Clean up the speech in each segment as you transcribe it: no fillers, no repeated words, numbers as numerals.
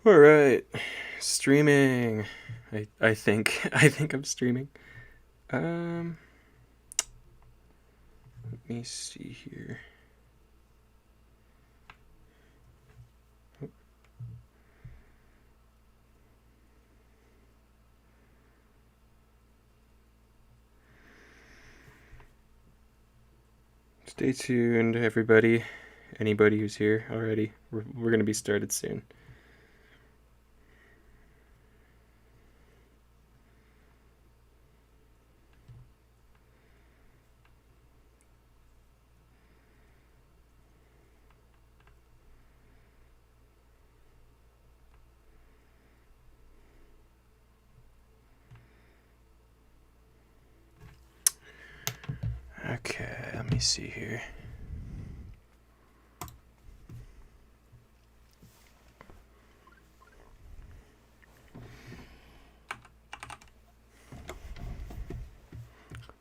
All right, streaming. I think I think I'm streaming. Um, Let me see here. Stay tuned, everybody. Anybody who's here already, we're gonna be started soon. Okay, let me see here.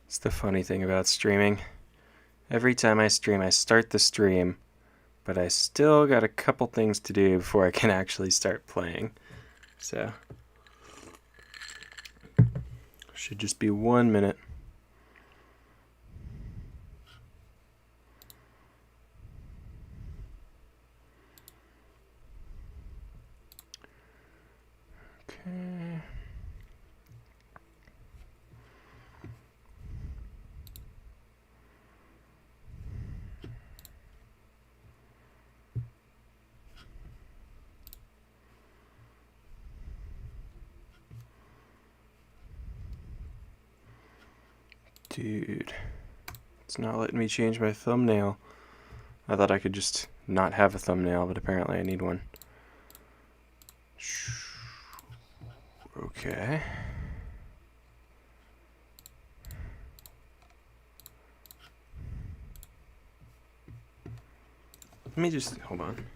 It's the funny thing about streaming. Every time I stream, I start the stream, but I still got a couple things to do before I can actually start playing. So, should just be 1 minute. Okay. Dude, it's not letting me change my thumbnail. I thought I could just not have a thumbnail, but apparently I need one. Okay. Let me just hold on.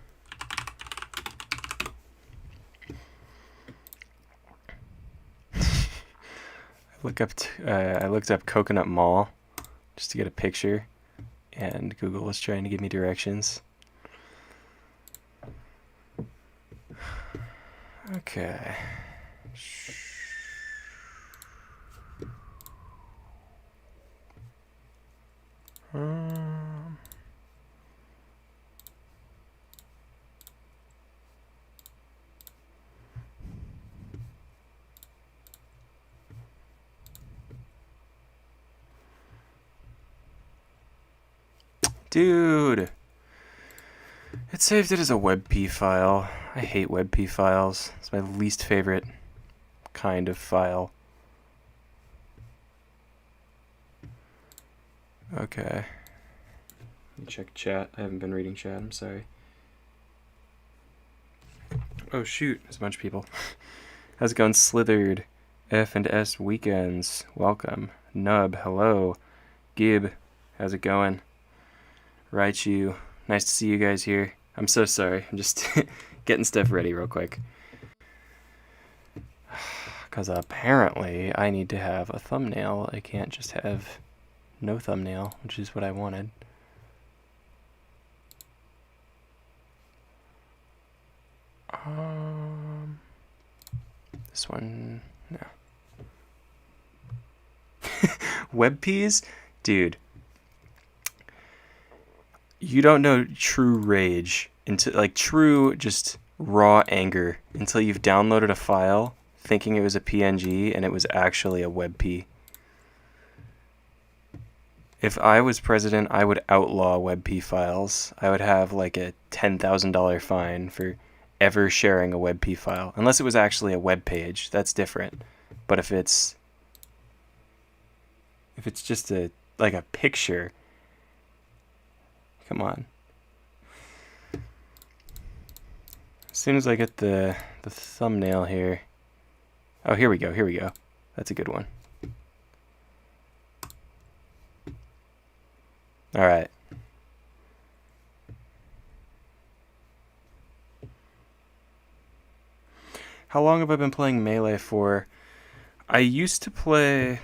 I looked up Coconut Mall just to get a picture, and Google was trying to give me directions. Okay. Dude, it saved it as a WebP file. I hate WebP files. It's my least favorite kind of file. Okay. Let me check chat. I haven't been reading chat. I'm sorry. Oh shoot, there's a bunch of people. How's it going, Slithered? F and S Weekends. Welcome. Nub, hello. Gib, how's it going? Raichu, nice to see you guys here. I'm so sorry. I'm just getting stuff ready real quick. Because apparently I need to have a thumbnail. I can't just have no thumbnail, which is what I wanted. This one, no. WebPs? Dude. You don't know true rage until, like, true just raw anger until you've downloaded a file thinking it was a PNG and it was actually a WebP. If I was president, I would outlaw WebP files. I would have like a $10,000 fine for ever sharing a WebP file, unless it was actually a web page. That's different. But if it's just a picture, come on. As soon as I get the thumbnail here. Oh, here we go. That's a good one. All right. How long have I been playing Melee for? I used to play...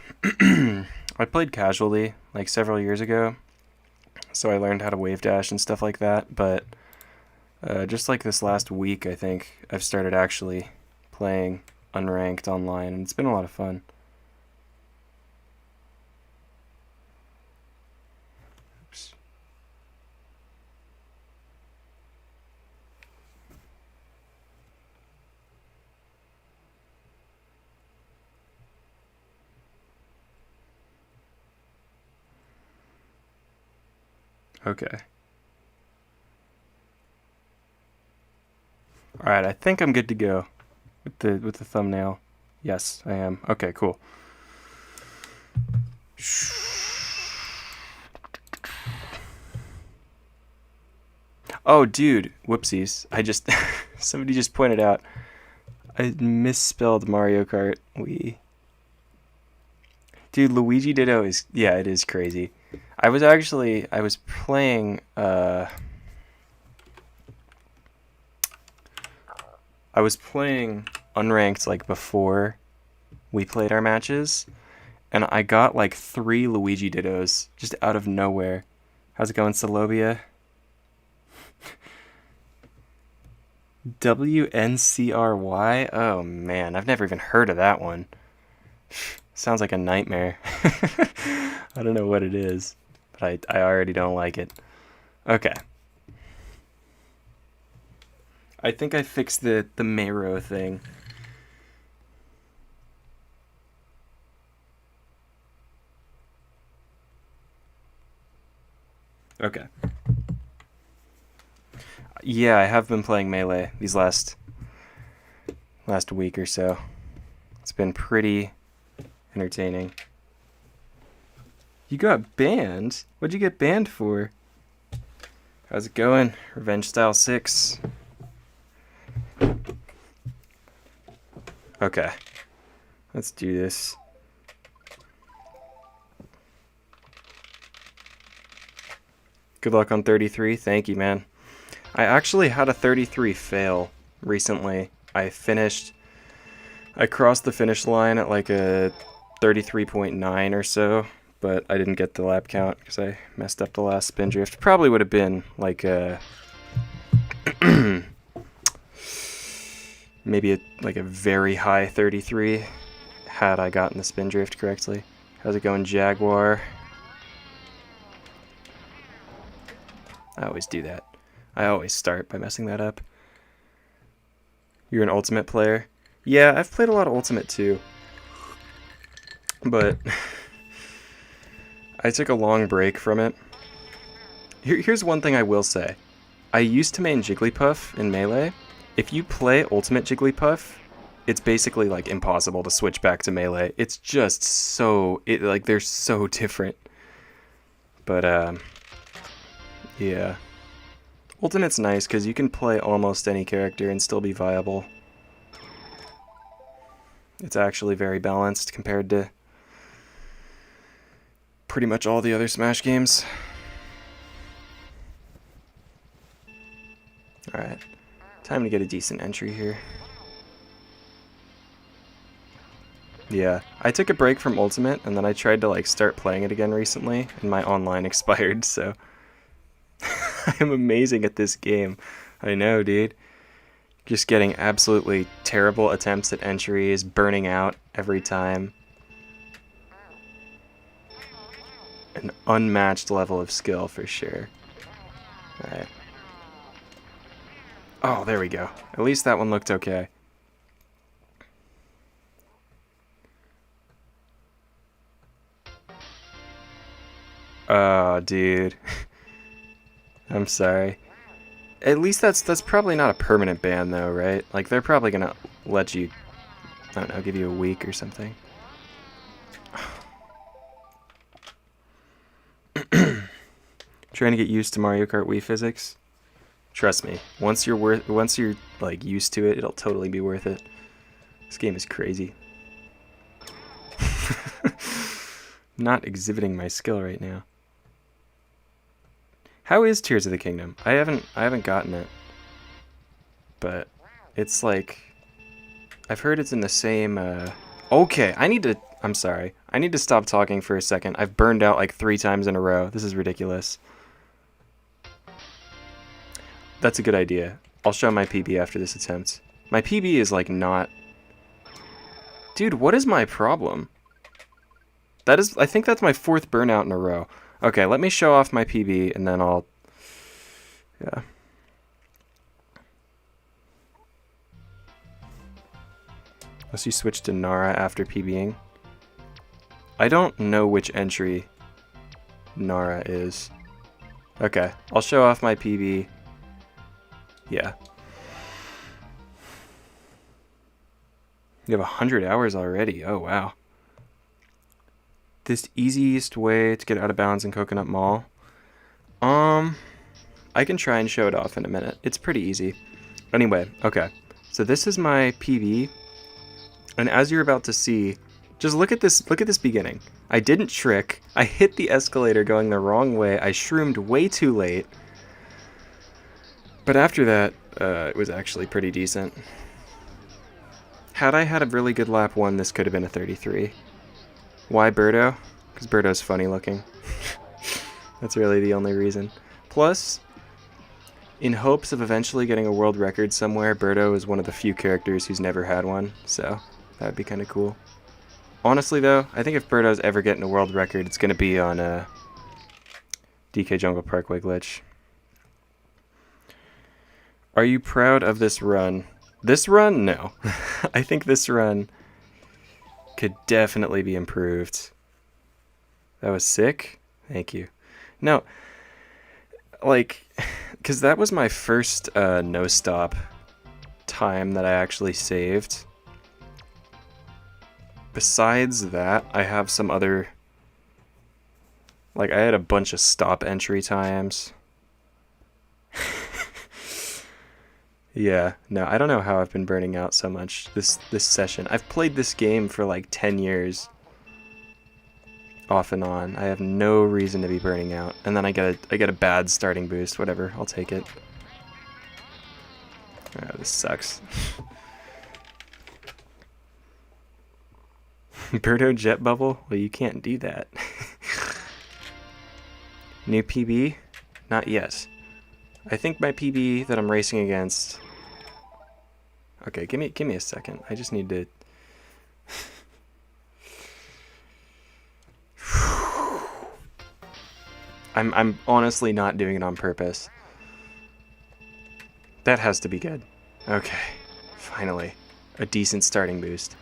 I played casually, like, several years ago. So I learned how to wave dash and stuff like that, but Just like this last week, I think, I've started actually playing unranked online, and it's been a lot of fun. Oops. Okay. Alright, I think I'm good to go with the thumbnail. Yes, I am. Okay, cool. Oh, dude, whoopsies. Somebody just pointed out I misspelled Mario Kart. Dude, Luigi Ditto is, yeah, it is crazy. I was playing, unranked, like, before we played our matches, and I got, like, 3 Luigi Dittos just out of nowhere. How's it going, Solobia? WNCRY? Oh, man, I've never even heard of that one. Sounds like a nightmare. I don't know what it is, but I already don't like it. Okay. I think I fixed the Mayro thing. Okay. Yeah, I have been playing Melee these last week or so. It's been pretty entertaining. You got banned? What'd you get banned for? How's it going? Revenge Style 6. Okay. Let's do this. Good luck on 33. Thank you, man. I actually had a 33 fail recently. I crossed the finish line at like a 33.9 or so, but I didn't get the lap count because I messed up the last spin drift. Probably would have been like a maybe a very high 33 had I gotten the spin drift correctly. How's it going, Jaguar? I always do that. I always start by messing that up. You're an Ultimate player? Yeah, I've played a lot of Ultimate too. But I took a long break from it. Here's one thing I will say. I used to main Jigglypuff in Melee. If you play Ultimate Jigglypuff, it's basically like impossible to switch back to Melee. It's just so they're so different. But yeah. Ultimate's nice because you can play almost any character and still be viable. It's actually very balanced compared to pretty much all the other Smash games. Alright, time to get a decent entry here. Yeah, I took a break from Ultimate and then I tried to like start playing it again recently and my online expired, so I am amazing at this game. I know, dude. Just getting absolutely terrible attempts at entries, burning out every time. An unmatched level of skill for sure. Alright. Oh, there we go. At least that one looked okay. Oh, dude. I'm sorry. At least that's probably not a permanent ban though, right? Like they're probably gonna let you, I don't know, give you a week or something. Trying to get used to Mario Kart Wii physics. Trust me, once you're like used to it, it'll totally be worth it. This game is crazy. Not exhibiting my skill right now. How is Tears of the Kingdom? I haven't gotten it. But it's like I've heard it's in the same okay, I'm sorry. I need to stop talking for a second. I've burned out like 3 times in a row. This is ridiculous. That's a good idea. I'll show my PB after this attempt. My PB is like not... Dude, what is my problem? I think that's my 4th burnout in a row. Okay, let me show off my PB and then I'll... Yeah. Unless you switch to Nara after PBing. I don't know which entry Nara is. Okay, I'll show off my PB. Yeah. You have 100 hours already. Oh, wow. This easiest way to get out of bounds in Coconut Mall. I can try and show it off in a minute. It's pretty easy. Anyway, okay. So this is my PB. And as you're about to see, just look at this beginning. I didn't trick. I hit the escalator going the wrong way. I shroomed way too late. But after that, it was actually pretty decent. Had I had a really good lap 1, this could have been a 33. Why Birdo? Because Birdo's funny looking. That's really the only reason. Plus, in hopes of eventually getting a world record somewhere, Birdo is one of the few characters who's never had one, so that would be kind of cool. Honestly though, I think if Birdo's ever getting a world record, it's going to be on DK Jungle Parkway Glitch. Are you proud of this run? This run? No. I think this run could definitely be improved. That was sick. Thank you. No, like, because that was my first no-stop time that I actually saved. Besides that, I have some other... Like, I had a bunch of stop entry times. Yeah, no, I don't know how I've been burning out so much this session. I've played this game for like 10 years. Off and on. I have no reason to be burning out. And then I get a bad starting boost. Whatever, I'll take it. This sucks. Birdo jet bubble? Well, you can't do that. New PB? Not yet. I think my PB that I'm racing against... Okay, give me a second. I just need to... I'm honestly not doing it on purpose. That has to be good. Okay, finally. A decent starting boost.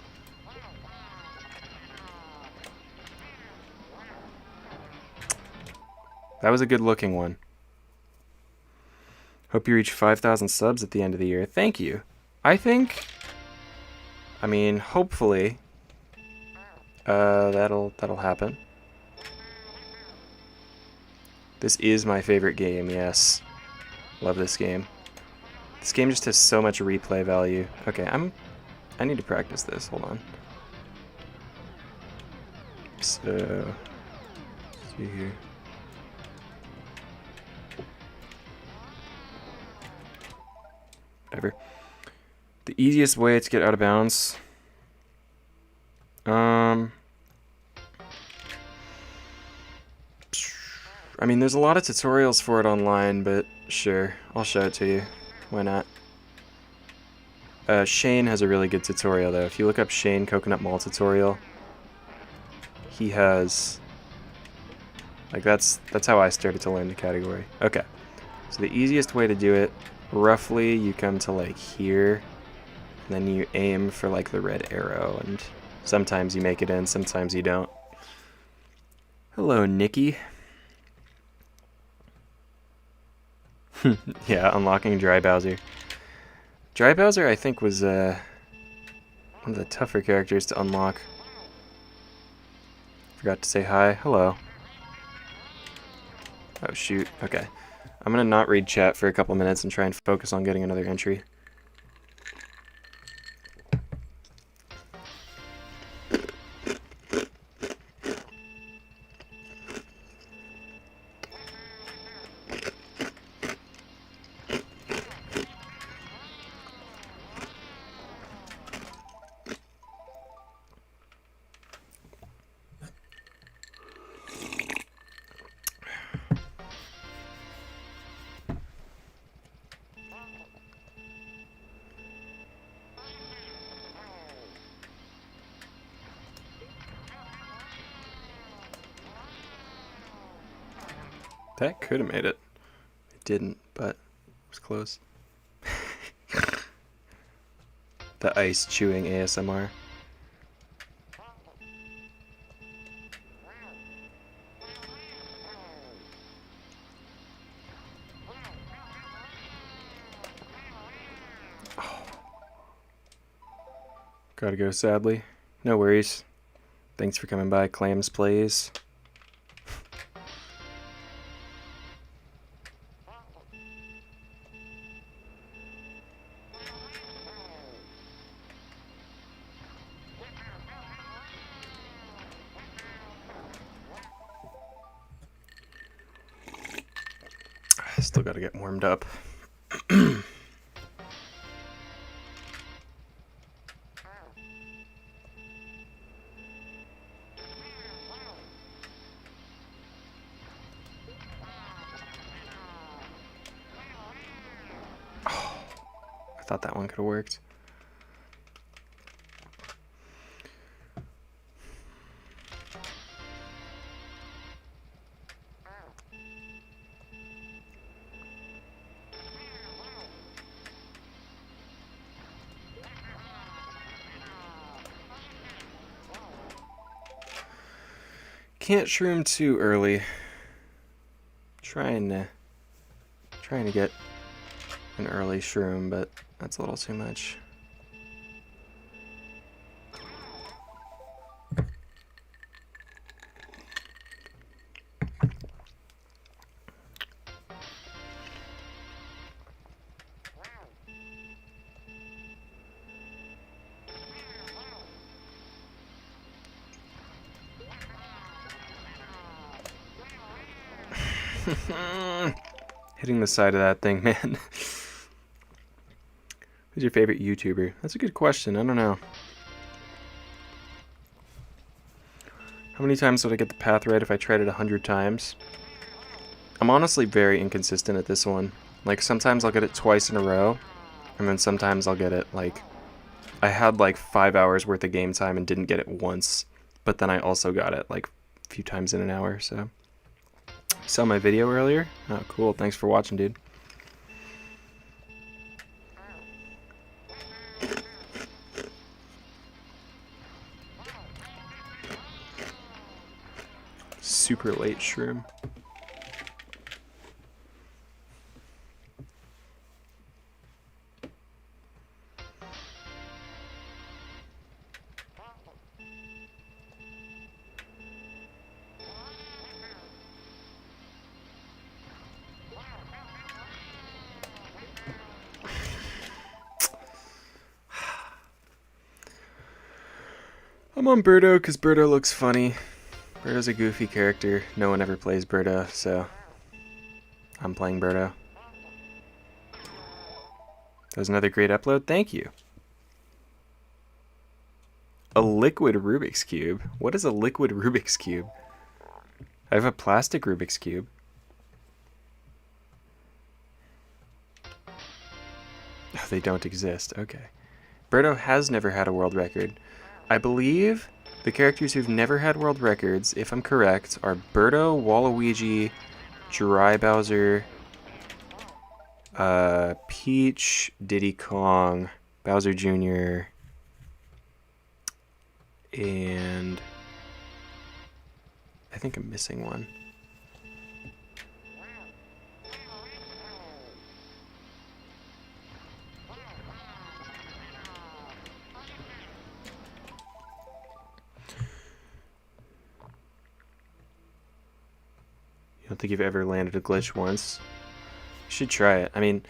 That was a good looking one. Hope you reach 5,000 subs at the end of the year. Thank you. I mean, hopefully, that'll happen. This is my favorite game, yes. Love this game. This game just has so much replay value. Okay, I need to practice this. Hold on. So, let's see here. Whatever. The easiest way to get out of bounds. I mean, there's a lot of tutorials for it online, but sure, I'll show it to you. Why not? Shane has a really good tutorial, though. If you look up Shane Coconut Mall tutorial, he has... Like, that's how I started to learn the category. Okay, so the easiest way to do it, roughly, you come to, like, here, and then you aim for, like, the red arrow, and sometimes you make it in, sometimes you don't. Hello, Nikki. Yeah, unlocking Dry Bowser. Dry Bowser, I think, was one of the tougher characters to unlock. Forgot to say hi. Hello. Oh, shoot. Okay. I'm gonna not read chat for a couple minutes and try and focus on getting another entry. That could have made it. It didn't, but it was close. The ice chewing ASMR. Oh. Gotta go, sadly. No worries. Thanks for coming by, Clams Plays. Still gotta get warmed up. I thought that one could have worked. Can't shroom too early. Trying to get an early shroom, but that's a little too much. Hitting the side of that thing, man. Who's your favorite YouTuber? That's a good question. I don't know. How many times would I get the path right if I tried it 100 times? I'm honestly very inconsistent at this one. Like, sometimes I'll get it twice in a row, and then sometimes I'll get it, like... I had, like, 5 hours worth of game time and didn't get it once, but then I also got it, like, a few times in an hour, so... Saw my video earlier? Oh, cool. Thanks for watching, dude. Super late shroom. I'm on Birdo because Birdo looks funny. Birdo's a goofy character. No one ever plays Birdo, so I'm playing Birdo. That was another great upload. Thank you. A liquid Rubik's Cube? What is a liquid Rubik's Cube? I have a plastic Rubik's Cube. Oh, they don't exist. Okay. Birdo has never had a world record. I believe the characters who've never had world records, if I'm correct, are Birdo, Waluigi, Dry Bowser, Peach, Diddy Kong, Bowser Jr., and I think I'm missing one. I don't think you've ever landed a glitch once. You should try it. I mean,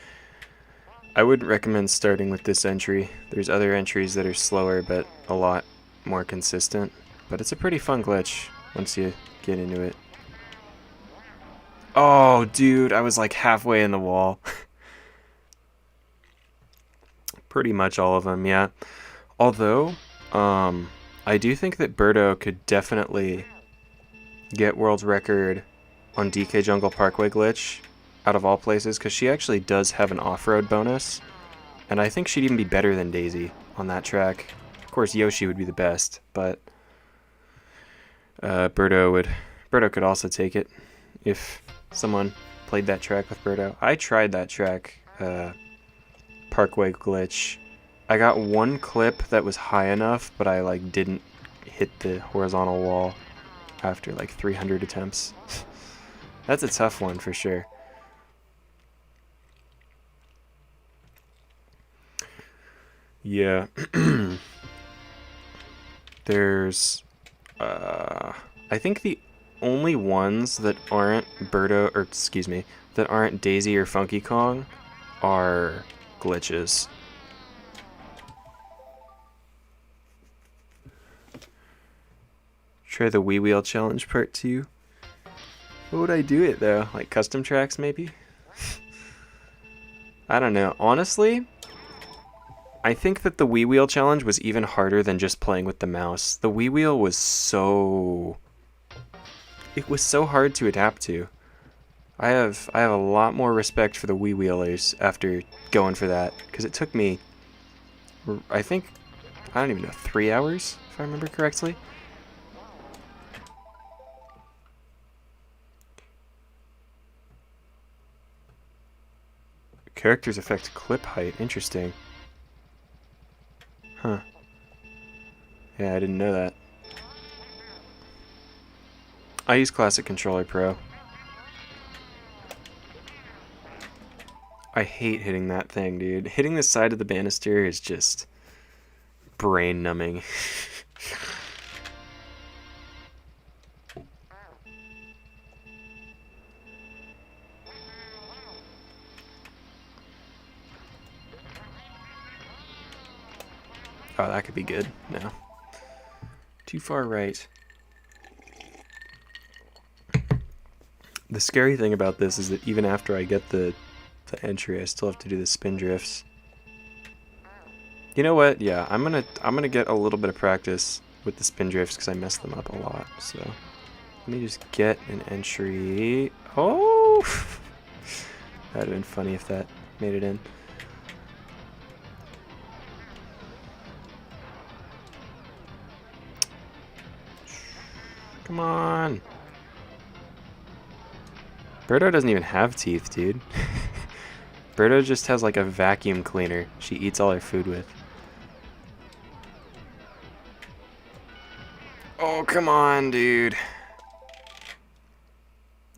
I wouldn't recommend starting with this entry. There's other entries that are slower but a lot more consistent. But it's a pretty fun glitch once you get into it. Oh, dude, I was like halfway in the wall. Pretty much all of them, yeah. Although, I do think that Birdo could definitely get world record on DK Jungle Parkway glitch out of all places, because she actually does have an off-road bonus, and I think she'd even be better than Daisy on that track. Of course, Yoshi would be the best, but Birdo could also take it if someone played that track with Birdo. I tried that track, Parkway Glitch. I got one clip that was high enough, but I like didn't hit the horizontal wall after like 300 attempts. That's a tough one for sure. Yeah. There's I think the only ones that aren't Birdo, or excuse me, that aren't Daisy or Funky Kong are glitches. Try the Wii Wheel Challenge Part 2. What would I do it though? Like custom tracks maybe? I don't know. Honestly, I think that the Wii Wheel Challenge was even harder than just playing with the mouse. The Wii Wheel was so... It was so hard to adapt to. I have a lot more respect for the Wii Wheelers after going for that, because it took me, I think, I don't even know, 3 hours, if I remember correctly. Characters affect clip height. Interesting. Huh. Yeah, I didn't know that. I use Classic Controller Pro. I hate hitting that thing, dude. Hitting the side of the banister is just brain numbing. Oh, that could be good. No. Too far right. The scary thing about this is that even after I get the entry, I still have to do the spin drifts. You know what? Yeah, I'm gonna get a little bit of practice with the spin drifts because I mess them up a lot. So let me just get an entry. Oh, that'd have been funny if that made it in. Come on. Birdo doesn't even have teeth, dude. Birdo just has like a vacuum cleaner she eats all her food with. Oh, come on, dude.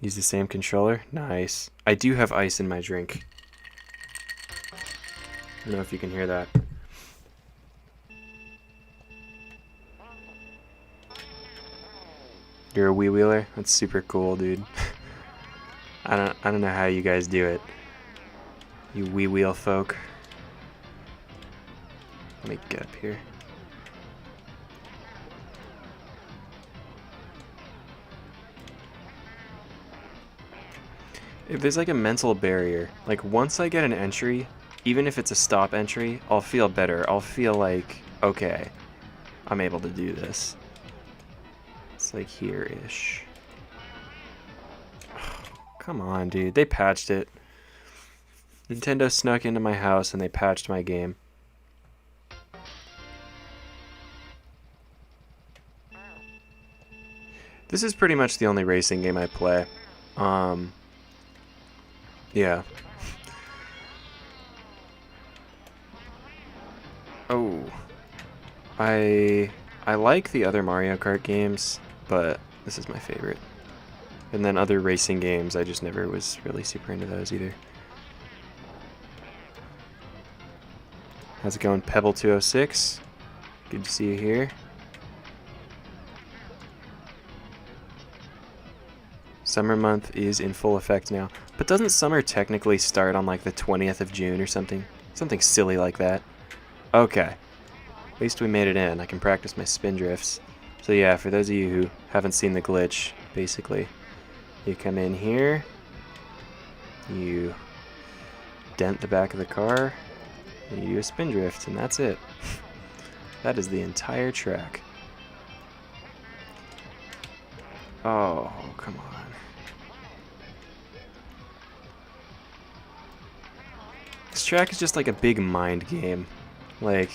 Use the same controller? Nice. I do have ice in my drink. I don't know if you can hear that. You're a Wii Wheeler? That's super cool, dude. I don't know how you guys do it. You Wii Wheel folk. Let me get up here. If there's like a mental barrier, like once I get an entry, even if it's a stop entry, I'll feel better. I'll feel like, okay, I'm able to do this. It's like here-ish. Come on, dude. They patched it. Nintendo snuck into my house and they patched my game. This is pretty much the only racing game I play. Yeah. Oh. I like the other Mario Kart games, but this is my favorite. And then other racing games, I just never was really super into those either. How's it going, Pebble 206? Good to see you here. Summer month is in full effect now. But doesn't summer technically start on like the 20th of June or something? Something silly like that. Okay. At least we made it in. I can practice my spin drifts. So yeah, for those of you who haven't seen the glitch, basically, you come in here, you dent the back of the car, and you do a spin drift, and that's it. That is the entire track. Oh, come on. This track is just like a big mind game. Like,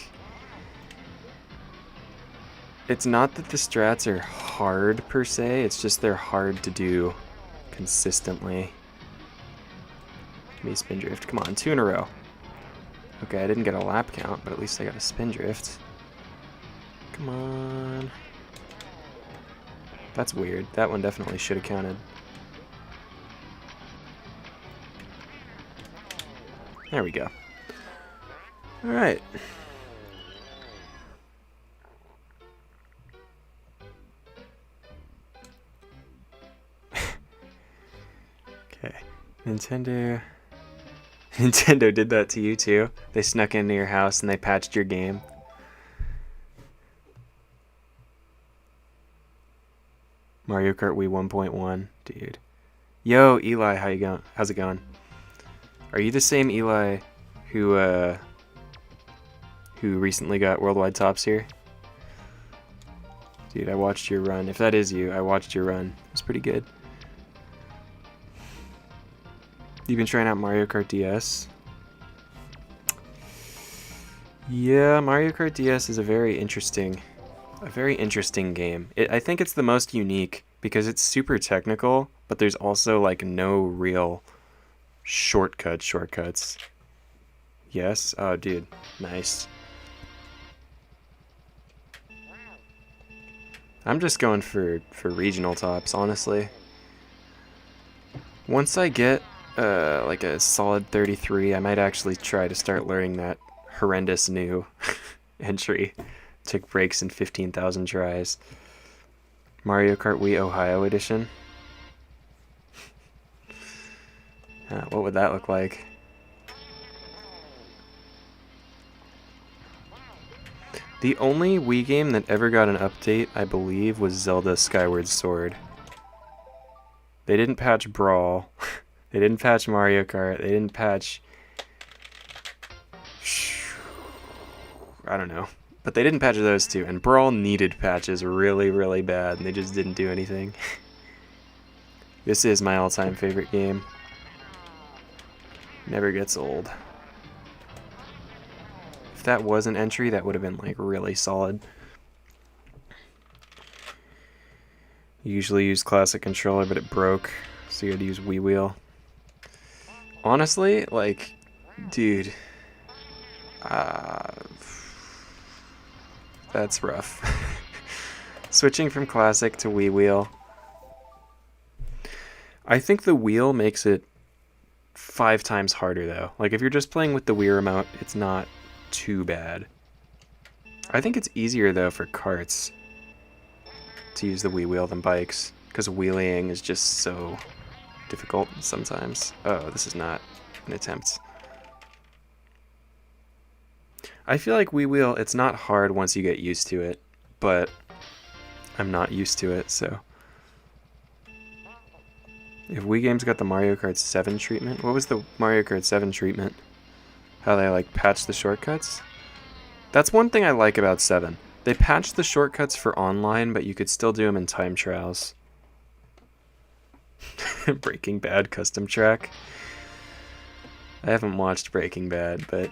it's not that the strats are hard per se, it's just they're hard to do consistently. Give me a spin drift. Come on, 2 in a row. Okay, I didn't get a lap count, but at least I got a spin drift. Come on. That's weird. That one definitely should have counted. There we go. Alright. Okay. Nintendo did that to you too. They snuck into your house and they patched your game. Mario Kart Wii 1.1, dude. Yo, Eli, how you going? How's it going? Are you the same Eli who recently got worldwide tops here? Dude, I watched your run. If that is you, I watched your run. It was pretty good. You've been trying out Mario Kart DS? Yeah, Mario Kart DS is a very interesting game. I think it's the most unique because it's super technical, but there's also like no real shortcuts. Yes? Oh, dude. Nice. I'm just going for regional tops, honestly. Once I get like a solid 33, I might actually try to start learning that horrendous new entry. Took breaks in 15,000 tries. Mario Kart Wii Ohio Edition. What would that look like? The only Wii game that ever got an update, I believe, was Zelda Skyward Sword. They didn't patch Brawl. They didn't patch Mario Kart. They didn't patch... I don't know. But they didn't patch those two. And Brawl needed patches really, really bad. And they just didn't do anything. This is my all-time favorite game. Never gets old. If that was an entry, that would have been like really solid. Usually use classic controller, but it broke, so you had to use Wii Wheel. Honestly, like, dude, that's rough. Switching from classic to Wii Wheel. I think the wheel makes it 5 times harder, though. Like, if you're just playing with the Wii remote, it's not too bad. I think it's easier, though, for karts to use the Wii wheel than bikes, because wheeling is just so difficult sometimes. Oh, this is not an attempt. I feel like Wii wheel, it's not hard once you get used to it, but I'm not used to it, so. If Wii games got the Mario Kart 7 treatment, what was the Mario Kart 7 treatment? How they like patched the shortcuts? That's one thing I like about 7. They patched the shortcuts for online, but you could still do them in time trials. Breaking Bad custom track. I haven't watched Breaking Bad, but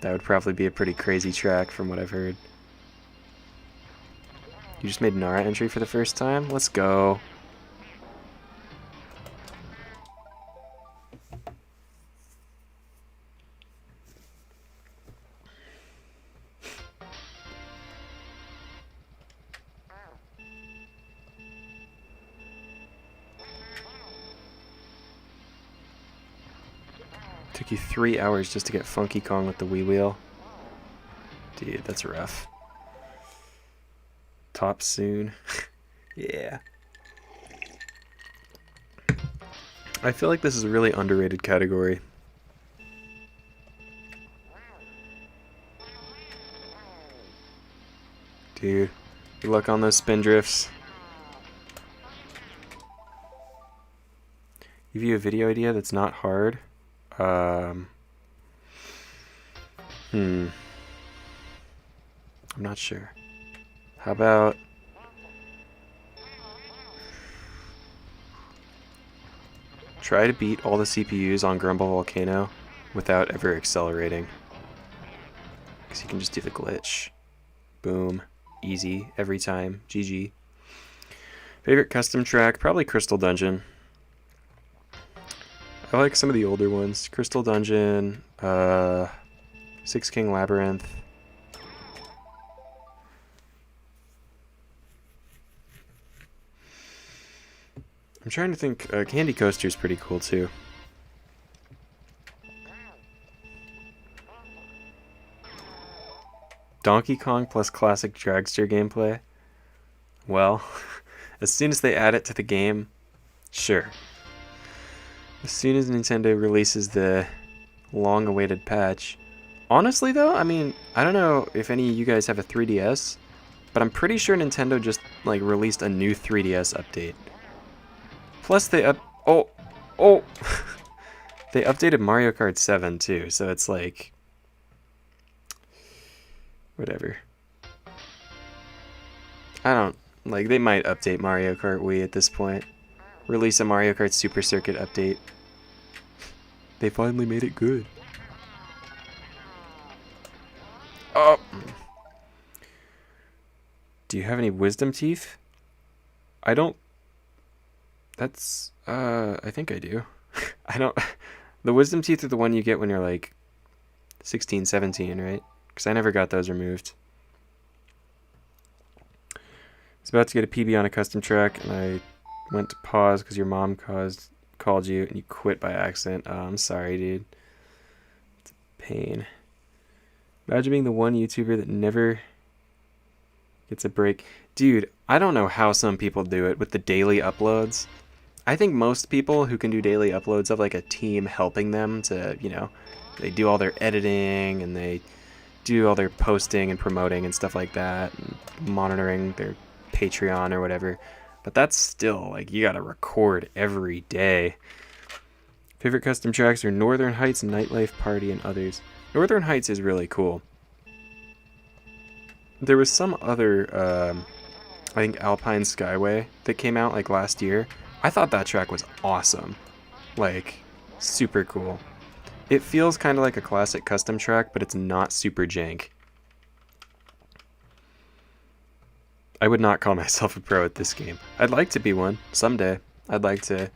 that would probably be a pretty crazy track from what I've heard. You just made Nara entry for the first time? Let's go. Took you 3 hours just to get Funky Kong with the Wii wheel. Dude, that's rough. Top soon. Yeah. I feel like this is a really underrated category. Dude, good luck on those spin drifts. Give you a video idea that's not hard. I'm not sure. How about try to beat all the CPUs on Grumble Volcano without ever accelerating. Because you can just do the glitch. Boom. Easy every time. GG. Favorite custom track? Probably Crystal Dungeon. I like some of the older ones. Crystal Dungeon, Six King Labyrinth. I'm trying to think. Candy Coaster's pretty cool too. Donkey Kong plus classic dragster gameplay? Well, as soon as they add it to the game, sure. As soon as Nintendo releases the long-awaited patch. Honestly though, I mean, I don't know if any of you guys have a 3DS, but I'm pretty sure Nintendo just like released a new 3DS update. Plus they they updated Mario Kart 7 too, so it's like whatever. I don't like, they might update Mario Kart Wii at this point. Release a Mario Kart Super Circuit update. They finally made it good. Oh. Do you have any wisdom teeth? I don't. That's I think I do. I don't. The wisdom teeth are the one you get when you're like 16, 17, right? Because I never got those removed. I was about to get a PB on a custom track, and I went to pause because your mom called you, and you quit by accident. Oh, I'm sorry, dude. It's a pain. Imagine being the one YouTuber that never gets a break. Dude, I don't know how some people do it with the daily uploads. I think most people who can do daily uploads have like a team helping them to, you know, they do all their editing and they do all their posting and promoting and stuff like that, and monitoring their Patreon or whatever. But that's still, like, you gotta record every day. Favorite custom tracks are Northern Heights, Nightlife Party, and others. Northern Heights is really cool. There was some other, I think Alpine Skyway that came out like last year. I thought that track was awesome. Like, super cool. It feels kind of like a classic custom track, but it's not super jank. I would not call myself a pro at this game. I'd like to be one someday. I'd like to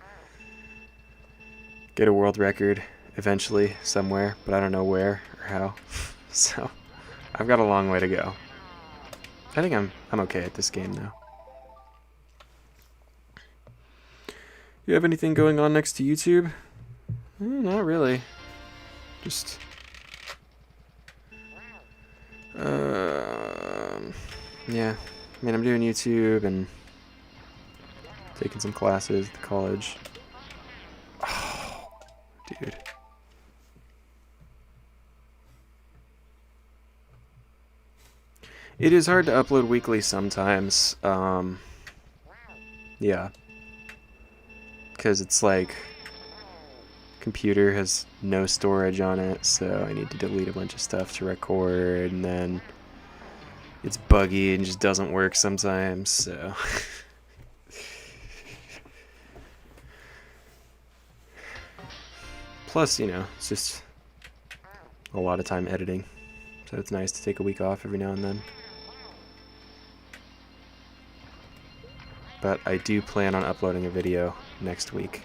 get a world record eventually somewhere, but I don't know where or how. So, I've got a long way to go. I think I'm okay at this game now. You have anything going on next to YouTube? Not really. Just yeah. I mean, I'm doing YouTube and taking some classes at the college. Oh, dude. It is hard to upload weekly sometimes. Yeah. Because it's like, computer has no storage on it, so I need to delete a bunch of stuff to record, and then it's buggy and just doesn't work sometimes, so. Plus, you know, it's just a lot of time editing, so it's nice to take a week off every now and then. But I do plan on uploading a video next week.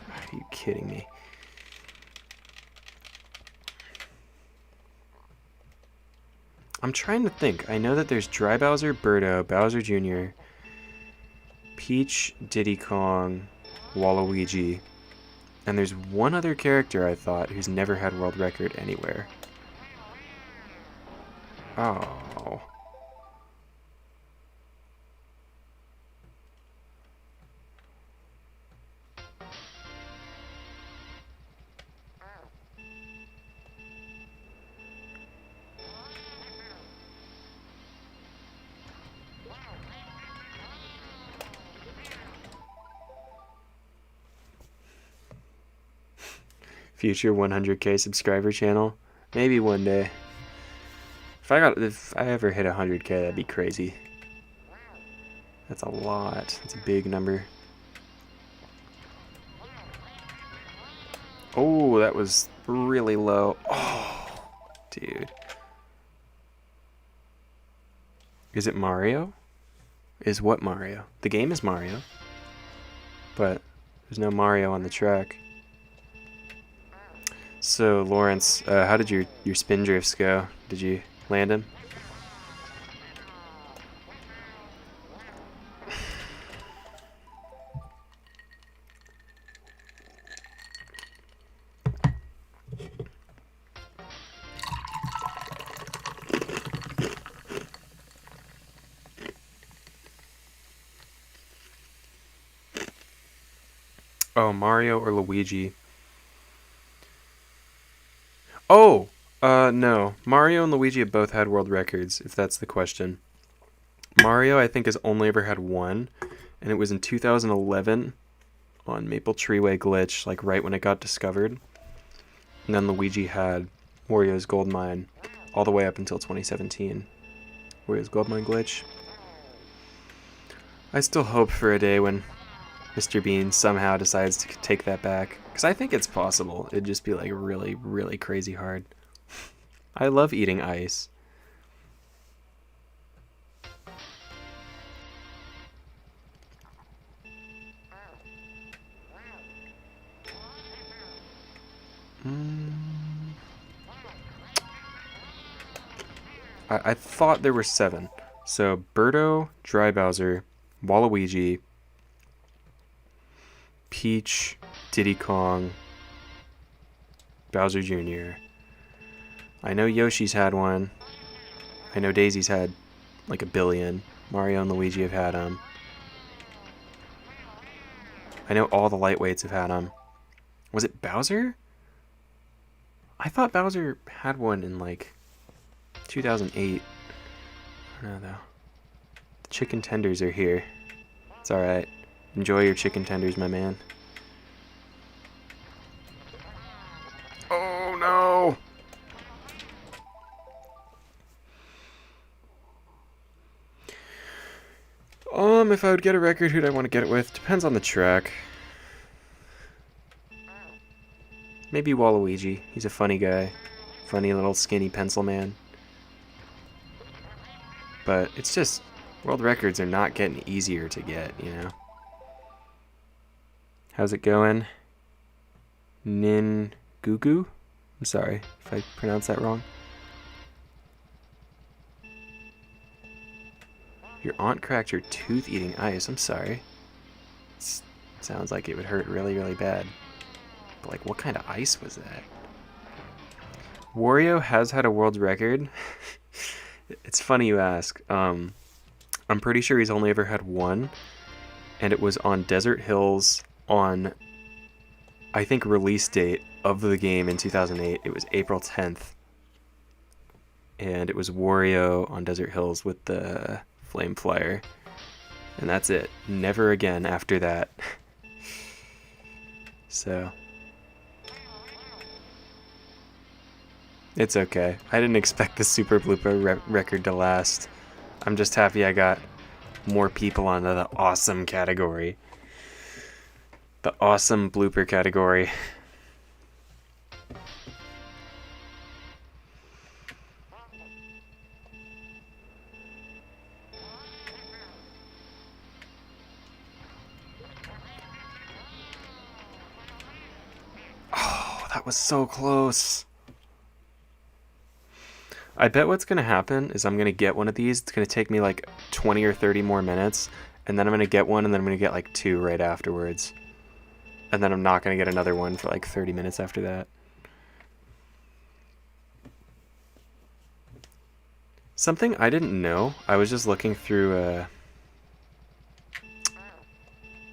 Are you kidding me? I'm trying to think. I know that there's Dry Bowser, Birdo, Bowser Jr., Peach, Diddy Kong, Waluigi, and there's one other character I thought who's never had world record anywhere. Oh. Future 100k subscriber channel. Maybe one day. If I ever hit 100k, that'd be crazy. That's a lot. That's a big number. Oh, that was really low. Oh, dude. Is it Mario? is what Mario? The game is Mario, but there's no Mario on the track. So, Lawrence, how did your spin drifts go? Did you land him? Oh, Mario or Luigi? Oh! No. Mario and Luigi have both had world records, if that's the question. Mario, I think, has only ever had one, and it was in 2011 on Maple Treeway Glitch, like right when it got discovered. And then Luigi had Wario's Gold Mine all the way up until 2017. Wario's Gold Mine Glitch. I still hope for a day when Mr. Bean somehow decides to take that back, because I think it's possible. It'd just be like really, really crazy hard. I love eating ice. I thought there were 7. So Birdo, Dry Bowser, Waluigi, Peach, Diddy Kong, Bowser Jr. I know Yoshi's had one. I know Daisy's had like a billion. Mario and Luigi have had them. I know all the lightweights have had them. Was it Bowser? I thought Bowser had one in like 2008. I don't know though. The chicken tenders are here. It's alright. Enjoy your chicken tenders, my man. Oh no! If I would get a record, who'd I want to get it with? Depends on the track. Maybe Waluigi. He's a funny guy. Funny little skinny pencil man. But it's just, world records are not getting easier to get, you know? How's it going? Ningugu? I'm sorry if I pronounced that wrong. Your aunt cracked your tooth eating ice. I'm sorry. Sounds like it would hurt really, really bad. But like, what kind of ice was that? Wario has had a world record. It's funny you ask. I'm pretty sure he's only ever had one, and it was on Desert Hills on, I think, release date of the game in 2008. It was April 10th, and it was Wario on Desert Hills with the Flame Flyer, and that's it. Never again after that. So it's okay. I didn't expect the Super Blooper record to last. I'm just happy I got more people onto the awesome category. The awesome blooper category. Oh, that was so close. I bet what's going to happen is I'm going to get one of these. It's going to take me like 20 or 30 more minutes. And then I'm going to get one, and then I'm going to get like 2 right afterwards. And then I'm not going to get another one for like 30 minutes after that. Something I didn't know. I was just looking through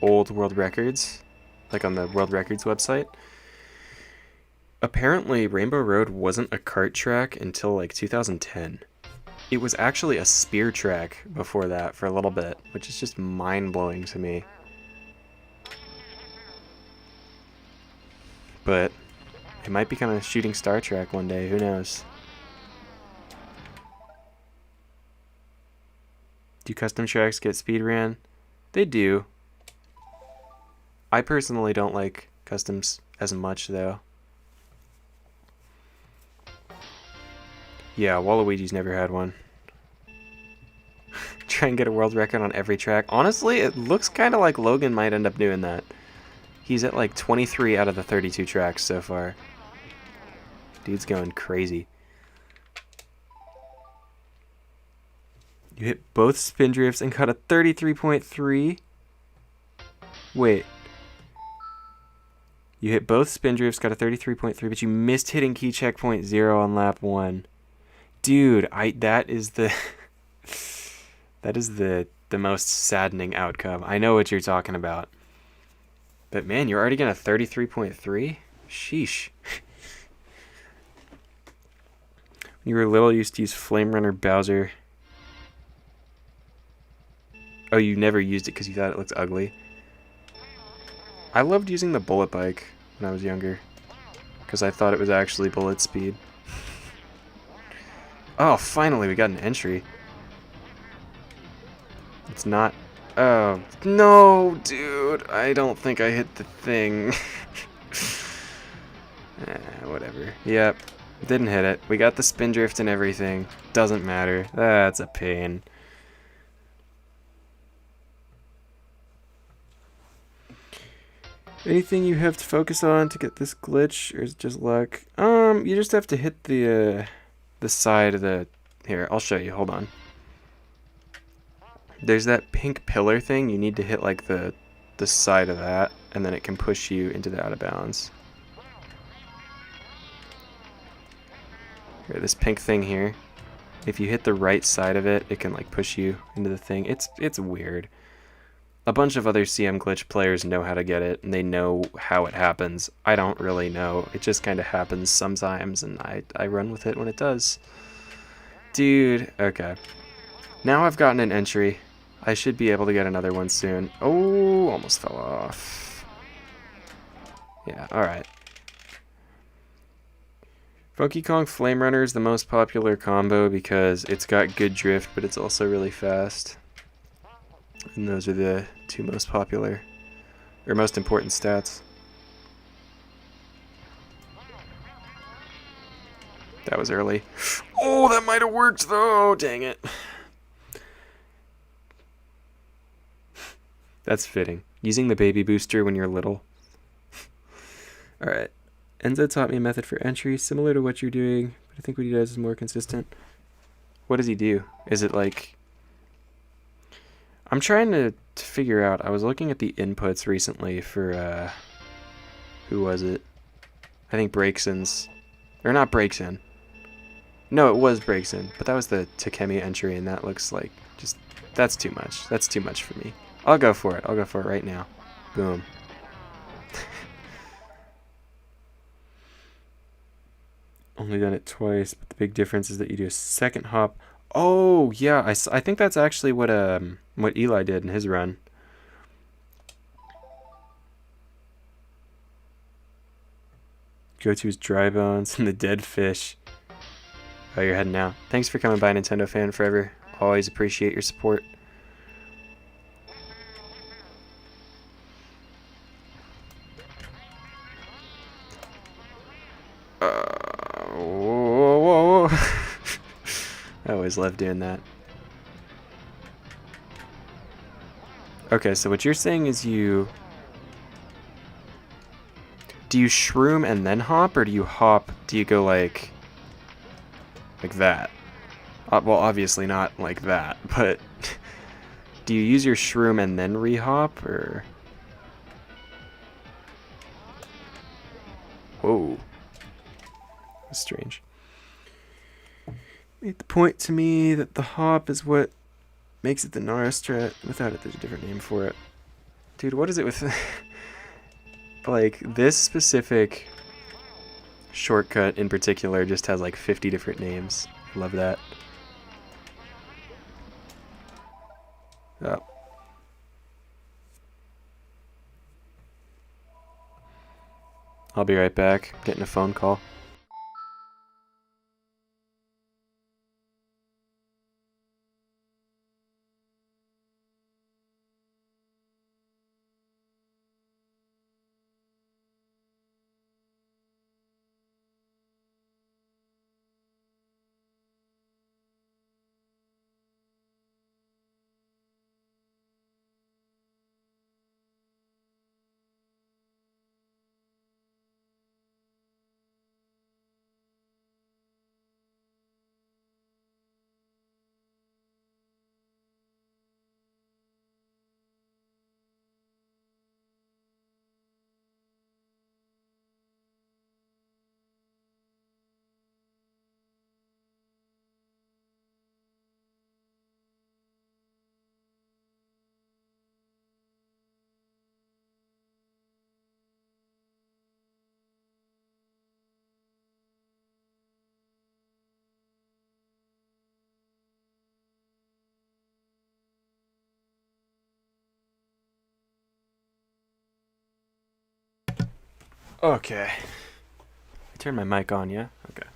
old world records. Like on the World Records website. Apparently, Rainbow Road wasn't a kart track until like 2010. It was actually a spear track before that for a little bit, which is just mind-blowing to me. But it might become a shooting star track one day, who knows? Do custom tracks get speed ran? They do. I personally don't like customs as much though. Yeah, Waluigi's never had one. try and get a world record on every track. Honestly, it looks kind of like Logan might end up doing that. He's at like 23 out of the 32 tracks so far. Dude's going crazy. You hit both spin drifts and got a 33.3. Wait. You hit both spin drifts, got a 33.3, but you missed hitting key checkpoint 0 on lap 1. Dude, that is the that is the most saddening outcome. I know what you're talking about. But man, you're already getting a 33.3? Sheesh. When you were little, you used to use Flame Runner Bowser. Oh, you never used it because you thought it looked ugly? I loved using the bullet bike when I was younger, because I thought it was actually bullet speed. Oh, finally we got an entry. It's not... Oh, no, dude. I don't think I hit the thing. Whatever. Yep, didn't hit it. We got the spin drift and everything. Doesn't matter. That's a pain. Anything you have to focus on to get this glitch, or is it just luck? You just have to hit the side of the... Here, I'll show you. Hold on. There's that pink pillar thing. You need to hit like the side of that, and then it can push you into the out of bounds. Here, this pink thing here. If you hit the right side of it, it can like push you into the thing. It's weird. A bunch of other CM Glitch players know how to get it, and they know how it happens. I don't really know. It just kind of happens sometimes, and I run with it when it does. Dude, okay. Now I've gotten an entry. I should be able to get another one soon. Oh, almost fell off. Yeah, alright. Funky Kong Flame Runner is the most popular combo because it's got good drift, but it's also really fast. And those are the two most popular, or most important stats. That was early. Oh, that might have worked though, dang it. That's fitting. Using the baby booster when you're little. Alright. Enzo taught me a method for entry similar to what you're doing, but I think what he does is more consistent. What does he do? Is it like... I'm trying to figure out. I was looking at the inputs recently for, who was it? I think Breakson's. Or not Breakson. No, it was Breakson, but that was the Takemi entry, and that looks like just... That's too much. That's too much for me. I'll go for it. I'll go for it right now. Boom. Only done it twice, but the big difference is that you do a second hop. Oh, yeah, I think that's actually what Eli did in his run. Go to his dry bones and the dead fish. Oh, you're heading out. Thanks for coming by, Nintendo Fan Forever. Always appreciate your support. Whoa. I always love doing that. Okay, so what you're saying is do you shroom and then hop, or do you hop, do you go like that? Well, obviously not like that, but do you use your shroom and then re-hop, or? Whoa. That's strange. Made the point to me that the hop is what makes it the Nara strat. Without it, there's a different name for it. Dude, what is it with... like, this specific shortcut in particular just has like 50 different names. Love that. Oh. I'll be right back. Getting a phone call. Okay. I turned my mic on, yeah? Okay.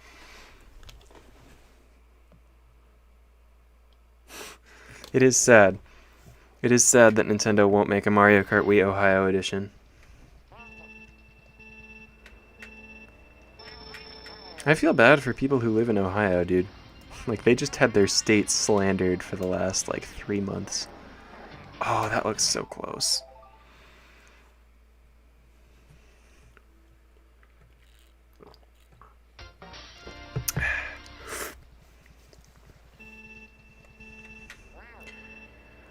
It is sad. It is sad that Nintendo won't make a Mario Kart Wii Ohio edition. I feel bad for people who live in Ohio, dude. Like, they just had their state slandered for the last, 3 months. Oh, that looks so close.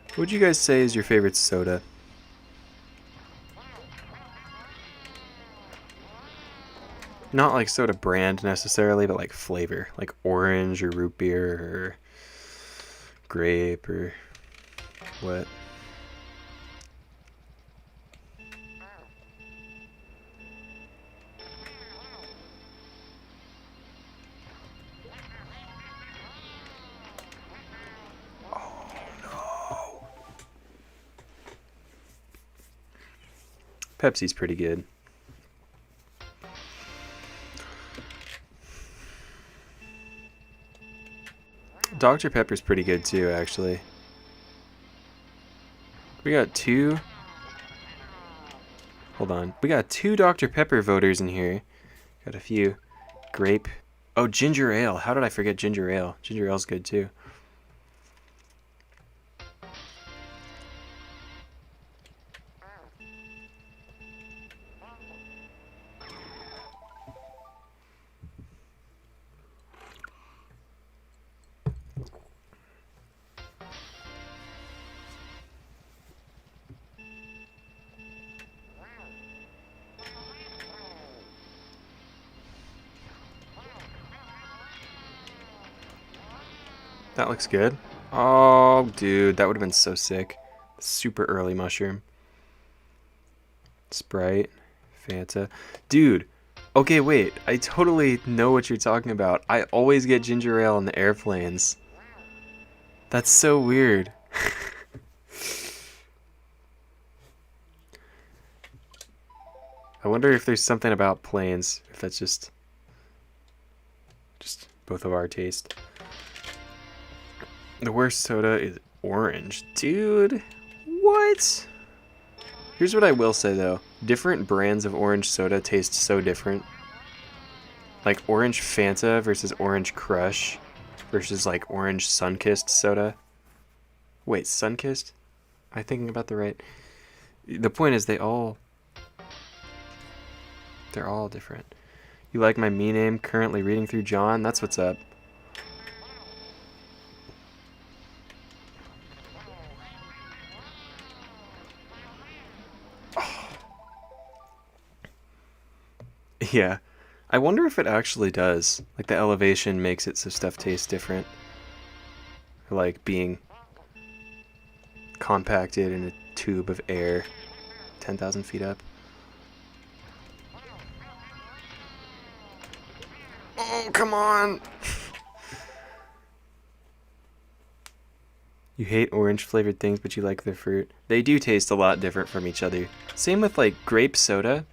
What would you guys say is your favorite soda? Not like soda brand necessarily, but like flavor. Like orange or root beer or grape or what? Oh no. Pepsi's pretty good. Dr. Pepper's pretty good too, actually. We got two. Hold on. We got 2 Dr. Pepper voters in here. Got a few. Grape. Oh, ginger ale. How did I forget ginger ale? Ginger ale's good too. That looks good. Oh, dude, that would have been so sick. Super early mushroom. Sprite. Fanta. Dude, okay, wait. I totally know what you're talking about. I always get ginger ale in the airplanes. That's so weird. I wonder if there's something about planes. If that's just both of our taste. The worst soda is orange. Dude, what? Here's what I will say though. Different brands of orange soda taste so different. Like orange Fanta versus orange Crush versus like orange Sunkissed soda. Wait, Sunkissed? Am I thinking about the right? The point is they're all different. You like my me name? Currently reading through John? That's what's up. Yeah. I wonder if it actually does. Like the elevation makes it so stuff tastes different. Or like being compacted in a tube of air 10,000 feet up. Oh, come on! You hate orange flavored things, but you like the fruit. They do taste a lot different from each other. Same with like grape soda.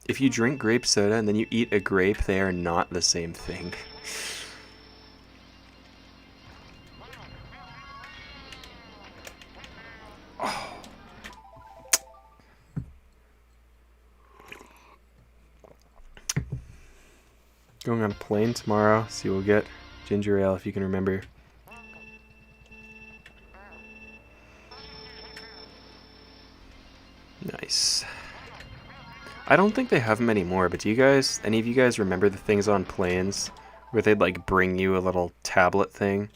If you drink grape soda and then you eat a grape, they are not the same thing. Oh. Going on a plane tomorrow, so we'll get ginger ale if you can remember. Nice. I don't think they have them anymore, but do you guys, any of you guys remember the things on planes where they'd like bring you a little tablet thing?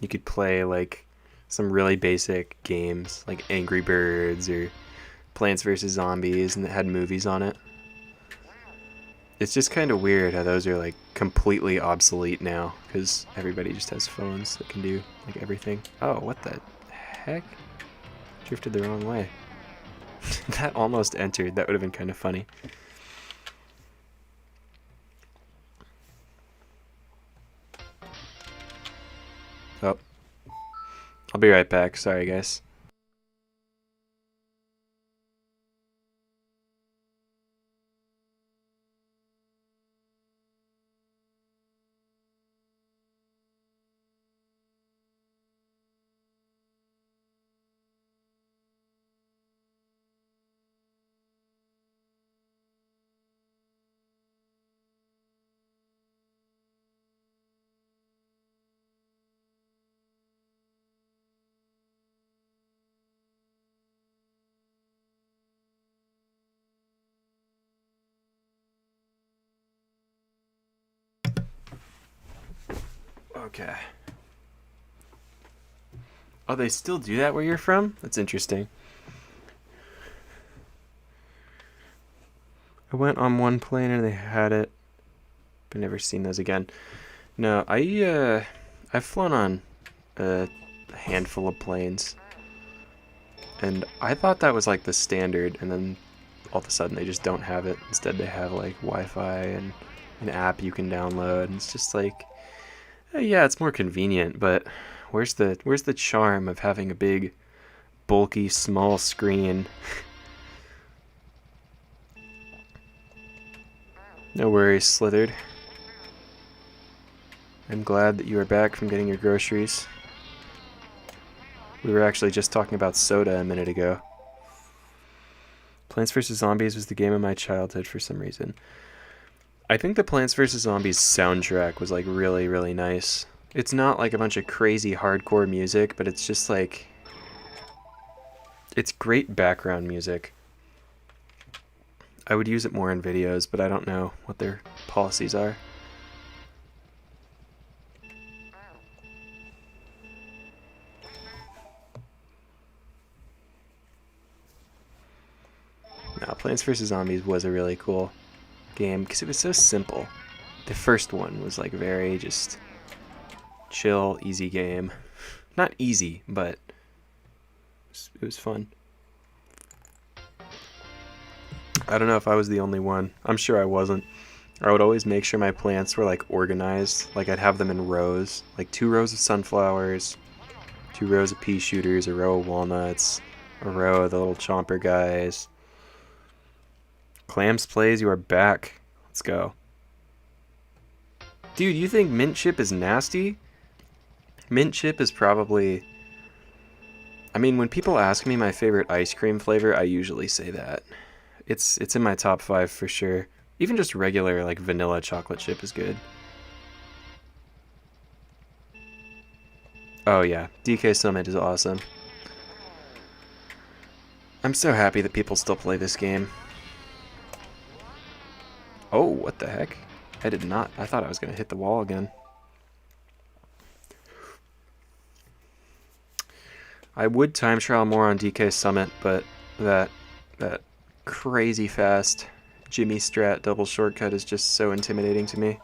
You could play like some really basic games like Angry Birds or Plants vs. Zombies, and it had movies on it. It's just kind of weird how those are like completely obsolete now because everybody just has phones that can do like everything. Oh, what the heck? Drifted the wrong way. That almost entered. That would have been kind of funny. Oh. I'll be right back. Sorry, guys. Okay. Oh, they still do that where you're from? That's interesting. I went on one plane and they had it, but never seen those again. No, I've flown on a handful of planes, and I thought that was like the standard, and then all of a sudden they just don't have it. Instead, they have like Wi-Fi and an app you can download, and it's just like, yeah, it's more convenient, but where's the charm of having a big, bulky, small screen? No worries, Slithered. I'm glad that you are back from getting your groceries. We were actually just talking about soda a minute ago. Plants vs. Zombies was the game of my childhood for some reason. I think the Plants vs. Zombies soundtrack was like really, really nice. It's not like a bunch of crazy hardcore music, but it's just like... it's great background music. I would use it more in videos, but I don't know what their policies are. No, Plants vs. Zombies was a really cool game because it was so simple. The first one was like very just chill, easy game. Not easy, but it was fun. I don't know if I was the only one. I'm sure I wasn't. I would always make sure my plants were like organized. Like I'd have them in rows. Like 2 rows of sunflowers, 2 rows of pea shooters, a row of walnuts, a row of the little chomper guys. Clams plays, you are back. Let's go. Dude, you think mint chip is nasty? Mint chip is probably... I mean, when people ask me my favorite ice cream flavor, I usually say that. It's in my top 5 for sure. Even just regular, like, vanilla chocolate chip is good. Oh yeah, DK Summit is awesome. I'm so happy that people still play this game. Oh, what the heck? I did not. I thought I was going to hit the wall again. I would time trial more on DK Summit, but that crazy fast Jimmy Strat double shortcut is just so intimidating to me.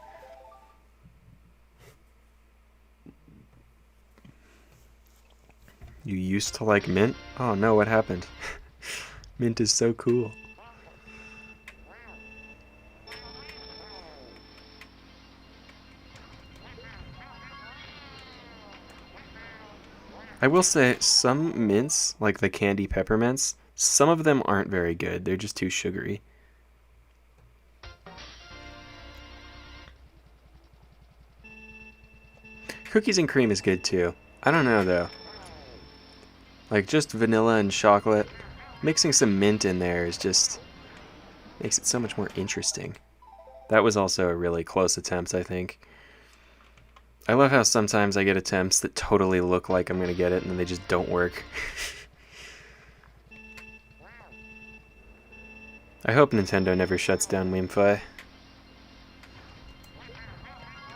You used to like mint? Oh no, what happened? Mint is so cool. I will say, some mints, like the candy peppermints, some of them aren't very good. They're just too sugary. Cookies and cream is good too. I don't know though. Like just vanilla and chocolate. Mixing some mint in there is just... makes it so much more interesting. That was also a really close attempt, I think. I love how sometimes I get attempts that totally look like I'm going to get it and then they just don't work. I hope Nintendo never shuts down Wiimfi.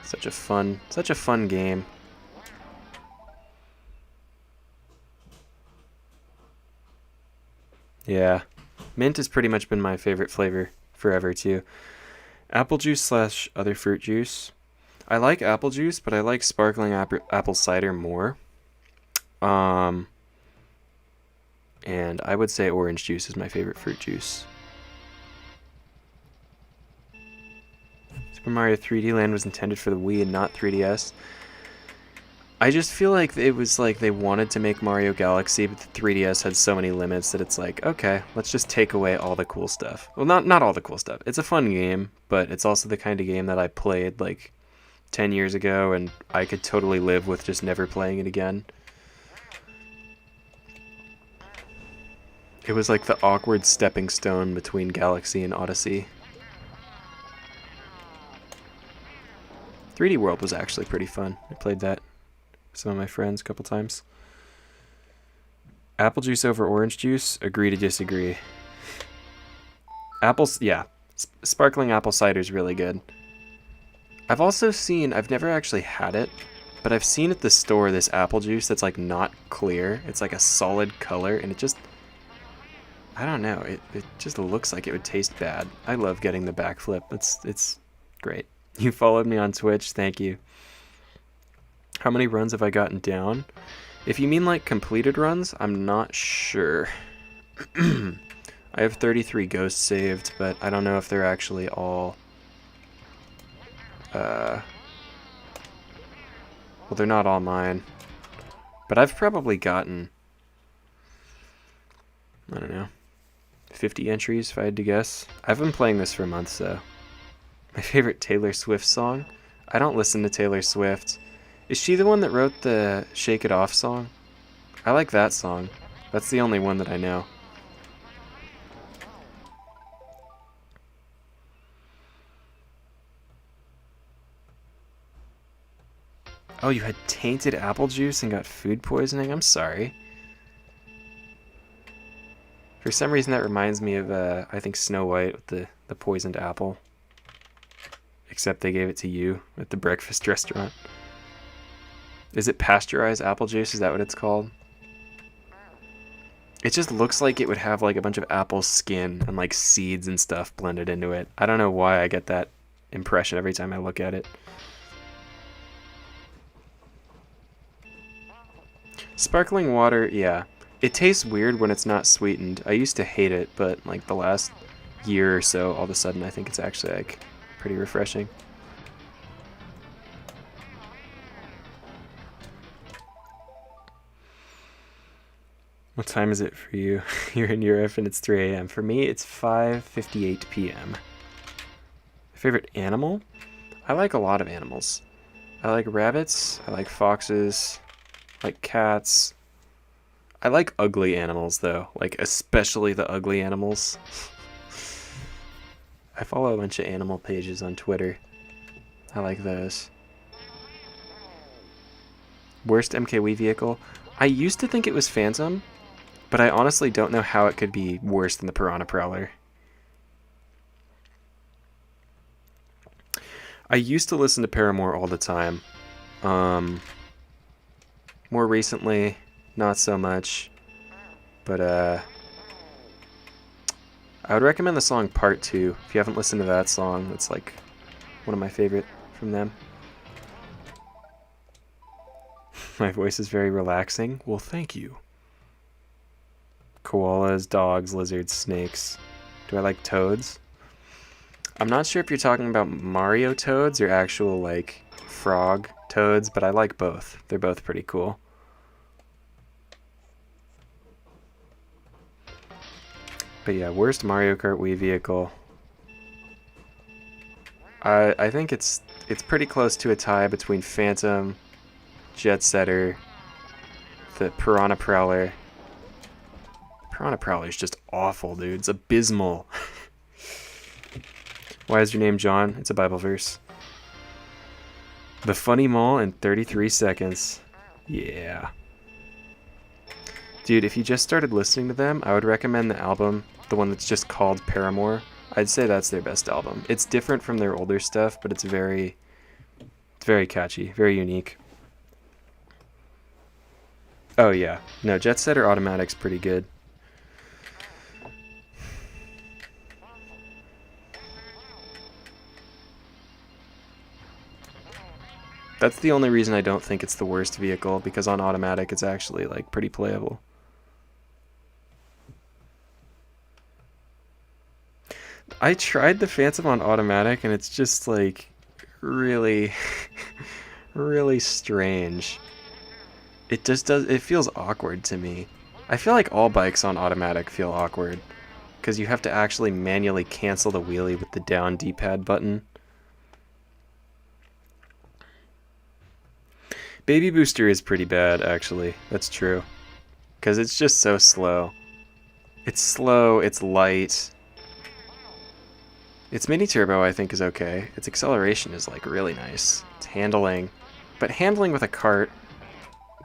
Such a fun game. Yeah. Mint has pretty much been my favorite flavor forever too. Apple juice slash other fruit juice. I like apple juice, but I like sparkling apple cider more. And I would say orange juice is my favorite fruit juice. Super Mario 3D Land was intended for the Wii and not 3DS. I just feel like it was like they wanted to make Mario Galaxy, but the 3DS had so many limits that it's like, okay, let's just take away all the cool stuff. Well, not all the cool stuff. It's a fun game, but it's also the kind of game that I played like 10 years ago, and I could totally live with just never playing it again. It was like the awkward stepping stone between Galaxy and Odyssey. 3D World was actually pretty fun. I played that with some of my friends a couple times. Apple juice over orange juice? Agree to disagree. Apples, yeah. Sparkling apple cider is really good. I've also seen, I've never actually had it, But I've seen at the store this apple juice that's like not clear. It's like a solid color, and it just, I don't know, it just looks like it would taste bad. I love getting the backflip. It's great. You followed me on Twitch, thank you. How many runs have I gotten down? If you mean like completed runs, I'm not sure. I have 33 ghosts saved, but I don't know if they're actually all... well, they're not all mine. But I've probably gotten... I don't know. 50 entries, if I had to guess. I've been playing this for months, though. My favorite Taylor Swift song? I don't listen to Taylor Swift. Is she the one that wrote the Shake It Off song? I like that song. That's the only one that I know. Oh, you had tainted apple juice and got food poisoning? I'm sorry. For some reason that reminds me of, I think, Snow White with the poisoned apple. Except they gave it to you at the breakfast restaurant. Is it pasteurized apple juice? Is that what it's called? It just looks like it would have like a bunch of apple skin and like seeds and stuff blended into it. I don't know why I get that impression every time I look at it. Sparkling water, yeah. It tastes weird when it's not sweetened. I used to hate it, but like the last year or so, all of a sudden I think it's actually like pretty refreshing. What time is it for you? You're in Europe and it's 3 a.m. For me, it's 5:58 p.m. Favorite animal? I like a lot of animals. I like rabbits, I like foxes, I like cats. I like ugly animals, though. Like, especially the ugly animals. I follow a bunch of animal pages on Twitter. I like those. Worst MKW vehicle? I used to think it was Phantom, but I honestly don't know how it could be worse than the Piranha Prowler. I used to listen to Paramore all the time. More recently, not so much. But, I would recommend the song Part 2. If you haven't listened to that song, it's like one of my favorite from them. My voice is very relaxing. Well, thank you. Koalas, dogs, lizards, snakes. Do I like toads? I'm not sure if you're talking about Mario toads or actual, like, frog toads, but I like both. They're both pretty cool. But yeah, worst Mario Kart Wii vehicle. I think it's pretty close to a tie between Phantom, Jet Setter, the Piranha Prowler. Piranha Prowler is just awful, dude. It's abysmal. Why is your name John? It's a Bible verse. The Funny Mall in 33 seconds. Yeah. Dude, if you just started listening to them, I would recommend the album, the one that's just called Paramore. I'd say that's their best album. It's different from their older stuff, but it's very catchy, very unique. Oh yeah, no, Jet Setter Automatic's pretty good. That's the only reason I don't think it's the worst vehicle, because on automatic it's actually like pretty playable. I tried the Phantom on automatic and it's just like really really strange. It feels awkward to me. I feel like all bikes on automatic feel awkward because you have to actually manually cancel the wheelie with the down D-pad button. Baby Booster is pretty bad, actually. That's true. Because it's just so slow. It's slow, it's light. Its mini turbo, I think, is okay. Its acceleration is, like, really nice. It's handling. But handling with a cart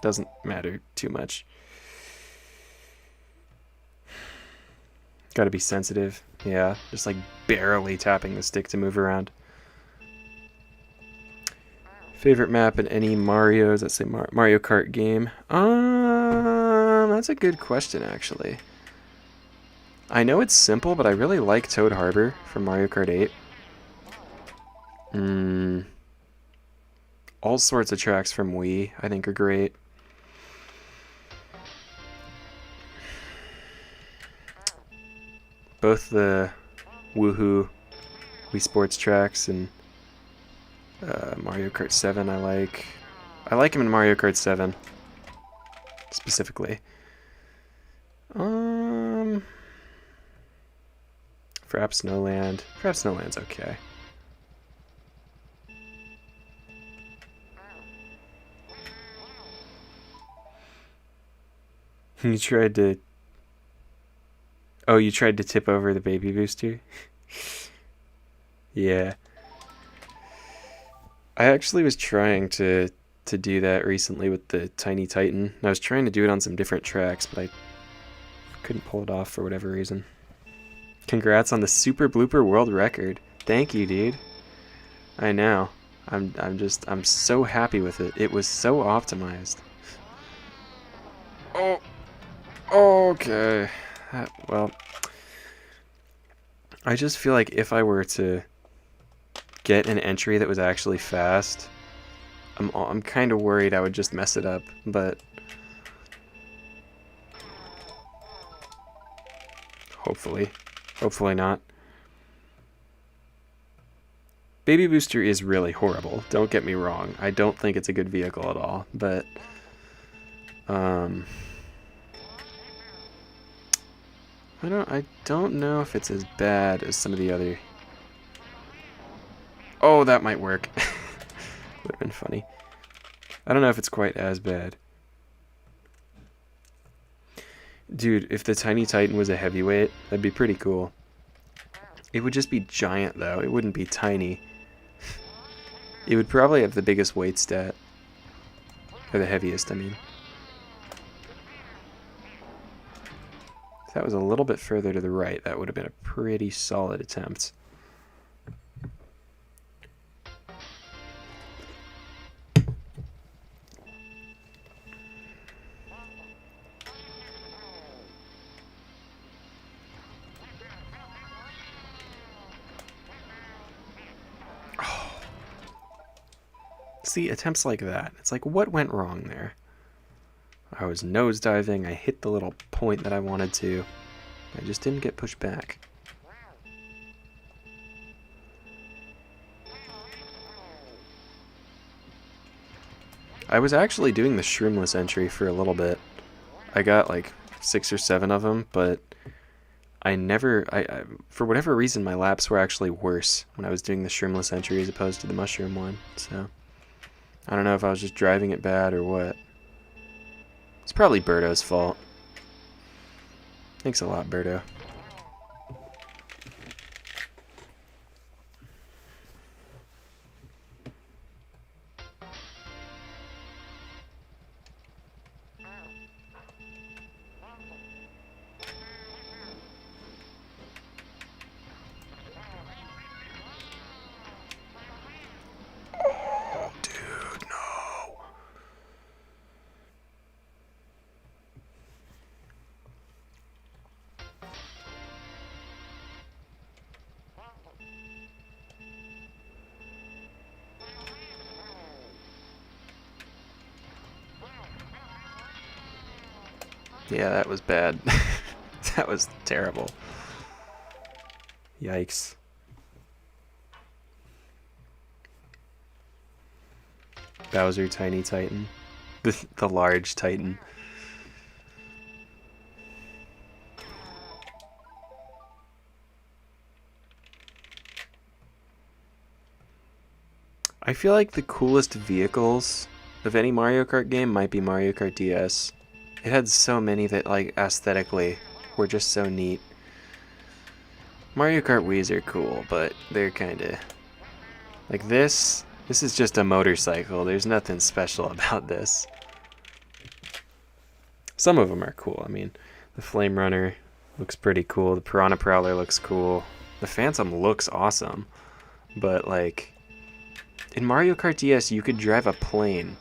doesn't matter too much. Gotta be sensitive. Yeah, just, like, barely tapping the stick to move around. Favorite map in any Mario's, let's say Mario Kart game? That's a good question, actually. I know it's simple, but I really like Toad Harbor from Mario Kart 8. All sorts of tracks from Wii, I think, are great. Both the Woohoo Wii Sports tracks and Mario Kart 7 I like. I like him in Mario Kart 7, specifically. Frap Snowland. Frap Snowland's okay. You tried to... Oh, you tried to tip over the baby booster? Yeah. I actually was trying to do that recently with the Tiny Titan. And I was trying to do it on some different tracks, but I couldn't pull it off for whatever reason. Congrats on the Super Blooper World Record. Thank you, dude. I know. I'm so happy with it. It was so optimized. Oh. Okay. Well, I just feel like if I were to get an entry that was actually fast, I'm kind of worried I would just mess it up, but hopefully not. Baby Booster is really horrible, don't get me wrong. I don't think it's a good vehicle at all, but I don't know if it's as bad as some of the other. Oh, that might work. Would have been funny. I don't know if it's quite as bad. Dude, if the Tiny Titan was a heavyweight, that'd be pretty cool. It would just be giant, though. It wouldn't be tiny. It would probably have the biggest weight stat. Or the heaviest, I mean. If that was a little bit further to the right, that would have been a pretty solid attempt. See, attempts like that. It's like, what went wrong there? I was nosediving, I hit the little point that I wanted to. I just didn't get pushed back. I was actually doing the shroomless entry for a little bit. I got like 6 or 7 of them, but I for whatever reason, my laps were actually worse when I was doing the shroomless entry as opposed to the mushroom one, so I don't know if I was just driving it bad or what. It's probably Birdo's fault. Thanks a lot, Birdo. Yeah, that was bad. That was terrible. Yikes. Bowser Tiny Titan. The large Titan. I feel like the coolest vehicles of any Mario Kart game might be Mario Kart DS. It had so many that, like, aesthetically were just so neat. Mario Kart Wii's are cool, but they're kinda... Like this is just a motorcycle. There's nothing special about this. Some of them are cool. I mean, the Flame Runner looks pretty cool. The Piranha Prowler looks cool. The Phantom looks awesome. But, like... In Mario Kart DS, you could drive a plane.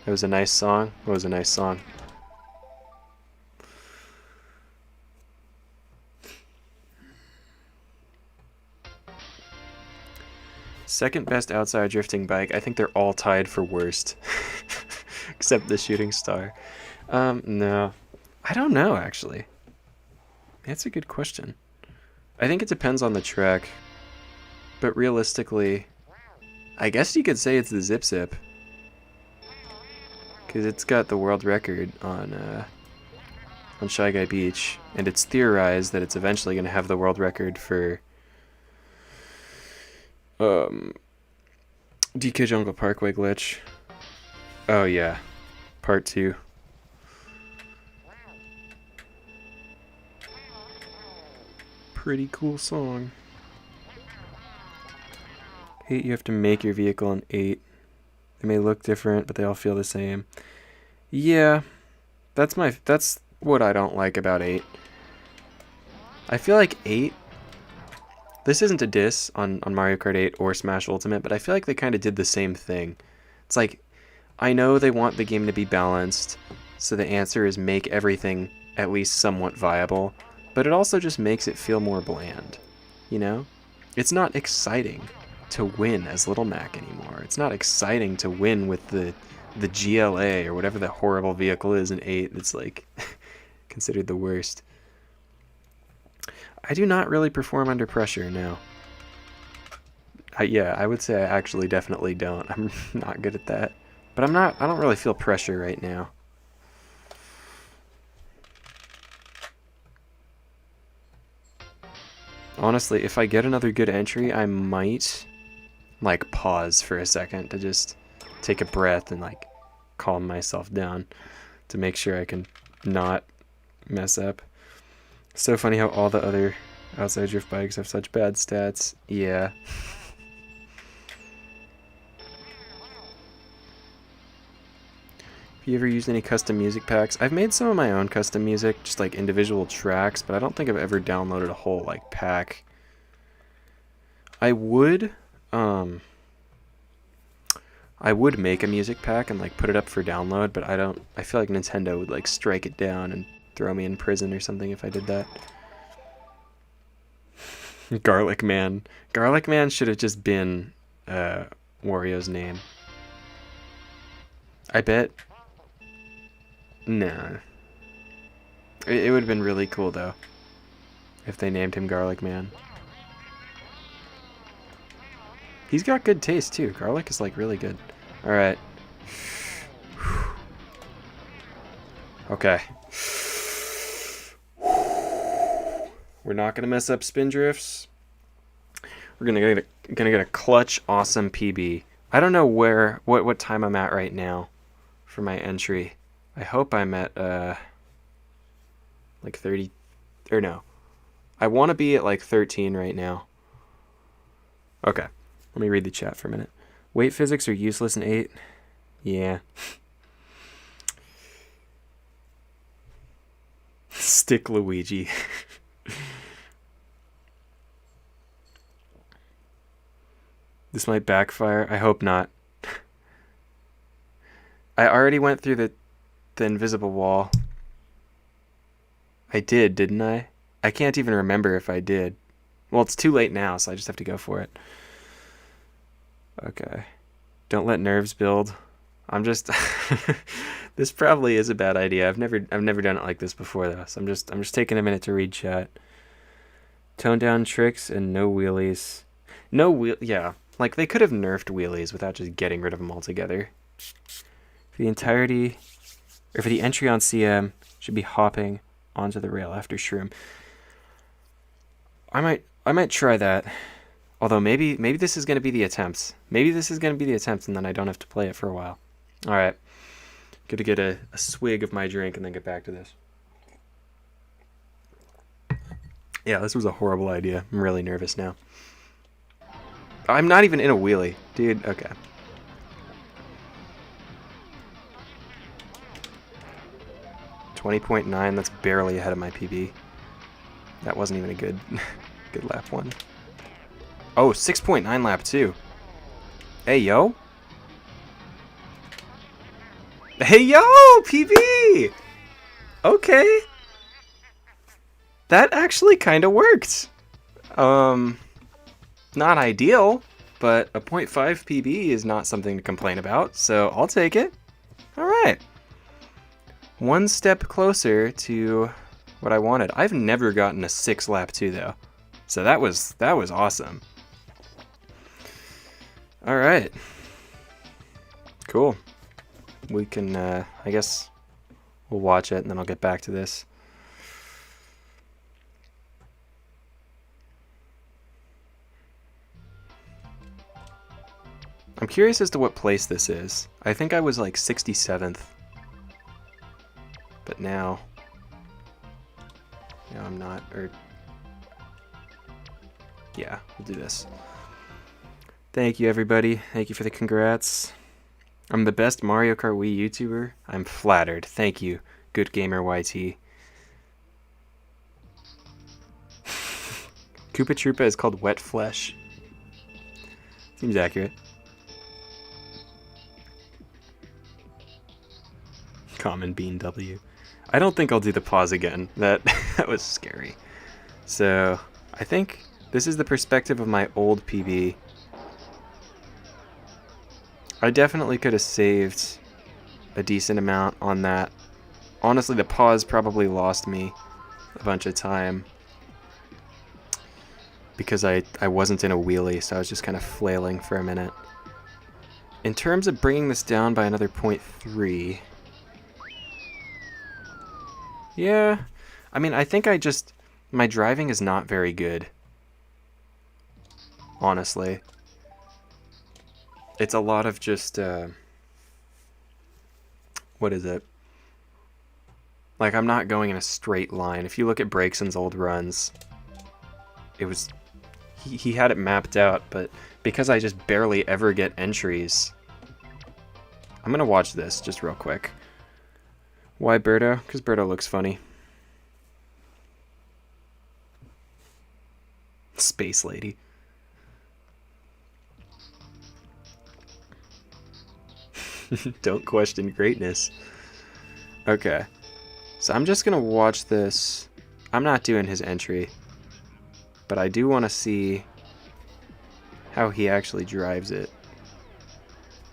It was a nice song. It was a nice song. Second best outside drifting bike. I think they're all tied for worst. Except the shooting star. No. I don't know, actually. That's a good question. I think it depends on the track. But realistically, I guess you could say it's the Zip Zip. Because it's got the world record on Shy Guy Beach. And it's theorized that it's eventually going to have the world record for DK Jungle Parkway Glitch. Oh yeah, part 2. Pretty cool song. 8, you have to make your vehicle in 8. They may look different, but they all feel the same. Yeah, that's what I don't like about 8. I feel like 8, this isn't a diss on Mario Kart 8 or Smash Ultimate, but I feel like they kind of did the same thing. It's like, I know they want the game to be balanced, so the answer is make everything at least somewhat viable, but it also just makes it feel more bland, you know? It's not exciting to win as Little Mac anymore. It's not exciting to win with the GLA or whatever that horrible vehicle is in 8 that's like considered the worst. I do not really perform under pressure now. Yeah, I would say I actually definitely don't. I'm not good at that. But I don't really feel pressure right now. Honestly, if I get another good entry, I might like pause for a second to just take a breath and like calm myself down to make sure I can not mess up. So funny how all the other outside drift bikes have such bad stats. Yeah. Have you ever used any custom music packs? I've made some of my own custom music, just like individual tracks, but I don't think I've ever downloaded a whole like pack. I would make a music pack and like put it up for download, but I feel like Nintendo would like strike it down and throw me in prison or something if I did that. Garlic Man. Garlic Man should have just been Wario's name. I bet. Nah. It would have been really cool though if they named him Garlic Man. He's got good taste too. Garlic is like really good. Alright. Okay. We're not gonna mess up spin drifts. We're gonna get a clutch awesome PB. I don't know what time I'm at right now for my entry. I hope I'm at like 30 or no. I want to be at like 13 right now. Okay. Let me read the chat for a minute. Weight physics are useless in 8. Yeah. Stick Luigi. This might backfire. I hope not. I already went through the invisible wall. I did, didn't I? I can't even remember if I did. Well, it's too late now, so I just have to go for it. Okay. Don't let nerves build. I'm just this probably is a bad idea. I've never done it like this before though. So I'm just taking a minute to read chat. Tone down tricks and no wheelies. Yeah. Like they could have nerfed wheelies without just getting rid of them altogether. For the entirety or for the entry on CM should be hopping onto the rail after shroom. I might try that. Although maybe this is going to be the attempt. Maybe this is going to be the attempt and then I don't have to play it for a while. All right. Good to get a swig of my drink and then get back to this. Yeah, this was a horrible idea. I'm really nervous now. I'm not even in a wheelie. Dude, okay. .9, that's barely ahead of my PB. That wasn't even a good Good lap 1. Oh, 6.9 lap 2. Hey, yo. Hey, yo, PB! Okay. That actually kind of worked. Not ideal, but a 0.5 PB is not something to complain about, so I'll take it. All right. One step closer to what I wanted. I've never gotten a 6 lap 2 though. So that was awesome. All right. Cool. We can I guess we'll watch it and then I'll get back to this. I'm curious as to what place this is. I think I was like 67th. But now I'm not, or yeah, we'll do this. Thank you, everybody. Thank you for the congrats. I'm the best Mario Kart Wii YouTuber. I'm flattered. Thank you, Good Gamer YT. Koopa Troopa is called Wet Flesh. Seems accurate. Common Bean W. I don't think I'll do the pause again. That was scary. So I think this is the perspective of my old PB. I definitely could have saved a decent amount on that. Honestly, the pause probably lost me a bunch of time because I wasn't in a wheelie, so I was just kind of flailing for a minute. In terms of bringing this down by another 0.3, yeah, I mean, I think my driving is not very good, honestly. It's a lot of just, what is it? Like, I'm not going in a straight line. If you look at Breakson's old runs, it was, he had it mapped out, but because I just barely ever get entries, I'm gonna watch this just real quick. Why Birdo? Because Birdo looks funny. Space Lady. Don't question greatness. Okay. So I'm just going to watch this. I'm not doing his entry. But I do want to see how he actually drives it.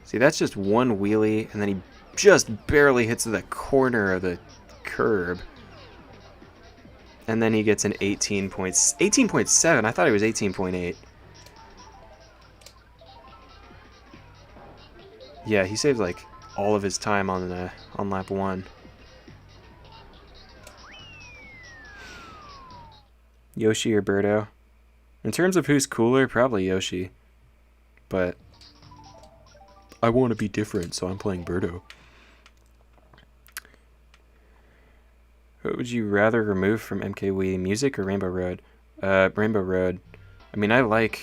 See, that's just one wheelie, and then he just barely hits the corner of the curb. And then he gets an 18.7. I thought it was 18.8. Yeah, he saves like all of his time on lap 1. Yoshi or Birdo? In terms of who's cooler, probably Yoshi. But I want to be different, so I'm playing Birdo. What would you rather remove from MKWii, music or Rainbow Road? Rainbow Road. I mean, I like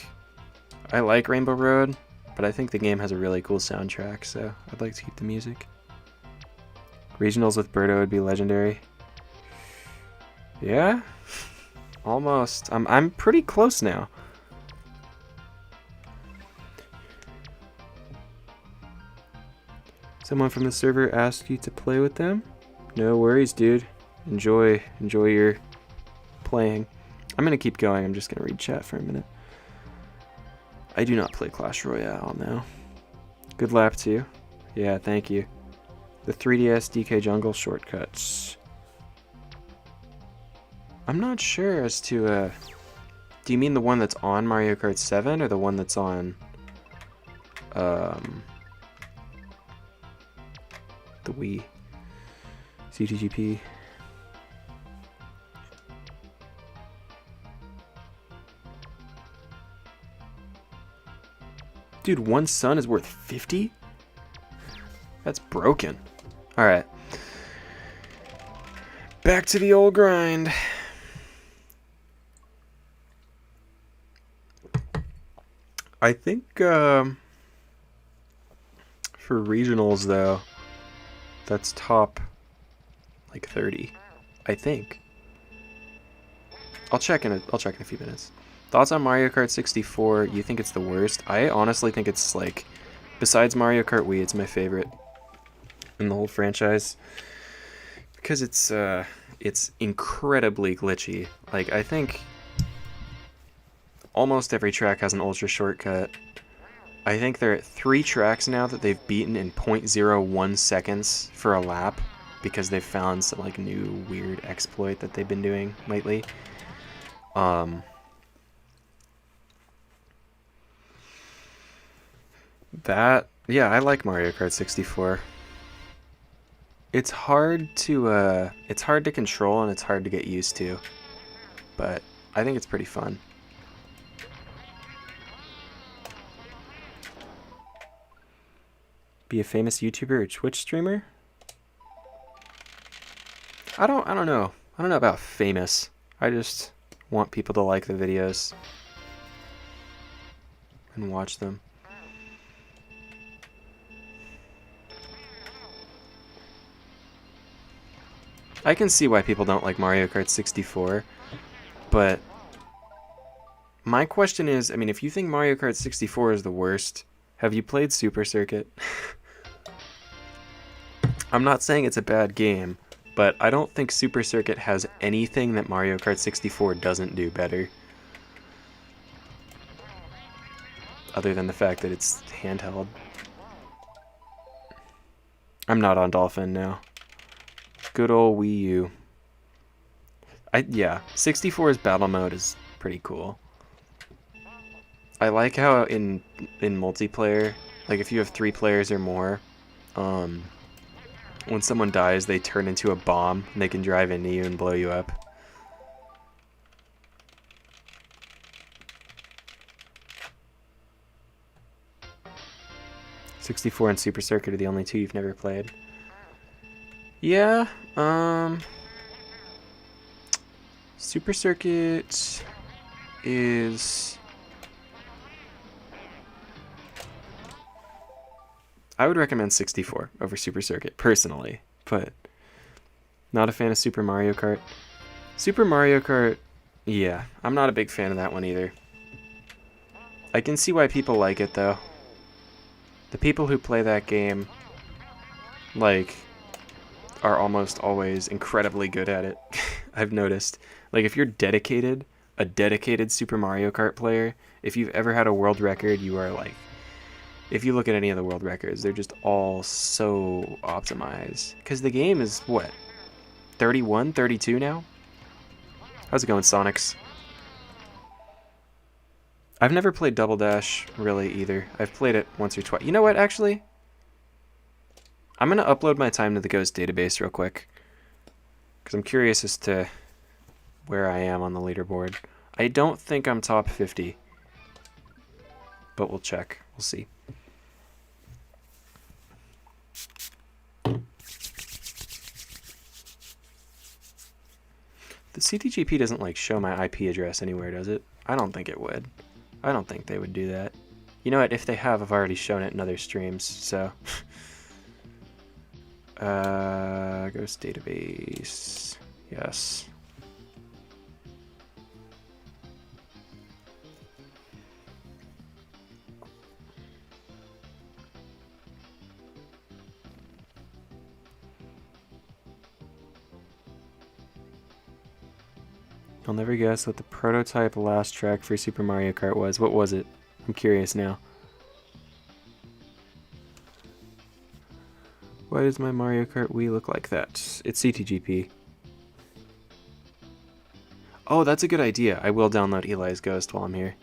Rainbow Road, but I think the game has a really cool soundtrack, so I'd like to keep the music. Regionals with Birdo would be legendary. Yeah? Almost. I'm pretty close now. Someone from the server asked you to play with them? No worries, dude. Enjoy your playing. I'm gonna keep going. I'm just gonna read chat for a minute. I do not play Clash Royale now. Good lap to you. Yeah, thank you. The 3DS DK Jungle shortcuts. I'm not sure as to, do you mean the one that's on Mario Kart 7 or the one that's on, the Wii? CTGP. Dude, one sun is worth 50? That's broken. Alright. Back to the old grind. I think, for regionals, though, that's top, like, 30. I think. I'll check in a few minutes. Thoughts on Mario Kart 64? You think it's the worst? I honestly think it's like, besides Mario Kart Wii, it's my favorite in the whole franchise because it's incredibly glitchy. Like, I think almost every track has an ultra shortcut. I think they're at 3 tracks now that they've beaten in 0.01 seconds for a lap because they've found some like new weird exploit that they've been doing lately. Yeah, I like Mario Kart 64. It's hard to control and it's hard to get used to, but I think it's pretty fun. Be a famous YouTuber or Twitch streamer? I don't know. I don't know about famous. I just want people to like the videos and watch them. I can see why people don't like Mario Kart 64, but my question is, I mean, if you think Mario Kart 64 is the worst, have you played Super Circuit? I'm not saying it's a bad game, but I don't think Super Circuit has anything that Mario Kart 64 doesn't do better. Other than the fact that it's handheld. I'm not on Dolphin now. Good old Wii U. Yeah, 64's battle mode is pretty cool. I like how in multiplayer, like if you have 3 players or more, when someone dies, they turn into a bomb and they can drive into you and blow you up. '64 and Super Circuit are the only 2 you've never played. Yeah, Super Circuit is... I would recommend 64 over Super Circuit, personally, but not a fan of Super Mario Kart. Super Mario Kart, yeah, I'm not a big fan of that one either. I can see why people like it, though. The people who play that game, like, are almost always incredibly good at it. I've noticed. Like, if you're a dedicated Super Mario Kart player, if you've ever had a world record, you are like... If you look at any of the world records, they're just all so optimized. Because the game is, what, 31, 32 now? How's it going, Sonics? I've never played Double Dash, really, either. I've played it once or twice. You know what, actually? I'm going to upload my time to the Ghost database real quick. Because I'm curious as to where I am on the leaderboard. I don't think I'm top 50. But we'll check. We'll see. The CTGP doesn't like show my IP address anywhere, does it? I don't think it would. I don't think they would do that. You know what? If they have, I've already shown it in other streams, so... Ghost database. Yes. I'll never guess what the prototype last track for Super Mario Kart was. What was it? I'm curious now. Why does my Mario Kart Wii look like that? It's CTGP. Oh, that's a good idea. I will download Eli's Ghost while I'm here.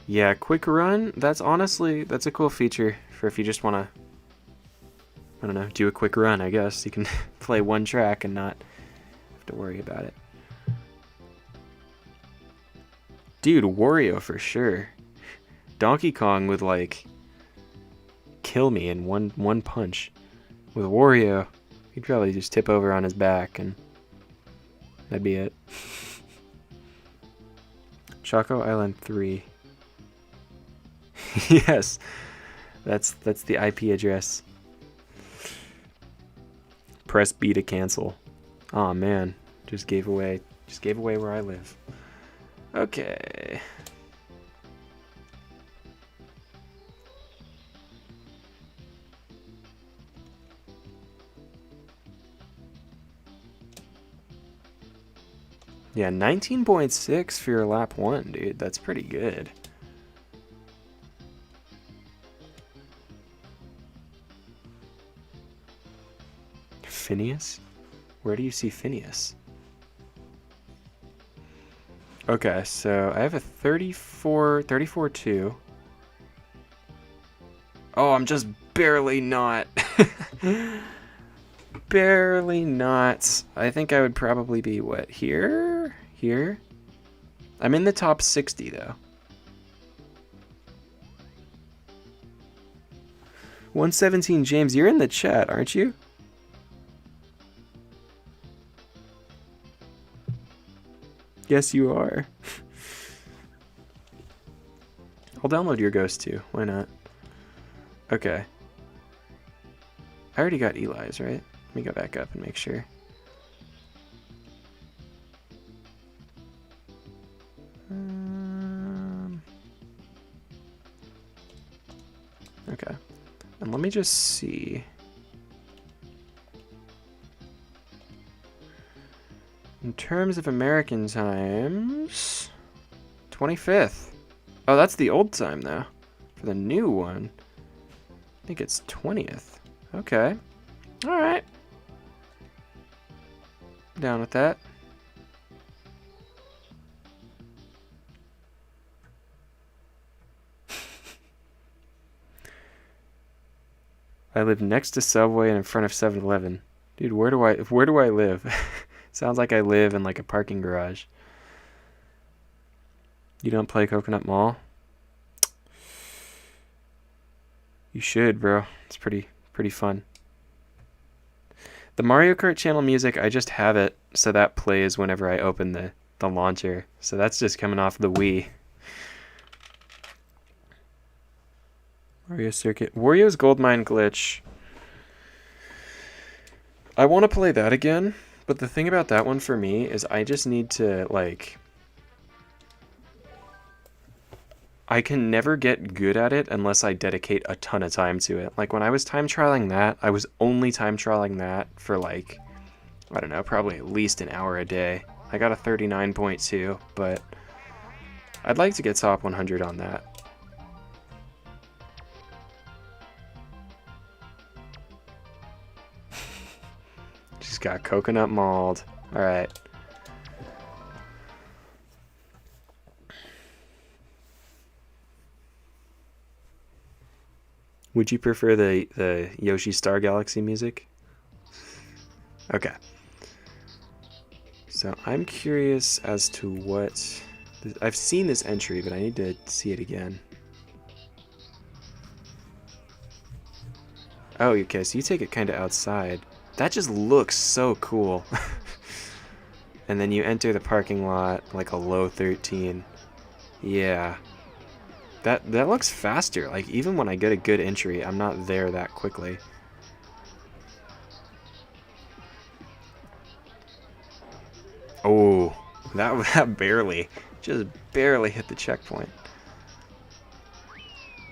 Yeah, quick run, that's a cool feature for if you just want to, I don't know, do a quick run, I guess. You can play one track and not have to worry about it. Dude, Wario for sure. Donkey Kong would, like, kill me in one punch. With Wario, he'd probably just tip over on his back and that'd be it. Choco Island 3. Yes, that's the IP address. press B to cancel. Aw, man. Just gave away where I live. Okay. Yeah, 19.6 for your lap 1, dude. That's pretty good. Phineas? Where do you see Phineas? Okay, so I have a 34.2. Oh, I'm just barely not. Barely not. I think I would probably be, what, here? Here? I'm in the top 60, though. 117 James, you're in the chat, aren't you? Yes, you are. I'll download your ghost too. Why not? Okay. I already got Eli's, right? Let me go back up and make sure. Okay. And let me just see. In terms of American times, 25th. Oh, that's the old time, though. For the new one, I think it's 20th. Okay. All right. Down with that. I live next to Subway and in front of 7-Eleven. Dude, where do I live? Sounds like I live in like a parking garage. You don't play Coconut Mall? You should, bro. It's pretty fun. The Mario Kart channel music, I just have it so that plays whenever I open the launcher. So that's just coming off the Wii. Mario Circuit. Wario's Goldmine Glitch. I want to play that again, but the thing about that one for me is I just need to, like... I can never get good at it unless I dedicate a ton of time to it. Like, when I was time trialing that, I was only time trialing that for, like, I don't know, probably at least an hour a day. I got a 39.2, but I'd like to get top 100 on that. Just got coconut mauled. Alright. Would you prefer the Yoshi Star Galaxy music? Okay. So I'm curious as to what... I've seen this entry, but I need to see it again. Oh, okay, so you take it kind of outside. That just looks so cool. And then you enter the parking lot like a low 13. Yeah. That looks faster. Like, even when I get a good entry, I'm not there that quickly. Oh, that barely, just barely hit the checkpoint.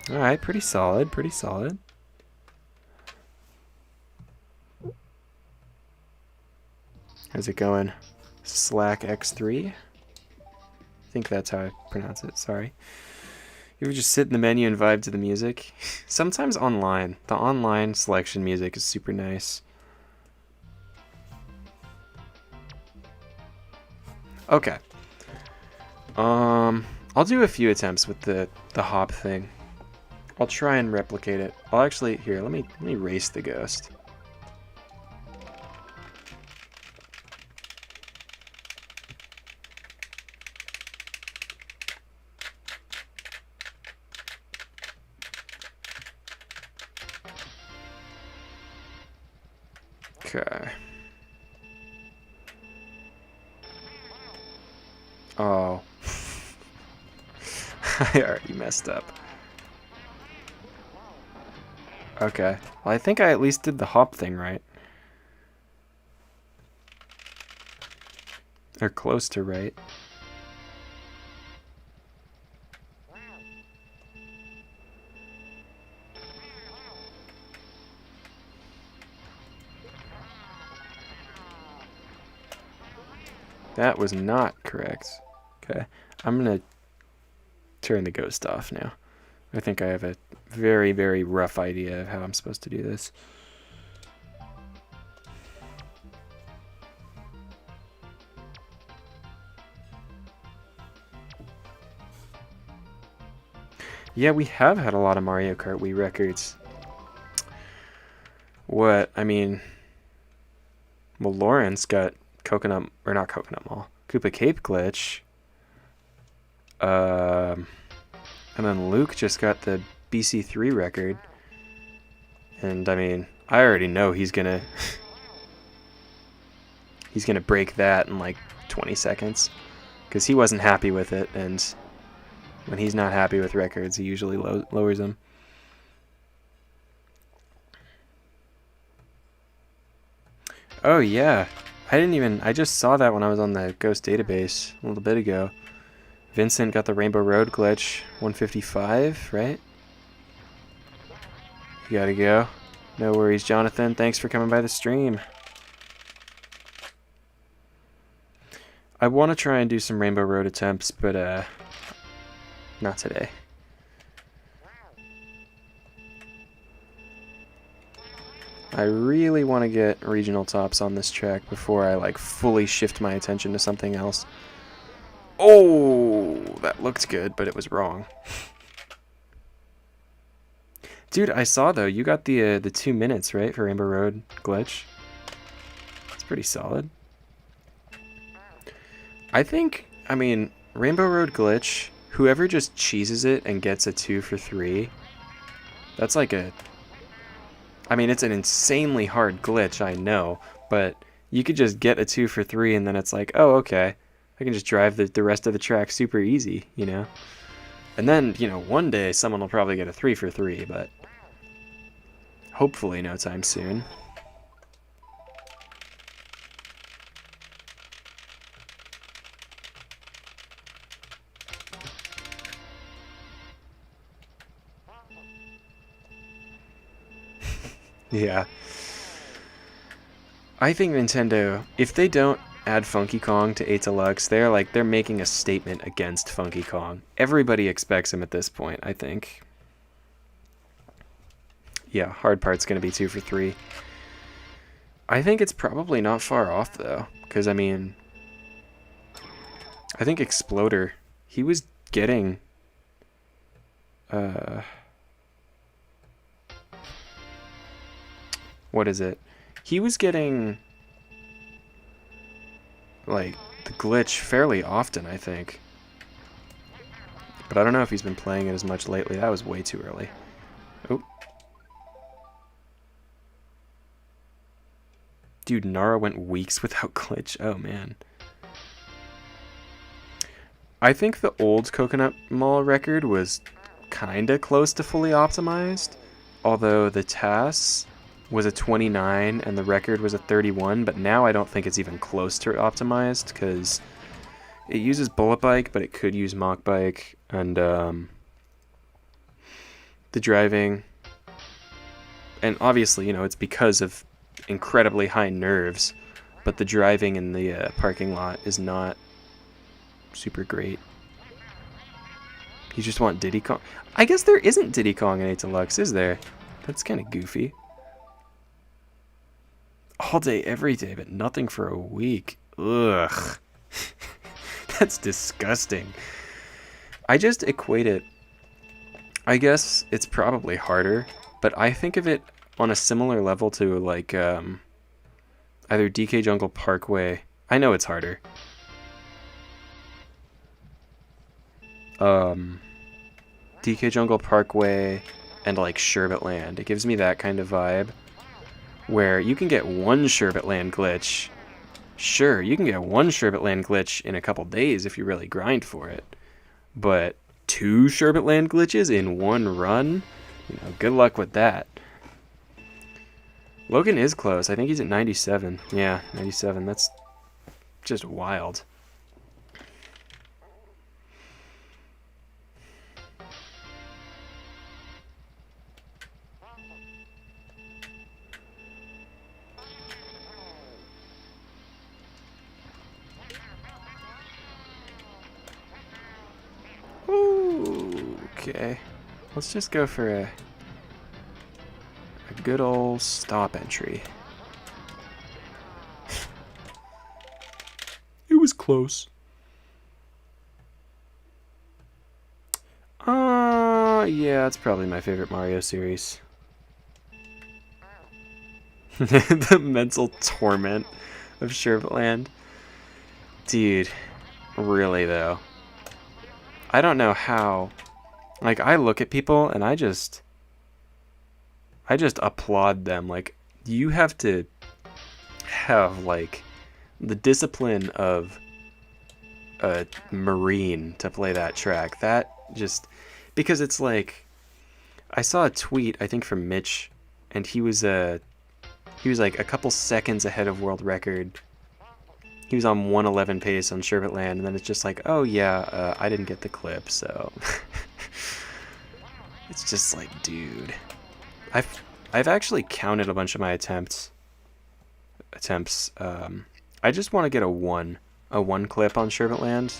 All right, pretty solid, pretty solid. How's it going? Slack X3? I think that's how I pronounce it, sorry. You ever just sit in the menu and vibe to the music? Sometimes online. The online selection music is super nice. Okay. I'll do a few attempts with the hop thing. I'll try and replicate it. I'll actually, here, let me race the ghost. Okay. Oh. I already messed up. Okay. Well, I think I at least did the hop thing right. Or close to right. That was not correct. Okay, I'm gonna turn the ghost off now. I think I have a very, very rough idea of how I'm supposed to do this. Yeah, we have had a lot of Mario Kart Wii records. What? I mean, well, Lawrence got Coconut, or not Coconut Mall, Koopa Cape glitch. And then Luke just got the BC3 record. And I mean, I already know he's gonna he's gonna break that in like 20 seconds, because he wasn't happy with it, and when he's not happy with records, he usually lowers them. Oh yeah, I just saw that when I was on the Ghost database a little bit ago. Vincent got the Rainbow Road glitch, 155, right? You gotta go. No worries, Jonathan. Thanks for coming by the stream. I want to try and do some Rainbow Road attempts, but not today. I really want to get regional tops on this track before I like fully shift my attention to something else. Oh, that looked good, but it was wrong. Dude, I saw though, you got the 2 minutes, right, for Rainbow Road glitch. It's pretty solid. I think, I mean, Rainbow Road glitch, whoever just cheeses it and gets a 2 for 3, that's like a... I mean, it's an insanely hard glitch, I know, but you could just get a 2 for 3 and then it's like, oh, okay, I can just drive the rest of the track super easy, you know? And then, you know, one day someone will probably get a 3 for 3, but hopefully no time soon. Yeah. I think Nintendo, if they don't add Funky Kong to 8 Deluxe, they're making a statement against Funky Kong. Everybody expects him at this point, I think. Yeah, hard part's going to be 2 for 3. I think it's probably not far off, though. Because, I mean... I think Exploder, he was getting... what is it? He was getting... like, the glitch fairly often, I think. But I don't know if he's been playing it as much lately. That was way too early. Oh. Dude, Nara went weeks without glitch. Oh, man. I think the old Coconut Mall record was kinda close to fully optimized. Although the TAS was a 29 and the record was a 31, but now I don't think it's even close to optimized, because it uses Bullet Bike, but it could use Mach Bike, and the driving, and obviously, you know, it's because of incredibly high nerves, but the driving in the parking lot is not super great. You just want Diddy Kong? I guess there isn't Diddy Kong in 8 Deluxe, is there? That's kind of goofy. All day, every day, but nothing for a week. Ugh. That's disgusting. I just equate it. I guess it's probably harder, but I think of it on a similar level to, like, either DK Jungle Parkway. I know it's harder. DK Jungle Parkway and, like, Sherbet Land. It gives me that kind of vibe, where you can get one Sherbet Land glitch. Sure, you can get one Sherbet Land glitch in a couple days if you really grind for it. But 2 Sherbet Land glitches in one run? You know, good luck with that. Logan is close. I think he's at 97. Yeah, 97. That's just wild. Okay. Let's just go for a good old stop entry. It was close. Yeah, it's probably my favorite Mario series. The mental torment of Sherbetland. Dude, really though. I don't know how. Like, I look at people and I just applaud them. Like, you have to have, like, the discipline of a Marine to play that track. That just... Because it's like... I saw a tweet, I think from Mitch, and he was like a couple seconds ahead of world record. He was on 111 pace on Sherbetland, and then it's just like, oh yeah, I didn't get the clip, so... It's just like, dude... I've actually counted a bunch of my attempts. I just want to get a one clip on Sherbetland.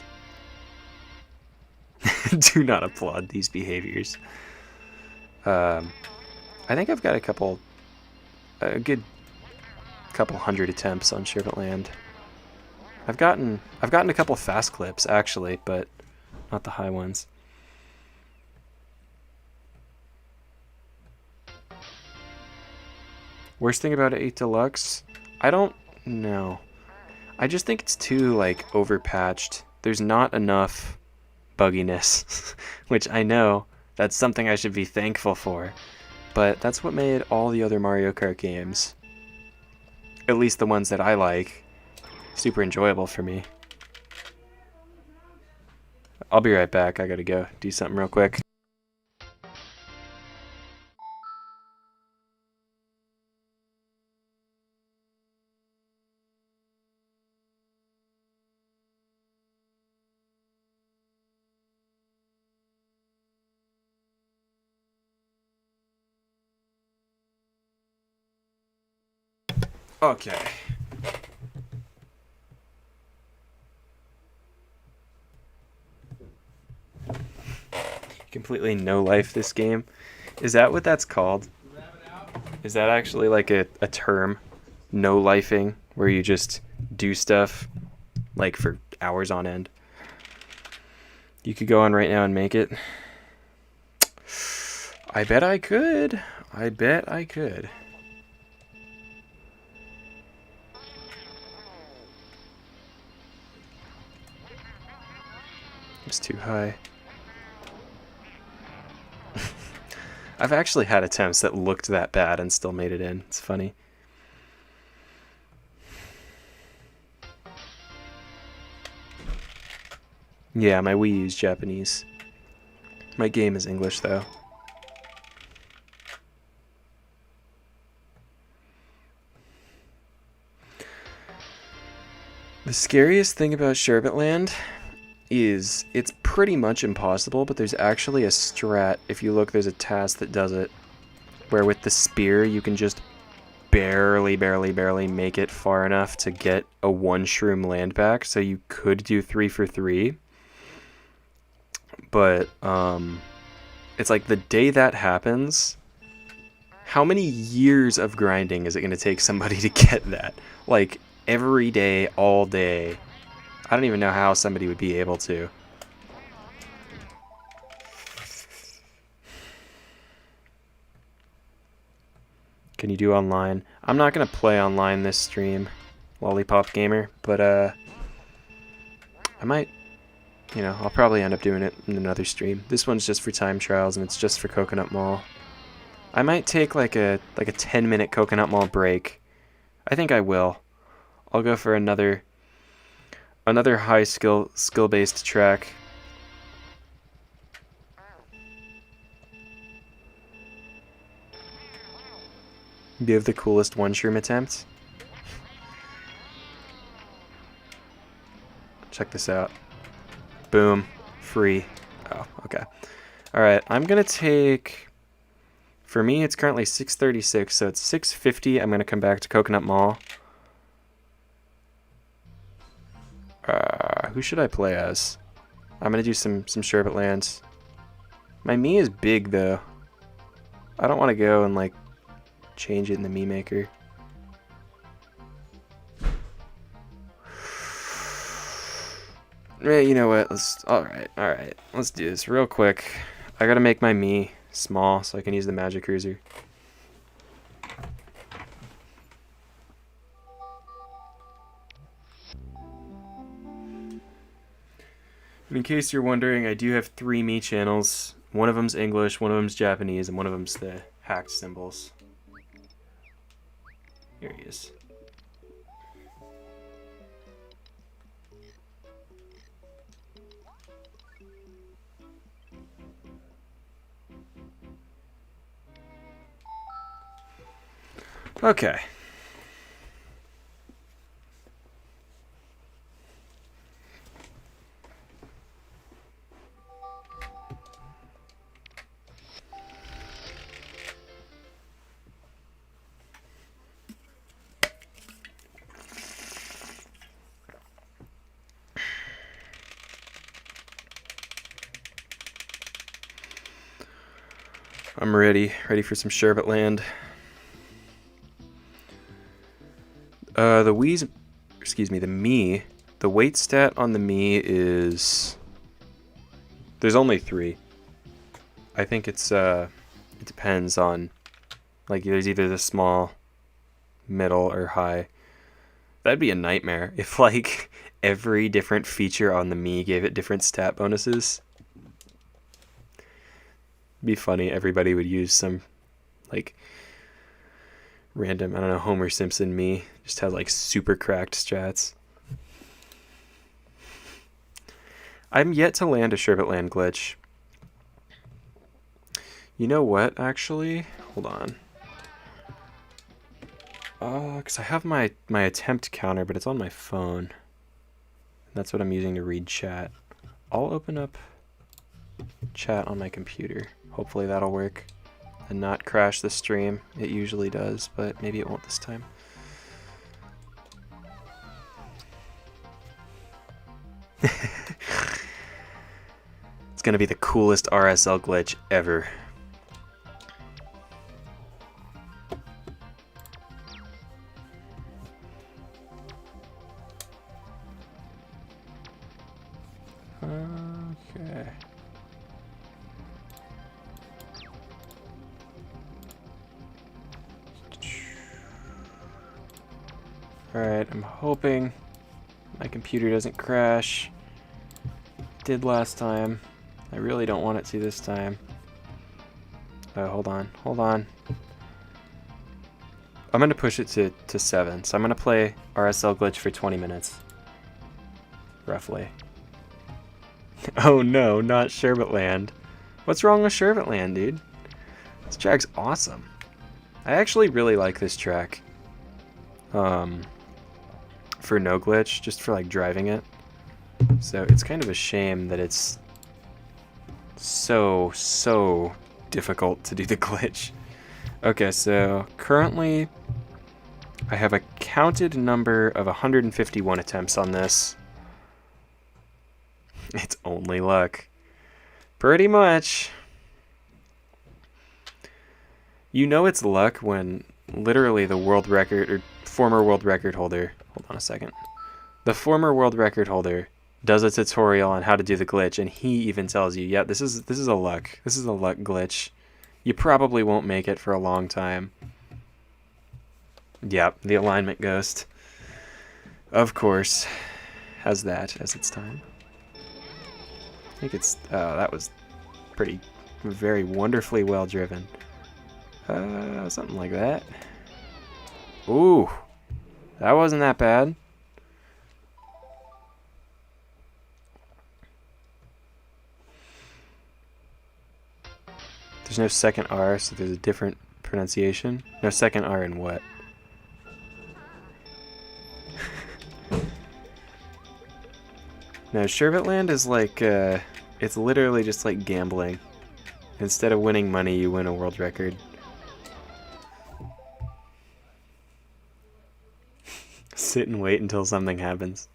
Do not applaud these behaviors. I think I've got a good couple hundred attempts on Sherbetland. I've gotten a couple fast clips actually, but not the high ones. Worst thing about 8 Deluxe? I don't know. I just think it's too, like, overpatched. There's not enough bugginess, which I know that's something I should be thankful for, but that's what made all the other Mario Kart games, at least the ones that I like, super enjoyable for me. I'll be right back. I gotta go do something real quick. Okay. Completely no life this game. Is that what that's called? Is that actually like a term? No lifing, where you just do stuff like for hours on end? You could go on right now and make it. I bet I could. I bet I could. It's too high. I've actually had attempts that looked that bad and still made it in. It's funny. Yeah, my Wii U's Japanese. My game is English, though. The scariest thing about Sherbetland is it's pretty much impossible, but there's actually a strat. If you look, there's a task that does it, where with the spear you can just barely make it far enough to get a 1 shroom land back, so you could do 3 for 3. But it's like the day that happens, how many years of grinding is it going to take somebody to get that? Like, every day, all day. I don't even know how somebody would be able to. Can you do online? I'm not going to play online this stream, Lollipop Gamer, but I might, you know, I'll probably end up doing it in another stream. This one's just for time trials, and it's just for Coconut Mall. I might take like a 10-minute Coconut Mall break. I think I will. I'll go for another high skill-based track. Do you have the coolest 1 shroom attempt? Check this out. Boom. Free. Oh, okay. Alright, I'm gonna take... For me, it's currently 6:36, so it's 6:50. I'm gonna come back to Coconut Mall. Who should I play as? I'm gonna do some Sherbetland. My Mii is big though. I don't want to go and like change it in the Mii maker. You know what? Alright. Let's do this real quick. I gotta make my Mii small so I can use the Magic Cruiser. In case you're wondering, I do have 3 Mii channels. One of them's English, one of them's Japanese, and one of them's the hacked symbols. Here he is. Okay. I'm ready for some Sherbet Land. The Mii, the weight stat on the Mii is, there's only 3. I think it depends on, like, there's either the small, middle, or high. That'd be a nightmare if, like, every different feature on the Mii gave it different stat bonuses. Be funny. Everybody would use some like random, I don't know, Homer Simpson Mii just has like super cracked strats. I'm yet to land a Sherbet Land glitch. You know what, actually? Hold on. Because I have my attempt counter, but it's on my phone. That's what I'm using to read chat. I'll open up chat on my computer. Hopefully that'll work and not crash the stream. It usually does, but maybe it won't this time. It's gonna be the coolest RSL glitch ever. Okay. Alright, I'm hoping my computer doesn't crash. It did last time. I really don't want it to this time. Oh, hold on. I'm going to push it to 7, so I'm going to play RSL Glitch for 20 minutes. Roughly. Oh no, not Sherbet Land. What's wrong with Sherbet Land, dude? This track's awesome. I actually really like this track. For no glitch, just for like driving it. So it's kind of a shame that it's so difficult to do the glitch. Okay, so currently I have a counted number of 151 attempts on this. It's only luck. Pretty much. You know it's luck when literally the world record, or former world record holder, hold on a second. The former world record holder does a tutorial on how to do the glitch, and he even tells you, yeah, this is a luck. This is a luck glitch. You probably won't make it for a long time. Yep, the alignment ghost, of course, has that as its time. I think it's, oh, that was very wonderfully well driven. Something like that. Ooh, that wasn't that bad. There's no second R, so there's a different pronunciation. No second R in what? No, Sherbet Land is like, it's literally just like gambling. Instead of winning money, you win a world record. Sit and wait until something happens.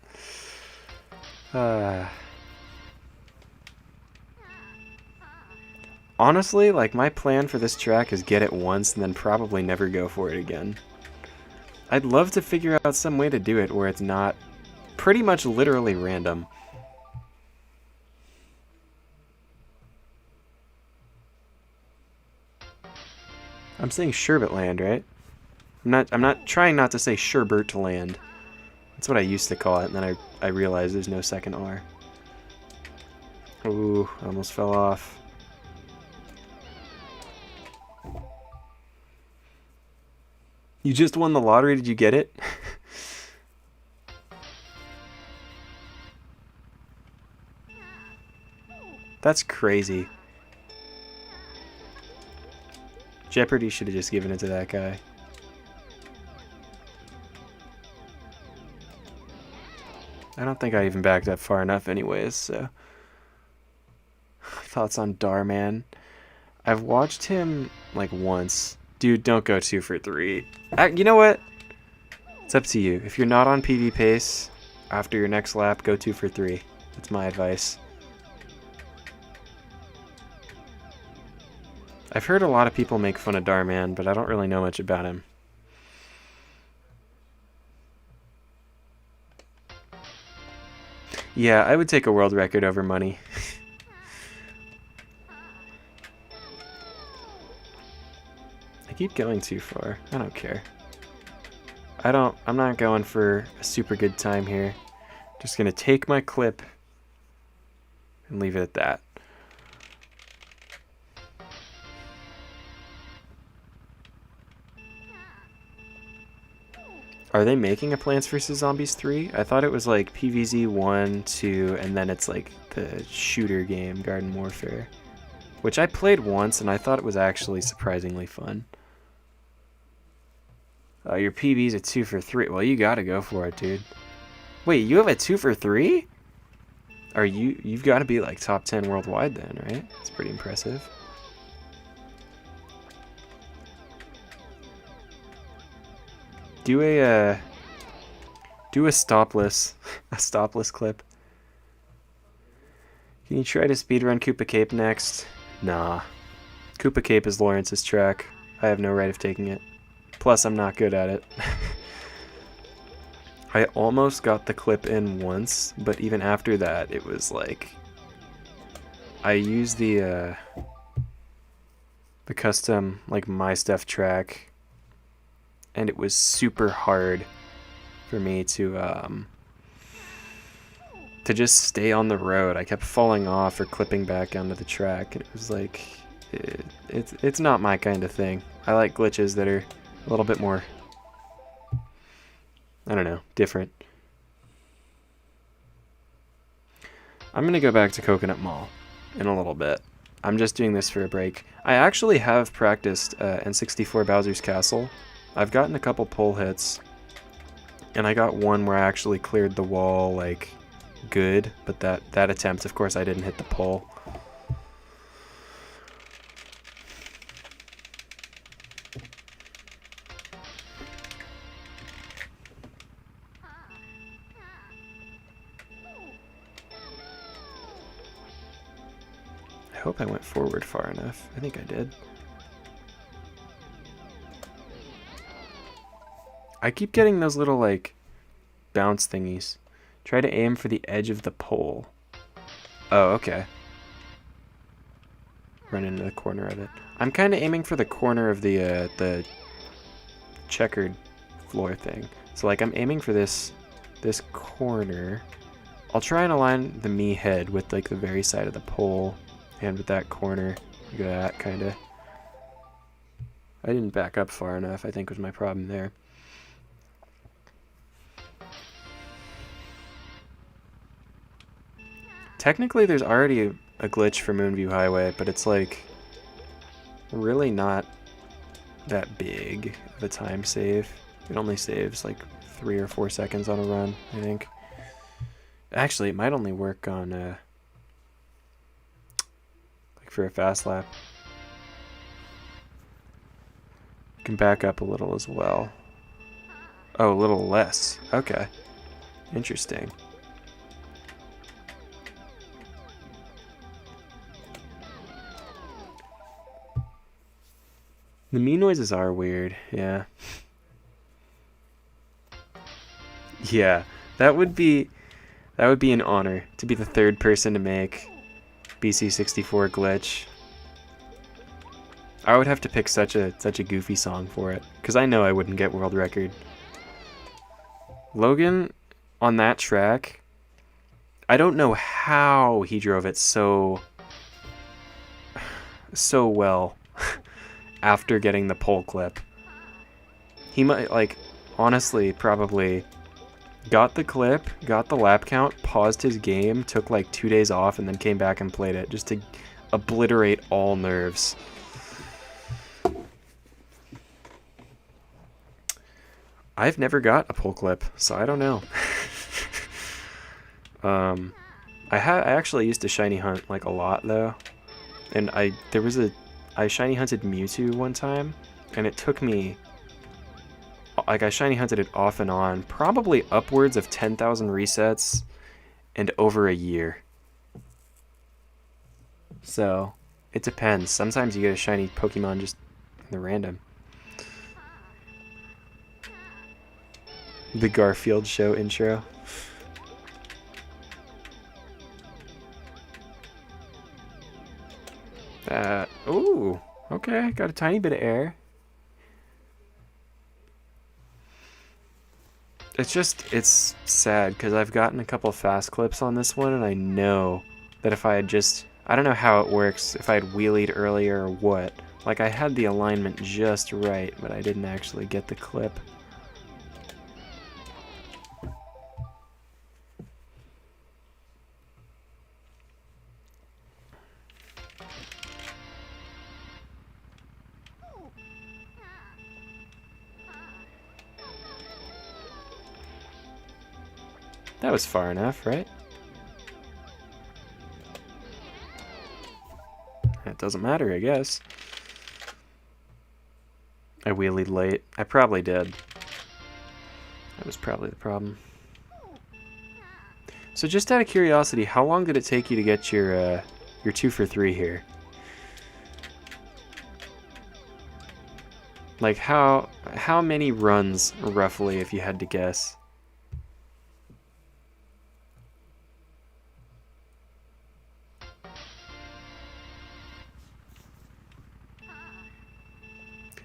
Honestly, like, my plan for this track is get it once and then probably never go for it again. I'd love to figure out some way to do it where it's not pretty much literally random. I'm saying Sherbet Land, right? I'm not trying not to say Sherbert Land. That's what I used to call it, and then I realized there's no second R. Ooh, I almost fell off. You just won the lottery, did you get it? That's crazy. Jeopardy should have just given it to that guy. I don't think I even backed up far enough anyways, so... Thoughts on Darman? I've watched him, like, once. Dude, don't go 2 for 3. You know what? It's up to you. If you're not on PB pace, after your next lap, go 2 for 3. That's my advice. I've heard a lot of people make fun of Darman, but I don't really know much about him. Yeah, I would take a world record over money. I keep going too far. I don't care. I'm not going for a super good time here. Just gonna take my clip and leave it at that. Are they making a Plants vs. Zombies 3? I thought it was like PvZ 1, 2, and then it's like the shooter game, Garden Warfare. Which I played once, and I thought it was actually surprisingly fun. Your PB's a 2 for 3. Well, you gotta go for it, dude. Wait, you have a 2 for 3? You've gotta be like top 10 worldwide then, right? That's pretty impressive. Do a stopless, a stopless clip. Can you try to speedrun Koopa Cape next? Nah. Koopa Cape is Lawrence's track. I have no right of taking it. Plus, I'm not good at it. I almost got the clip in once, but even after that, it was like... I used the custom, like, My Stuff track, and it was super hard for me to just stay on the road. I kept falling off or clipping back onto the track, and it was like, it's not my kind of thing. I like glitches that are a little bit more, I don't know, different. I'm gonna go back to Coconut Mall in a little bit. I'm just doing this for a break. I actually have practiced N64 Bowser's Castle. I've gotten a couple pole hits, and I got one where I actually cleared the wall, like, good, but that attempt, of course, I didn't hit the pole. I hope I went forward far enough. I think I did. I keep getting those little, like, bounce thingies. Try to aim for the edge of the pole. Oh, okay. Run into the corner of it. I'm kind of aiming for the corner of the checkered floor thing. So, like, I'm aiming for this corner. I'll try and align the me head with, like, the very side of the pole and with that corner. Look at that, kind of. I didn't back up far enough, I think was my problem there. Technically, there's already a glitch for Moonview Highway, but it's, like, really not that big of a time save. It only saves, like, 3 or 4 seconds on a run, I think. Actually, it might only work on, like, for a fast lap. You can back up a little as well. Oh, a little less. Okay. Interesting. The Mii noises are weird, yeah. Yeah, that would be an honor to be the third person to make BC64 glitch. I would have to pick such a goofy song for it, because I know I wouldn't get world record. Logan, on that track, I don't know how he drove it so well after getting the pole clip. He might, like, honestly, probably got the clip, got the lap count, paused his game, took like 2 days off, and then came back and played it just to obliterate all nerves. I've never got a pole clip, so I don't know. I actually used to shiny hunt like a lot though, and I shiny hunted Mewtwo one time, and it took me, like, I shiny hunted it off and on, probably upwards of 10,000 resets and over a year. So it depends. Sometimes you get a shiny Pokemon just in the random. The Garfield Show intro. Ooh, okay, got a tiny bit of air. It's sad because I've gotten a couple fast clips on this one, and I know that if I had I don't know how it works, if I had wheelied earlier or what. Like, I had the alignment just right, but I didn't actually get the clip. That was far enough, right? It doesn't matter, I guess. I wheelied late. I probably did. That was probably the problem. So just out of curiosity, how long did it take you to get your 2 for 3 here? Like, how many runs, roughly, if you had to guess?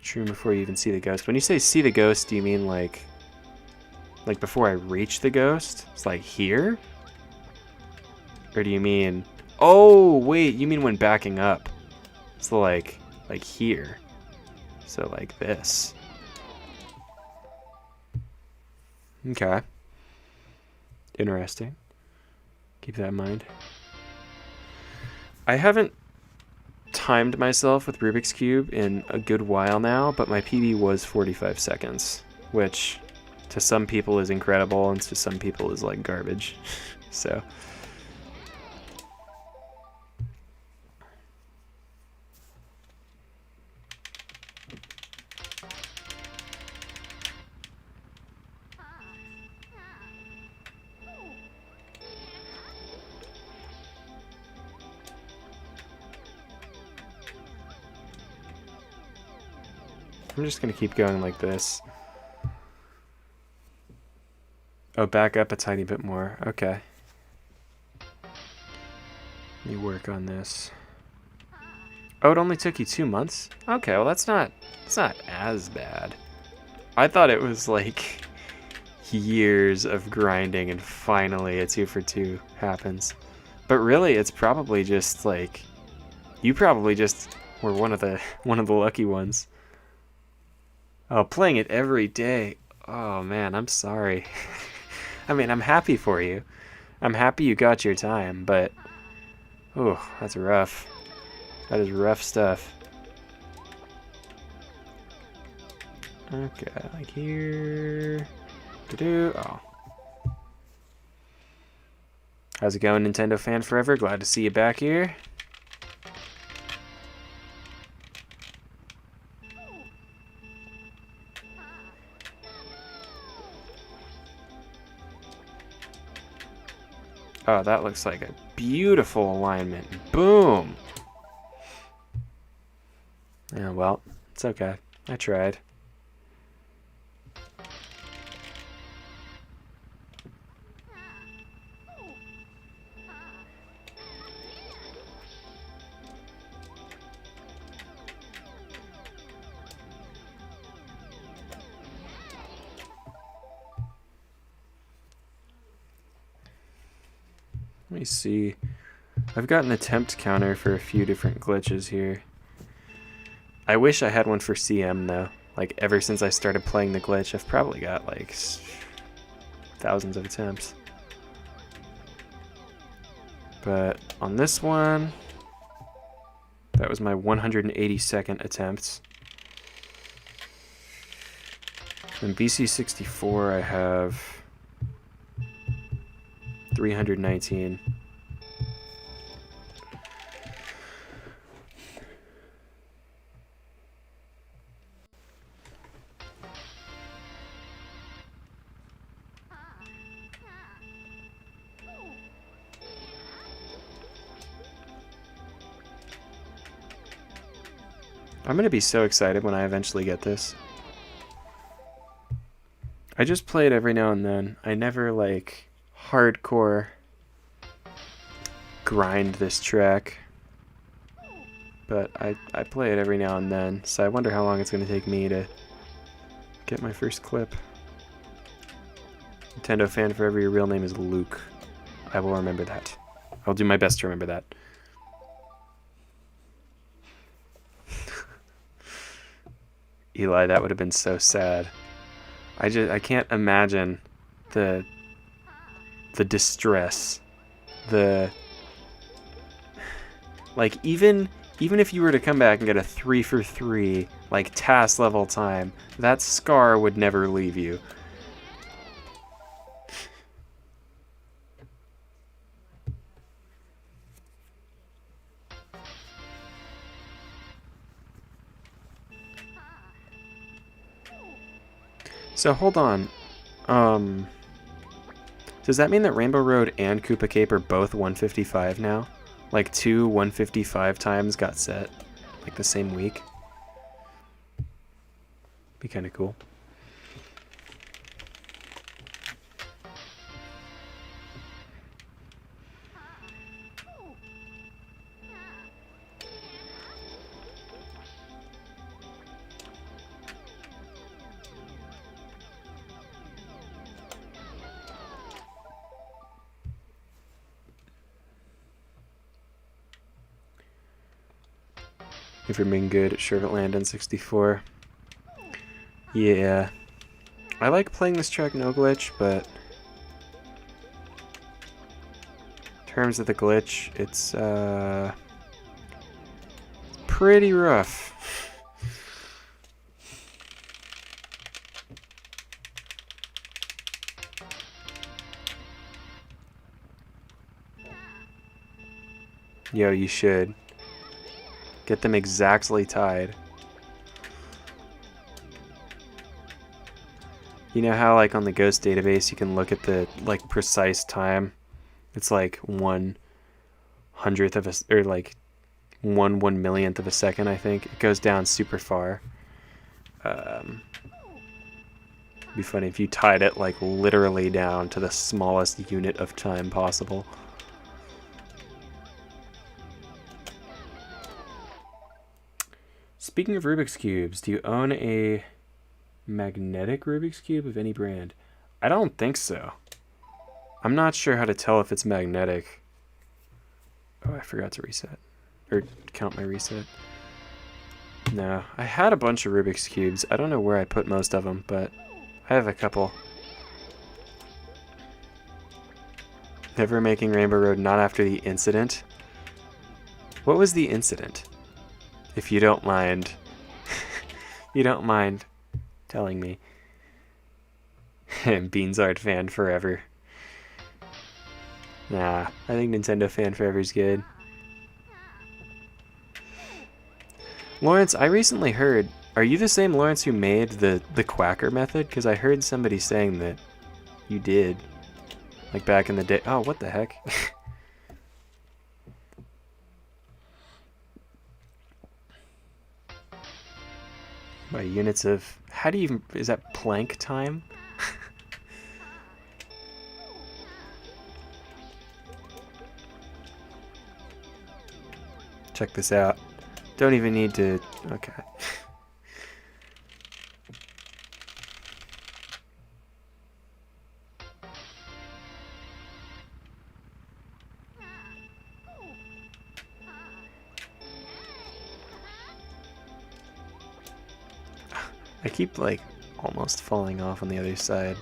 True, before you even see the ghost. When you say see the ghost, do you mean like before I reach the ghost? It's like here? Or do you mean... Oh, wait, you mean when backing up. So like here. So like this. Okay. Interesting. Keep that in mind. I haven't timed myself with Rubik's Cube in a good while now, but my PB was 45 seconds, which to some people is incredible and to some people is like garbage. So I'm just gonna keep going like this. Oh, back up a tiny bit more. Okay. Let me work on this. Oh, it only took you 2 months? Okay, well it's not as bad. I thought it was like years of grinding and finally a 2 for 2 happens. But really it's probably just like you probably just were one of the lucky ones. Oh, playing it every day. Oh man, I'm sorry. I mean, I'm happy for you. I'm happy you got your time, but oh, that's rough. That is rough stuff. Okay, like here. Oh. How's it going, Nintendo fan forever? Glad to see you back here. Oh, that looks like a beautiful alignment. Boom! Yeah, well, It's okay. I tried. Let me see. I've got an attempt counter for a few different glitches here. I wish I had one for CM though. Like ever since I started playing the glitch, I've probably got like thousands of attempts. But on this one, that was my 182nd attempt. In BC64 I have 319. I'm gonna be so excited when I eventually get this. I just play it every now and then. I never like hardcore grind this track, but I play it every now and then, so I wonder how long it's going to take me to get my first clip. Nintendo fan forever, your real name is Luke. I will remember that. I'll do my best to remember that. Eli, that would have been so sad. I can't imagine the distress, like even if you were to come back and get a 3 for 3 like task level time, that scar would never leave you. So hold on. Does that mean that Rainbow Road and Koopa Cape are both 155 now? Like 2 155 times got set like the same week? Be kind of cool. If you're being good at Sugarland in 64. Yeah. I like playing this track no glitch, but in terms of the glitch, it's pretty rough. Yo, you should. Get them exactly tied. You know how like on the Ghost database you can look at the like precise time? It's like 1/100th of a, or like 1/1,000,000th of a second, I think. It goes down super far. It'd be funny if you tied it like literally down to the smallest unit of time possible. Speaking of Rubik's Cubes, do you own a magnetic Rubik's Cube of any brand? I don't think so. I'm not sure how to tell if it's magnetic. Oh, I forgot to reset. Or count my reset. No, I had a bunch of Rubik's Cubes. I don't know where I put most of them, but I have a couple. Never making Rainbow Road not after the incident. What was the incident? If you don't mind, telling me. Beansart fan forever. Nah, I think Nintendo fan forever is good. Lawrence, I recently heard, are you the same Lawrence who made the Quacker method? Because I heard somebody saying that you did. Like back in the day. Oh, what the heck? By units of... How do you even... Is that plank time? Check this out. Don't even need to... Okay. I keep, like, almost falling off on the other side.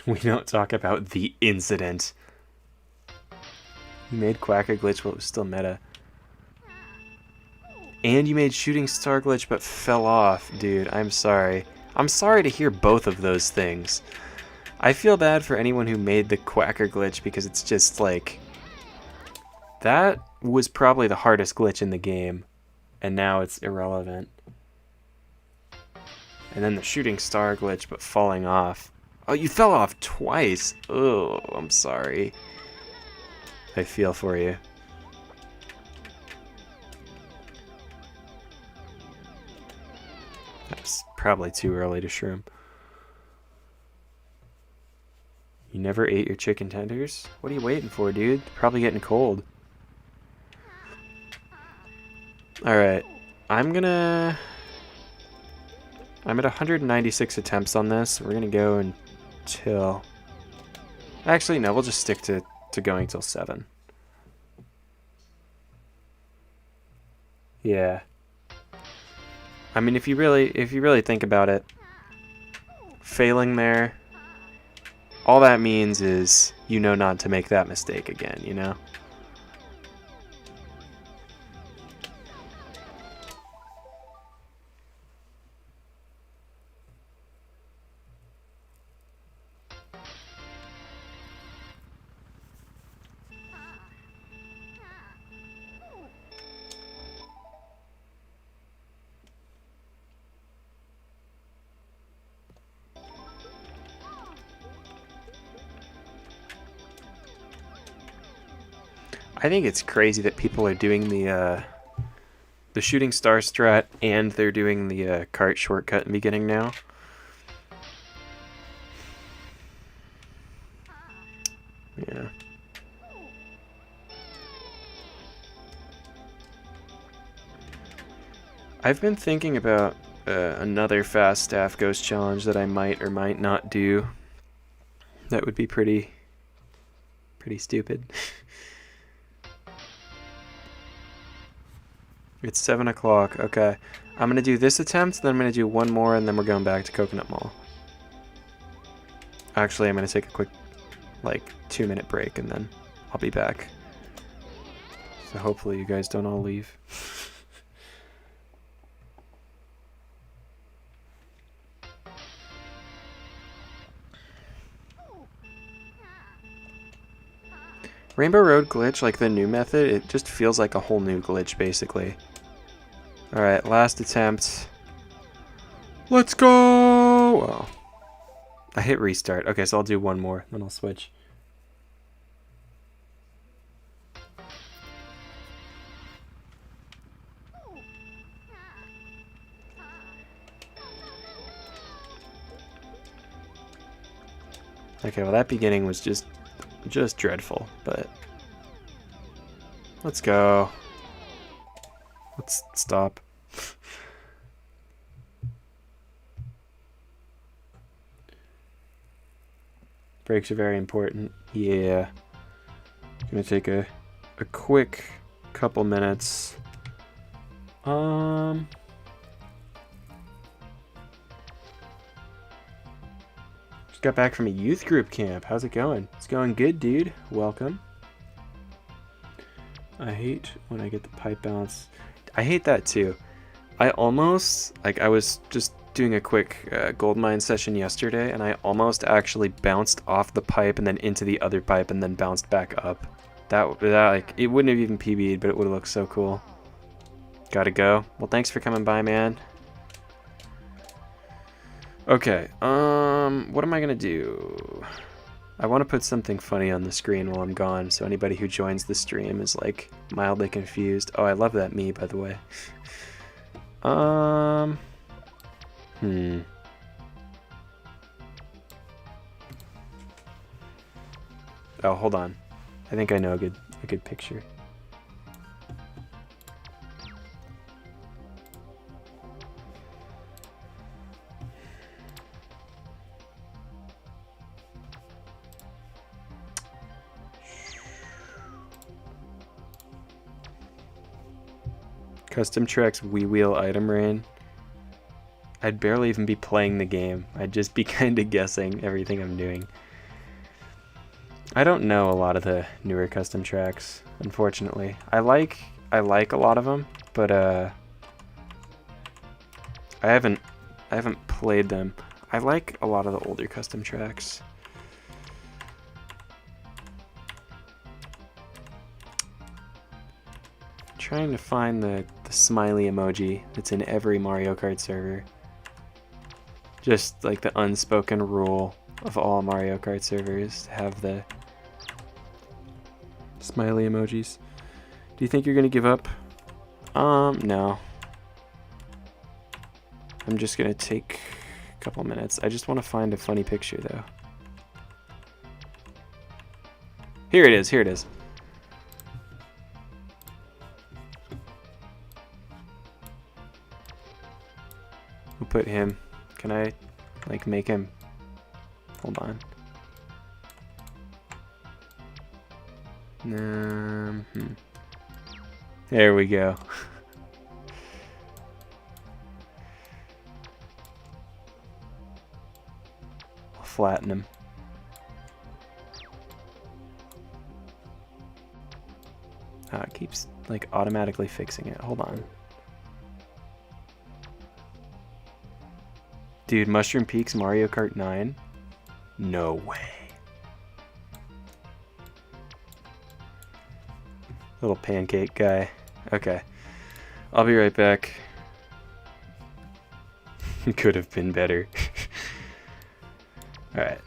We don't talk about the incident. You made Quacker glitch while it was still meta. And you made Shooting Star glitch but fell off. Dude, I'm sorry. I'm sorry to hear both of those things. I feel bad for anyone who made the Quacker glitch because it's just like... That was probably the hardest glitch in the game. And now it's irrelevant. And then the Shooting Star glitch but falling off. Oh, you fell off twice. Oh, I'm sorry. I feel for you. That's probably too early to shroom. You never ate your chicken tenders? What are you waiting for, dude? Probably getting cold. Alright. I'm at 196 attempts on this. We're gonna go until... Actually, no, we'll just stick to going till 7. Yeah. I mean, if you really think about it, failing there, all that means is you know not to make that mistake again, you know? I think it's crazy that people are doing the Shooting Star strat and they're doing the Kart shortcut in the beginning now. Yeah. I've been thinking about another fast staff ghost challenge that I might or might not do. That would be pretty stupid. It's 7 o'clock. Okay. I'm going to do this attempt, then I'm going to do one more, and then we're going back to Coconut Mall. Actually, I'm going to take a quick, like, 2-minute break, and then I'll be back. So hopefully you guys don't all leave. Rainbow Road glitch, like the new method, it just feels like a whole new glitch, basically. Alright, last attempt. Let's go! Oh. I hit restart. Okay, so I'll do one more, then I'll switch. Okay, well that beginning was just dreadful, but let's go. Let's stop. Breaks are very important. Yeah. Gonna take a quick couple minutes. Just got back from a youth group camp. How's it going? It's going good, dude. Welcome. I hate when I get the pipe bounce. I hate that too. I almost, like, I was just doing a quick gold mine session yesterday, and I almost actually bounced off the pipe and then into the other pipe and then bounced back up. That like, it wouldn't have even PB'd, but it would have looked so cool. Gotta go. Well, thanks for coming by, man. Okay, what am I gonna do? I want to put something funny on the screen while I'm gone, so anybody who joins the stream is like mildly confused. Oh, I love that me, by the way. Oh, hold on. I think I know a good picture. Custom tracks Wii Wheel item rain. I'd barely even be playing the game. I'd just be kind of guessing everything I'm doing. I don't know a lot of the newer custom tracks, unfortunately. I like a lot of them, but I haven't played them. I like a lot of the older custom tracks. Trying to find the smiley emoji that's in every Mario Kart server. Just like the unspoken rule of all Mario Kart servers to have the smiley emojis. Do you think you're gonna give up? No. I'm just gonna take a couple minutes. I just want to find a funny picture though. Here it is, here it is. We'll put him. Can I, like, make him? Hold on. There we go. I'll flatten him. It keeps, like, automatically fixing it. Hold on. Dude, Mushroom Peaks Mario Kart 9? No way. Little pancake guy. Okay. I'll be right back. Could have been better. Alright.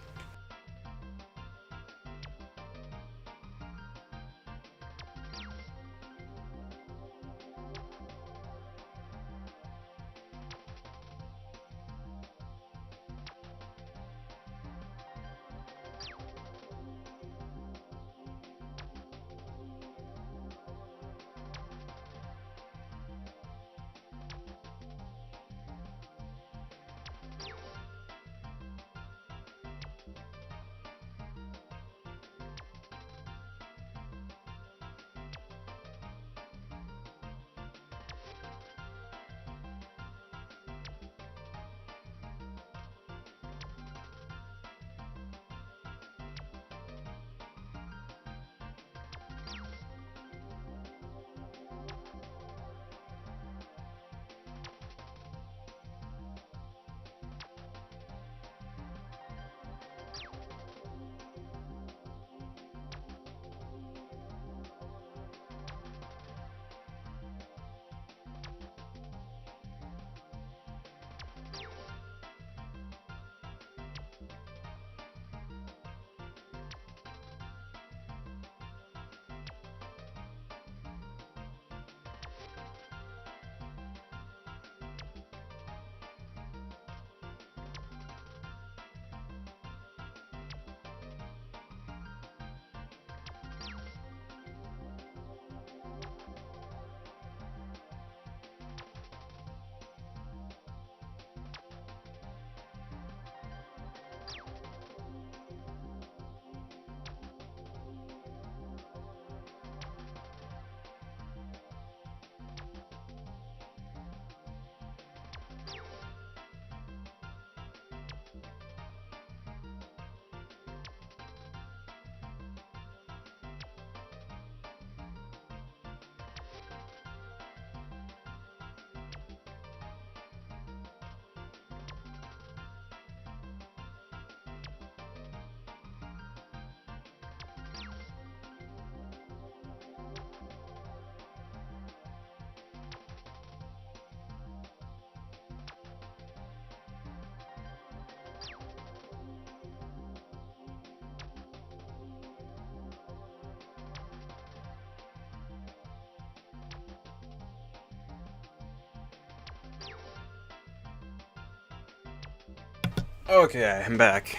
Okay, I'm back.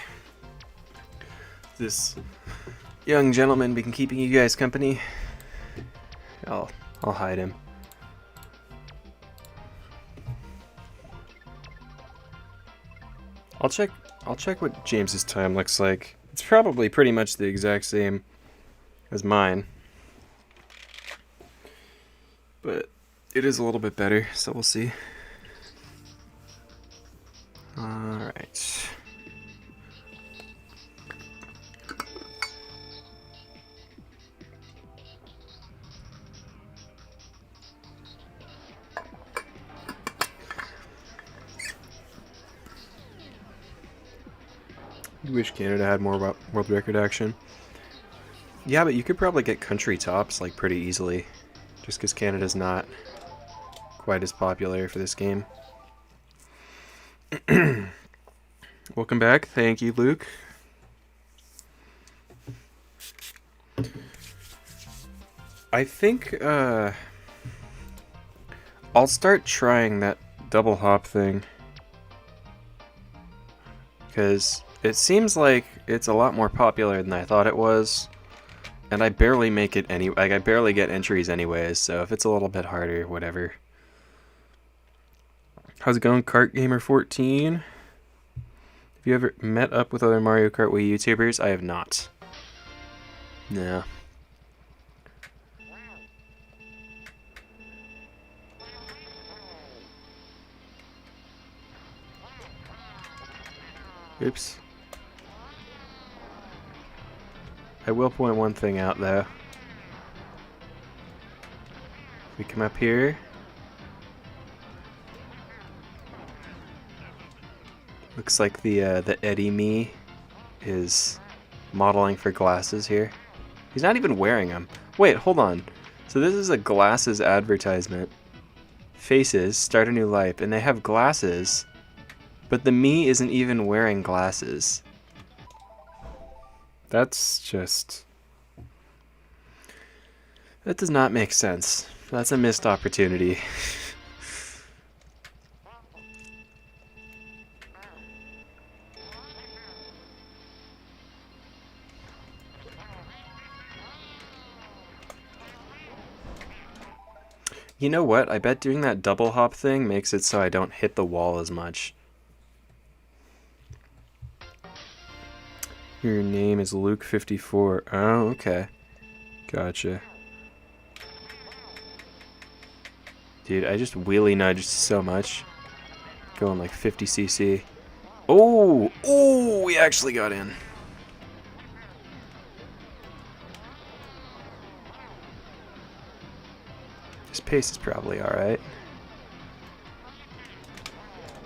This young gentleman been keeping you guys company? I'll hide him. I'll check what James's time looks like. It's probably pretty much the exact same as mine. But it is a little bit better, so we'll see. Alright. I wish Canada had more world record action. Yeah, but you could probably get country tops like pretty easily, just because Canada's not quite as popular for this game. Welcome back. Thank you, Luke. I think I'll start trying that double hop thing, because it seems like it's a lot more popular than I thought it was, and I barely make it I barely get entries anyways, so if it's a little bit harder, whatever. How's it going, Kart Gamer 14? Have you ever met up with other Mario Kart Wii YouTubers? I have not. No. Oops. I will point one thing out, though. We come up here. Looks like the Eddie Me is modeling for glasses here. He's not even wearing them. Wait, hold on. So this is a glasses advertisement. Faces, start a new life, and they have glasses, but the me isn't even wearing glasses. That's just... that does not make sense. That's a missed opportunity. You know what? I bet doing that double hop thing makes it so I don't hit the wall as much. Your name is Luke54. Oh, okay. Gotcha. Dude, I just wheelie nudged so much. Going like 50 cc. Oh! Oh! We actually got in. This pace is probably alright.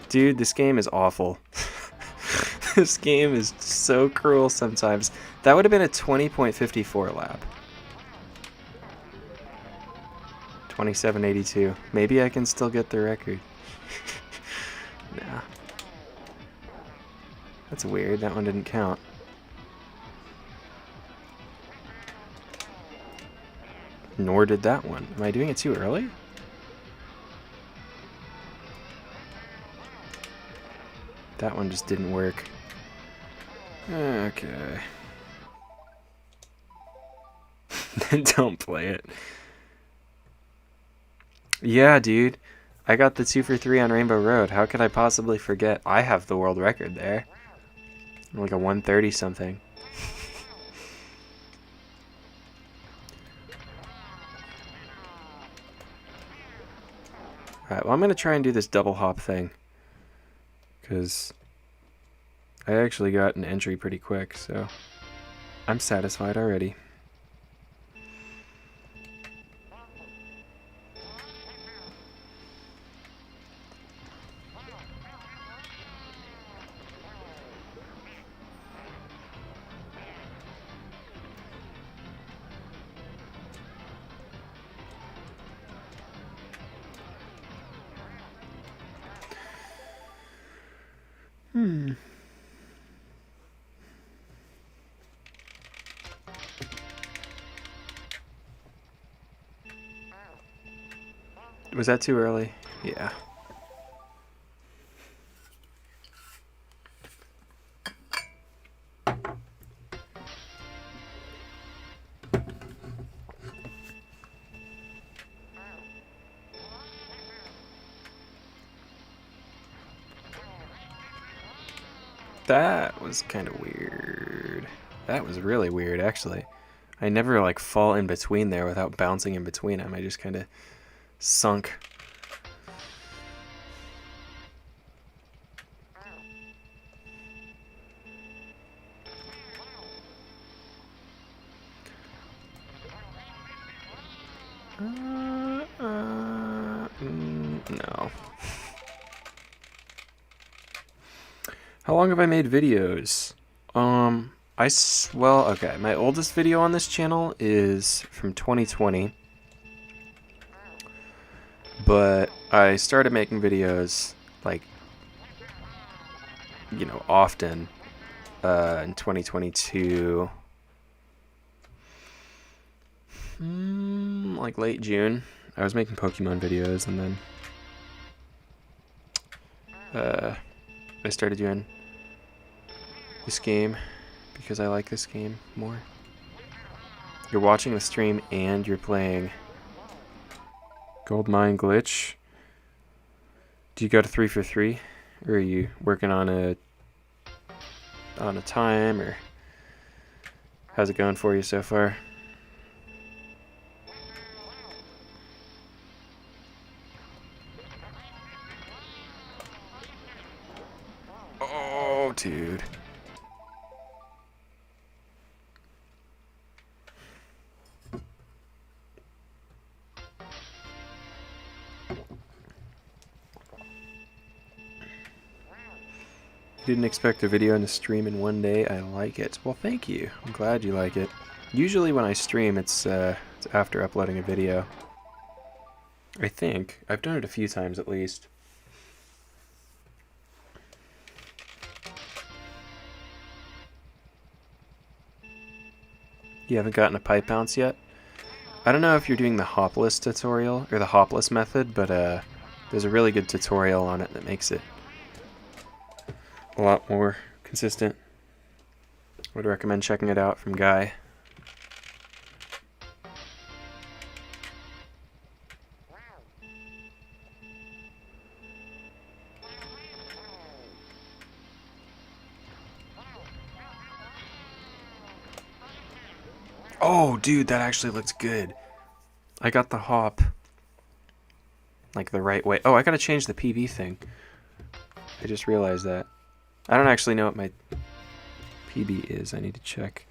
Dude, this game is awful. This game is so cruel sometimes. That would have been a 20.54 lap. 27.82. Maybe I can still get the record. Nah. That's weird. That one didn't count. Nor did that one. Am I doing it too early? That one just didn't work. Okay. Don't play it. Yeah, dude. I got the 2 for 3 on Rainbow Road. How could I possibly forget? I have the world record there. Like a 130 something. Alright, well I'm going to try and do this double hop thing. Because I actually got an entry pretty quick, so I'm satisfied already. Was that too early? Yeah. That was kind of weird. That was really weird, actually. I never, like, fall in between there without bouncing in between them. I just kind of sunk. No. How long have I made videos? Well, okay. My oldest video on this channel is from 2020. But I started making videos, like, you know, often in 2022. Like late June. I was making Pokemon videos, and then I started doing this game because I like this game more. You're watching the stream and you're playing Gold Mine Glitch. Do you go to 3 for 3, or are you working on a time, or how's it going for you so far? Oh, dude. Didn't expect a video and a stream in one day. I like it. Well, thank you. I'm glad you like it. Usually when I stream, it's after uploading a video. I think. I've done it a few times at least. You haven't gotten a pipe bounce yet? I don't know if you're doing the hopless tutorial, or the hopless method, but there's a really good tutorial on it that makes it a lot more consistent. Would recommend checking it out from Guy. Oh, dude, that actually looks good. I got the hop like the right way. Oh, I gotta change the PB thing. I just realized that. I don't actually know what my PB is. I need to check.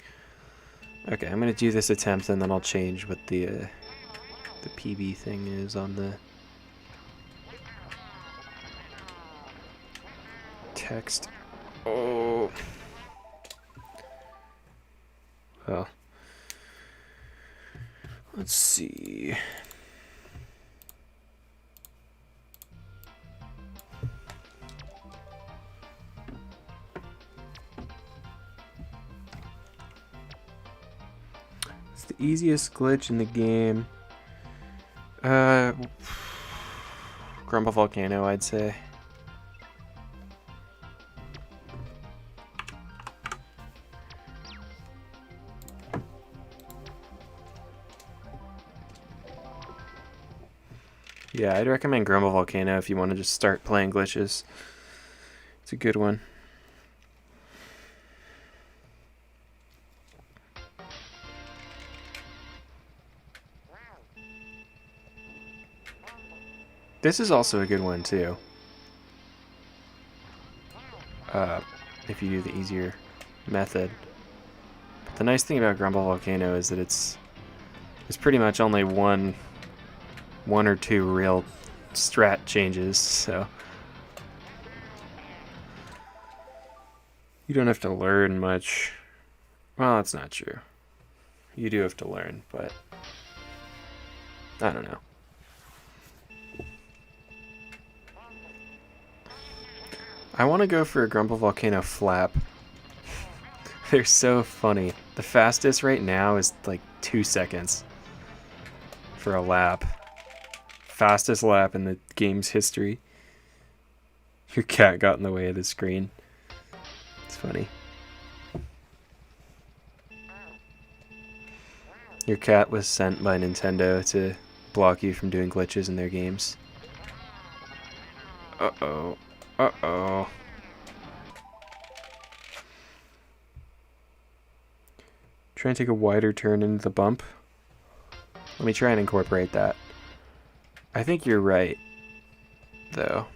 Okay, I'm gonna do this attempt and then I'll change what the PB thing is on the text. Oh. Well. Let's see. It's the easiest glitch in the game. Grumble Volcano, I'd say. Yeah, I'd recommend Grumble Volcano if you want to just start playing glitches. It's a good one. This is also a good one too. If you do the easier method. But the nice thing about Grumble Volcano is that it's pretty much only one or two real strat changes, so you don't have to learn much. Well, that's not true. You do have to learn, but I don't know. I want to go for a Grumble Volcano flap. They're so funny. The fastest right now is like 2 seconds for a lap. Fastest lap in the game's history. Your cat got in the way of the screen. It's funny. Your cat was sent by Nintendo to block you from doing glitches in their games. Uh-oh. Uh-oh. Try and take a wider turn into the bump. Let me try and incorporate that. I think you're right, though.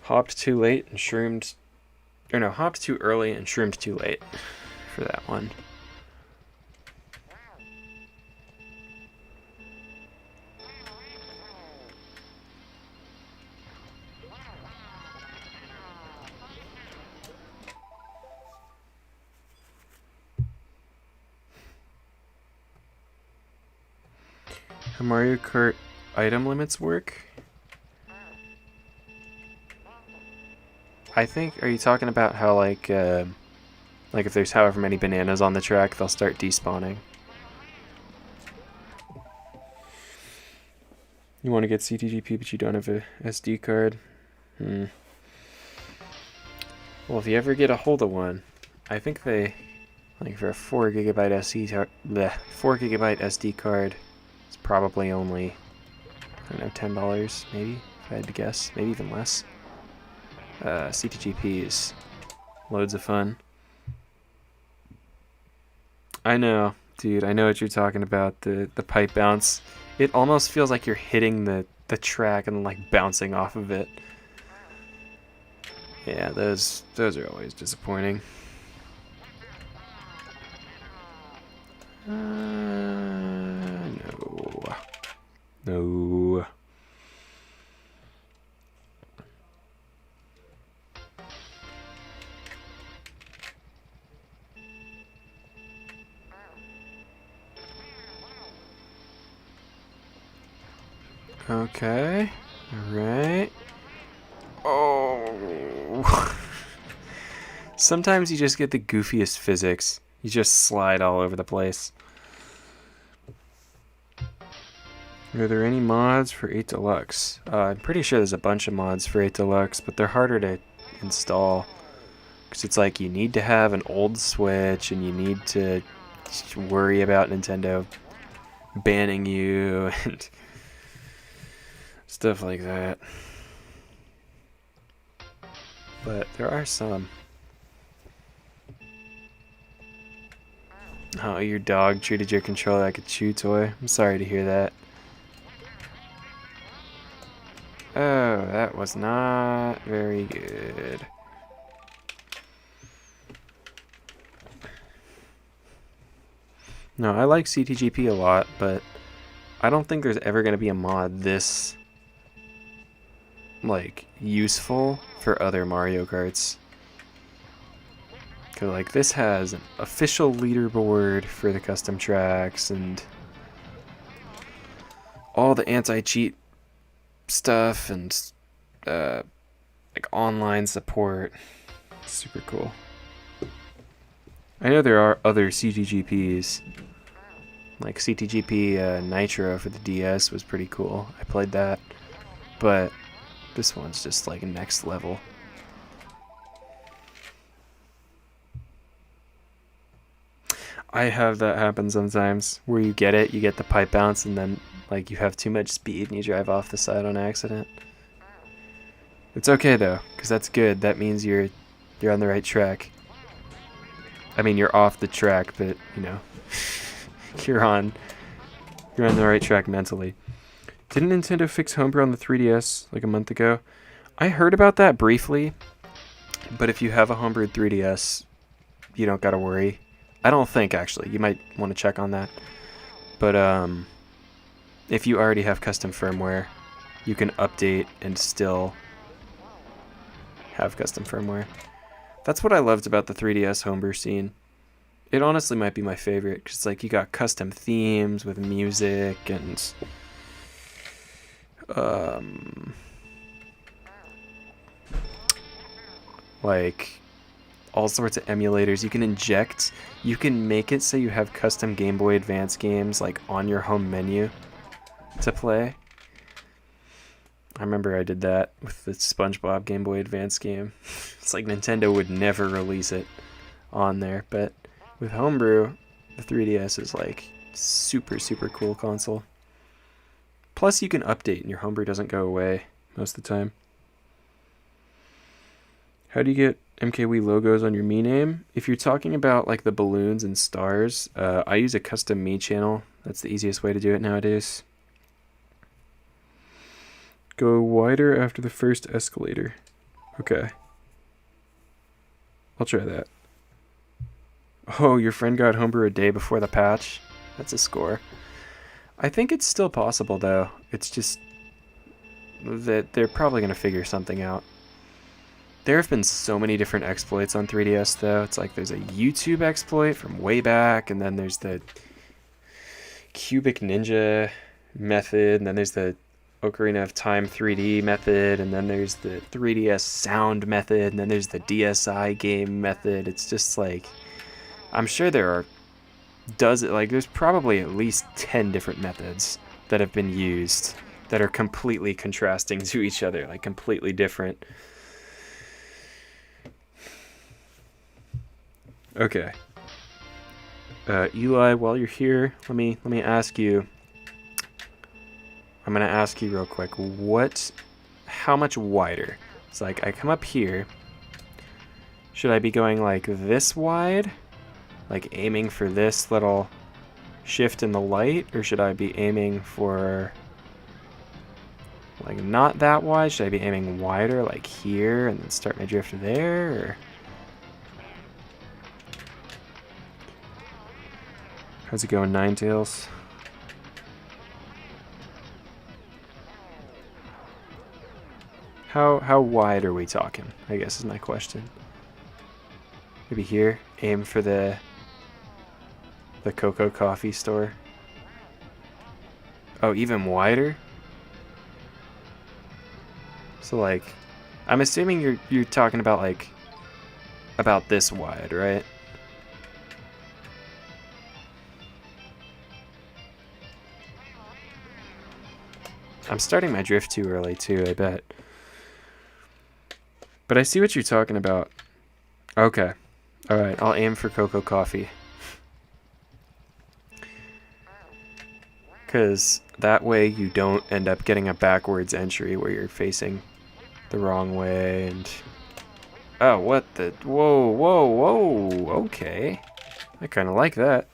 Hopped too late and shroomed... Or no, hopped too early and shroomed too late for that one. How Mario Kart item limits work? I think, are you talking about how like if there's however many bananas on the track, they'll start despawning? You want to get CTGP, but you don't have a SD card? Well, if you ever get a hold of one, I think they, like for a 4 gigabyte SD card, it's probably only, I don't know, $10 maybe, if I had to guess, maybe even less. CTGP is loads of fun. I know, dude, I know what you're talking about, the pipe bounce. It almost feels like you're hitting the track and like bouncing off of it. Yeah, those are always disappointing. No. Okay. Alright. Oh. Sometimes you just get the goofiest physics. You just slide all over the place. Are there any mods for 8 Deluxe? I'm pretty sure there's a bunch of mods for 8 Deluxe, but they're harder to install. Because it's like you need to have an old Switch, and you need to worry about Nintendo banning you, and stuff like that. But there are some. Oh, your dog treated your controller like a chew toy. I'm sorry to hear that. Oh, that was not very good. No, I like CTGP a lot, but I don't think there's ever going to be a mod this like useful for other Mario Karts. Cause like this has an official leaderboard for the custom tracks and all the anti-cheat stuff and like online support. Super cool. I know there are other CTGPs. Like CTGP Nitro for the DS was pretty cool. I played that, but this one's just like next level. I have that happen sometimes, where you get the pipe bounce, and then like you have too much speed and you drive off the side on accident. It's okay though, because that's good. That means you're on the right track. I mean, you're off the track, but you know, you're on the right track mentally. Didn't Nintendo fix Homebrew on the 3DS like a month ago? I heard about that briefly, but if you have a homebrewed 3DS, you don't gotta worry. I don't think, actually. You might want to check on that. But if you already have custom firmware, you can update and still have custom firmware. That's what I loved about the 3DS homebrew scene. It honestly might be my favorite, because like you got custom themes with music and like all sorts of emulators you can inject. You can make it so you have custom Game Boy Advance games like on your home menu to play. I remember I did that with the SpongeBob Game Boy Advance game. It's like Nintendo would never release it on there, but with Homebrew, the 3DS is like super, super cool console. Plus, you can update and your homebrew doesn't go away most of the time. How do you get MKWe logos on your me name? If you're talking about like the balloons and stars, I use a custom me channel. That's the easiest way to do it nowadays. Go wider after the first escalator. Okay. I'll try that. Oh, your friend got homebrew a day before the patch? That's a score. I think it's still possible, though. It's just that they're probably going to figure something out. There have been so many different exploits on 3DS, though. It's like there's a YouTube exploit from way back, and then there's the Cubic Ninja method, and then there's the Ocarina of Time 3D method, and then there's the 3DS sound method, and then there's the DSi game method. It's just like, I'm sure there are there's probably at least 10 different methods that have been used that are completely contrasting to each other, like completely different. Okay. Eli, while you're here, let me ask you. I'm gonna ask you real quick. How much wider? It's like I come up here. Should I be going like this wide? Like aiming for this little shift in the light? Or should I be aiming for like not that wide? Should I be aiming wider like here and then start my drift there? Or how's it going, Ninetales? How wide are we talking, I guess is my question. Maybe here, aim for the Cocoa Coffee store. Oh, even wider? So like, I'm assuming you're talking about like, about this wide, right? I'm starting my drift too early too, I bet. But I see what you're talking about. Okay. Alright, I'll aim for Cocoa Coffee. Because that way you don't end up getting a backwards entry where you're facing the wrong way and... Oh, what the... Whoa, whoa, whoa! Okay. I kind of like that.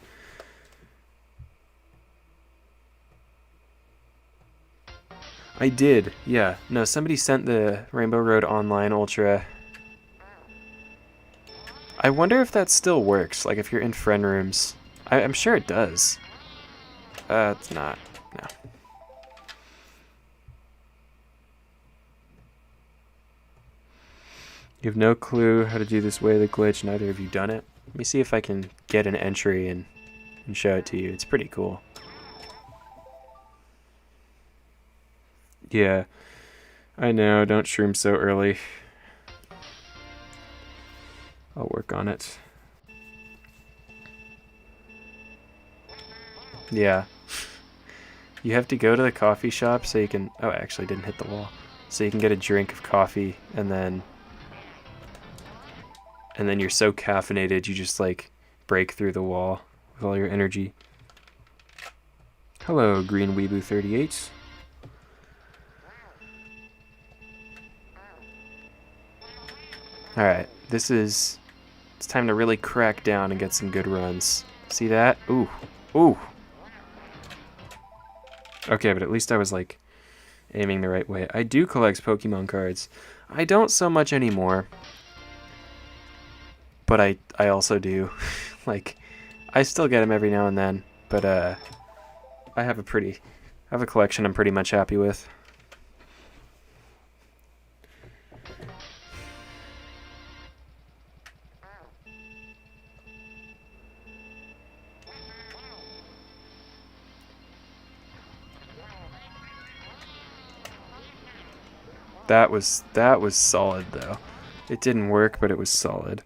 I did, yeah. No, somebody sent the Rainbow Road Online Ultra. I wonder if that still works, like if you're in friend rooms. I'm sure it does. It's not. No. You have no clue how to do this way of the glitch, neither have you done it. Let me see if I can get an entry and show it to you. It's pretty cool. Yeah, I know, don't shroom so early. I'll work on it. Yeah. You have to go to the coffee shop so you can... Oh, I actually didn't hit the wall. So you can get a drink of coffee, and then you're so caffeinated you just, like, break through the wall with all your energy. Hello, Green Weeboo 38. Alright, it's time to really crack down and get some good runs. See that? Ooh. Ooh. Okay, but at least I was, like, aiming the right way. I do collect Pokemon cards. I don't so much anymore. But I also do. Like, I still get them every now and then. But, I have a collection I'm pretty much happy with. That was solid, though. It didn't work, but it was solid.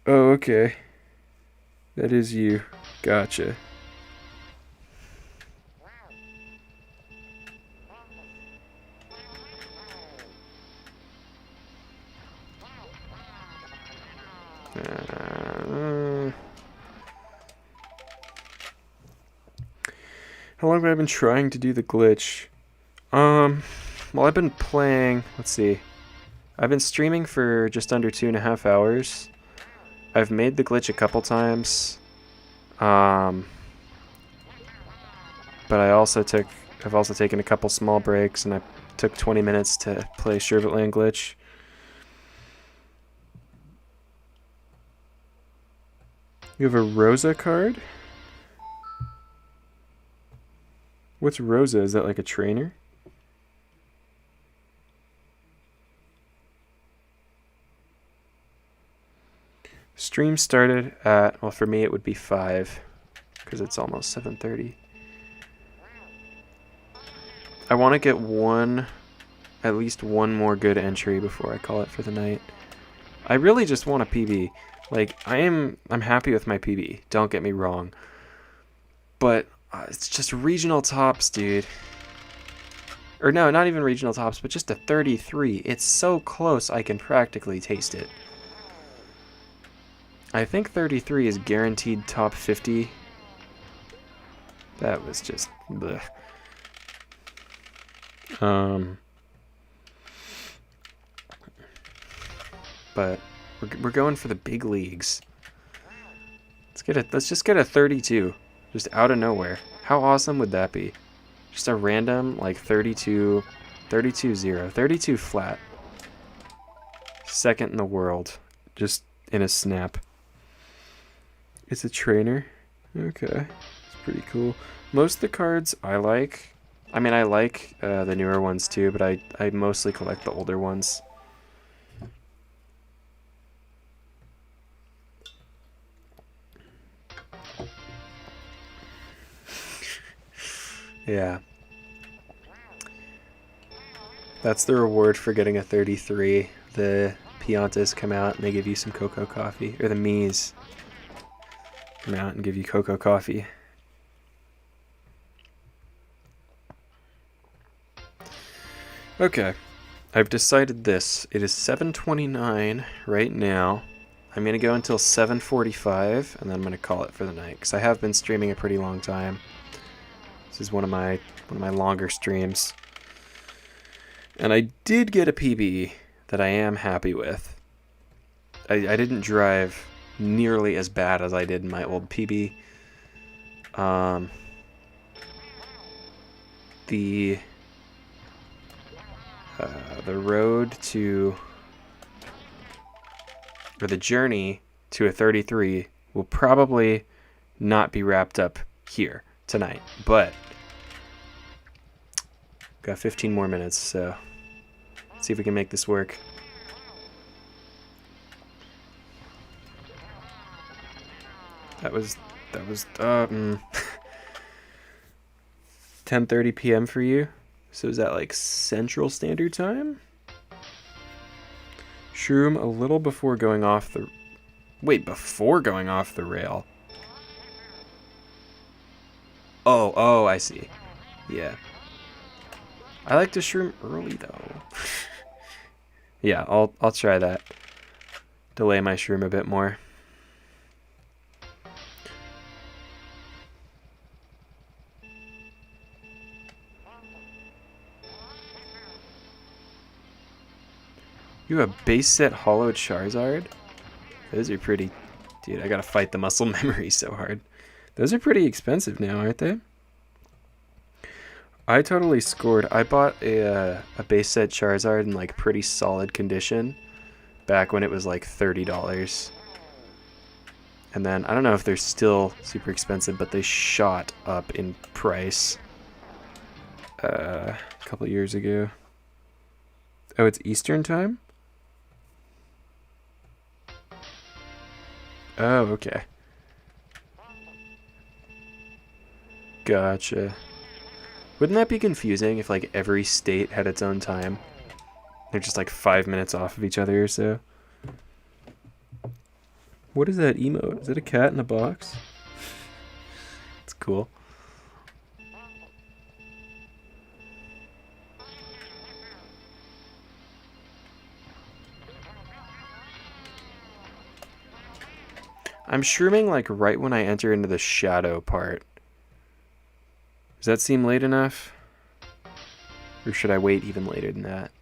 Oh, okay. That is you. Gotcha. How long have I been trying to do the glitch? Well, I've been playing, let's see. I've been streaming for just under 2.5 hours. I've made the glitch a couple times. But I've also taken a couple small breaks, and I took 20 minutes to play Sherbetland glitch. You have a Rosa card? What's Rosa? Is that like a trainer? Stream started at, well, for me it would be 5, because it's almost 7:30. I want to get at least one more good entry before I call it for the night. I really just want a PB. Like, I'm happy with my PB, don't get me wrong. But it's just regional tops, dude. Or no, not even regional tops, but just a 33. It's so close I can practically taste it. I think 33 is guaranteed top 50. That was just bleh. But we're going for the big leagues. Let's just get a 32, just out of nowhere. How awesome would that be? Just a random like 32 0, 32 flat. Second in the world, just in a snap. It's a trainer. Okay, it's pretty cool. Most of the cards I like. I mean, I like the newer ones too, but I mostly collect the older ones. Yeah. That's the reward for getting a 33. The Piantas come out and they give you some cocoa coffee. Or the Miis come out and give you cocoa coffee. Okay. I've decided this. It is 7:29 right now. I'm going to go until 7:45, and then I'm going to call it for the night, because I have been streaming a pretty long time. This is one of my longer streams. And I did get a PB that I am happy with. I didn't drive nearly as bad as I did in my old PB. The road to, or the journey to a 33 will probably not be wrapped up here tonight, but got 15 more minutes, so let's see if we can make this work. That was 10:30 p.m. for you. So is that like Central Standard Time? Shroom a little before going off the... Wait, before going off the rail? Oh, I see. Yeah. I like to shroom early, though. Yeah, I'll try that. Delay my shroom a bit more. You have a base set Hollow Charizard? Those are pretty... Dude, I gotta fight the muscle memory so hard. Those are pretty expensive now, aren't they? I totally scored. I bought a base set Charizard in like pretty solid condition back when it was like $30. And then, I don't know if they're still super expensive, but they shot up in price a couple years ago. Oh, it's Eastern time? Oh, okay. Gotcha. Wouldn't that be confusing if like every state had its own time? They're just like 5 minutes off of each other or so. What is that emote? Is it a cat in a box? It's cool. I'm shrooming like right when I enter into the shadow part. Does that seem late enough? Or should I wait even later than that?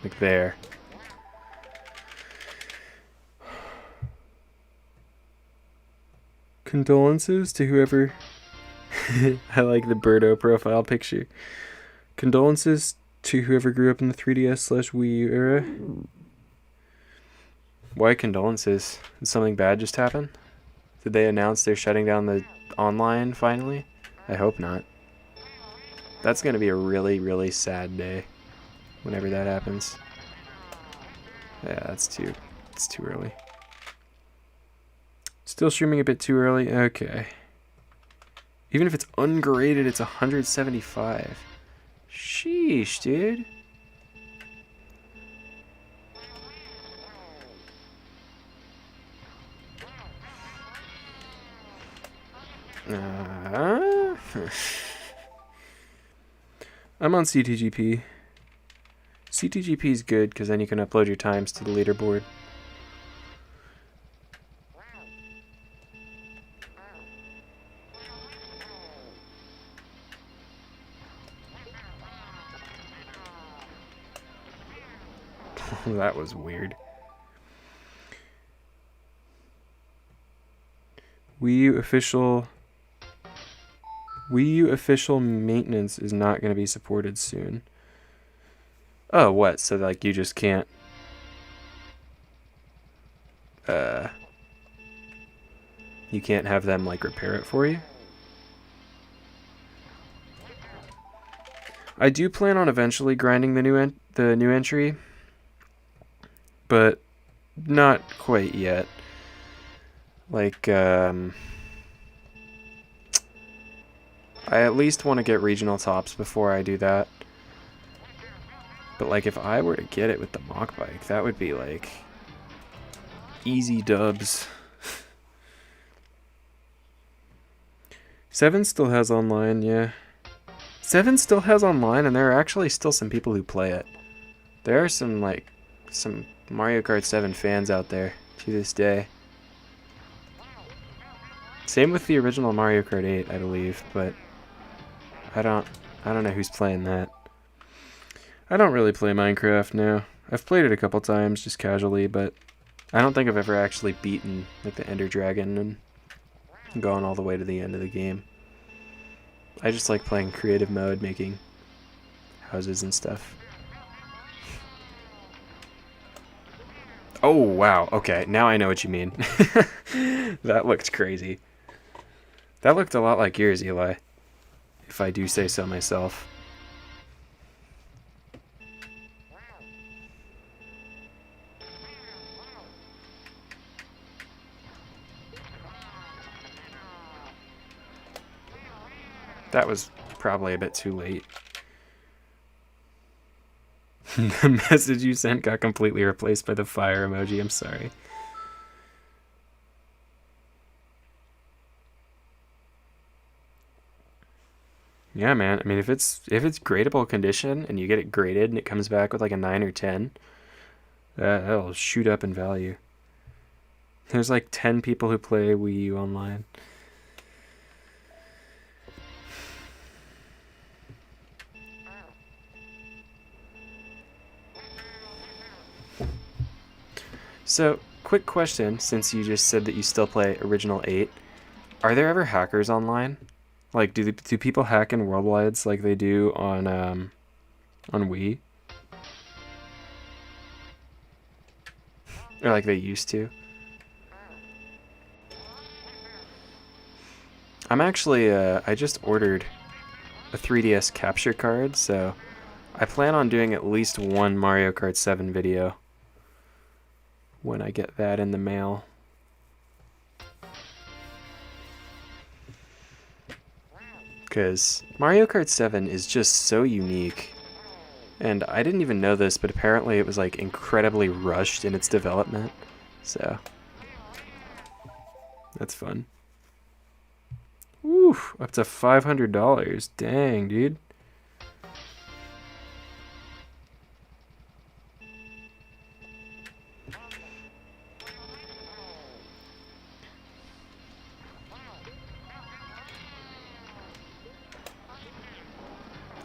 Like there. Condolences to whoever... I like the Birdo profile picture. Condolences to whoever grew up in the 3DS/Wii U era. Why condolences? Did something bad just happen? Did they announce they're shutting down the online finally? I hope not. That's gonna be a really, really sad day whenever that happens. Yeah, it's too early. Still streaming a bit too early? Okay. Even if it's ungraded, it's 175. Sheesh, dude. I'm on CTGP. CTGP is good because then you can upload your times to the leaderboard. That was weird. Wii U official maintenance is not going to be supported soon. Oh, what? So like you just can't you can't have them like repair it for you? I do plan on eventually grinding the new entry, but not quite yet. Like I at least want to get regional tops before I do that. But like if I were to get it with the mock bike, that would be like easy dubs. 7 still has online, yeah. 7 still has online, and there are actually still some people who play it. There are some Mario Kart 7 fans out there to this day. Same with the original Mario Kart 8, I believe, but I don't know who's playing that. I don't really play Minecraft now. I've played it a couple times just casually, but I don't think I've ever actually beaten like the Ender Dragon and gone all the way to the end of the game. I just like playing creative mode, making houses and stuff. Oh, wow. Okay, now I know what you mean. That looked crazy. That looked a lot like yours, Eli, if I do say so myself. That was probably a bit too late. The message you sent got completely replaced by the fire emoji. I'm sorry. Yeah, man. I mean, if it's gradable condition and you get it graded and it comes back with like a 9 or 10, that'll shoot up in value. There's like 10 people who play Wii U online. So, quick question, since you just said that you still play Original 8. Are there ever hackers online? Like, do people hack in Worldwides like they do on Wii? Or like they used to? I'm actually, I just ordered a 3DS capture card, so I plan on doing at least one Mario Kart 7 video when I get that in the mail. Because Mario Kart 7 is just so unique. And I didn't even know this, but apparently it was like incredibly rushed in its development. So that's fun. Oof, up to $500. Dang, dude.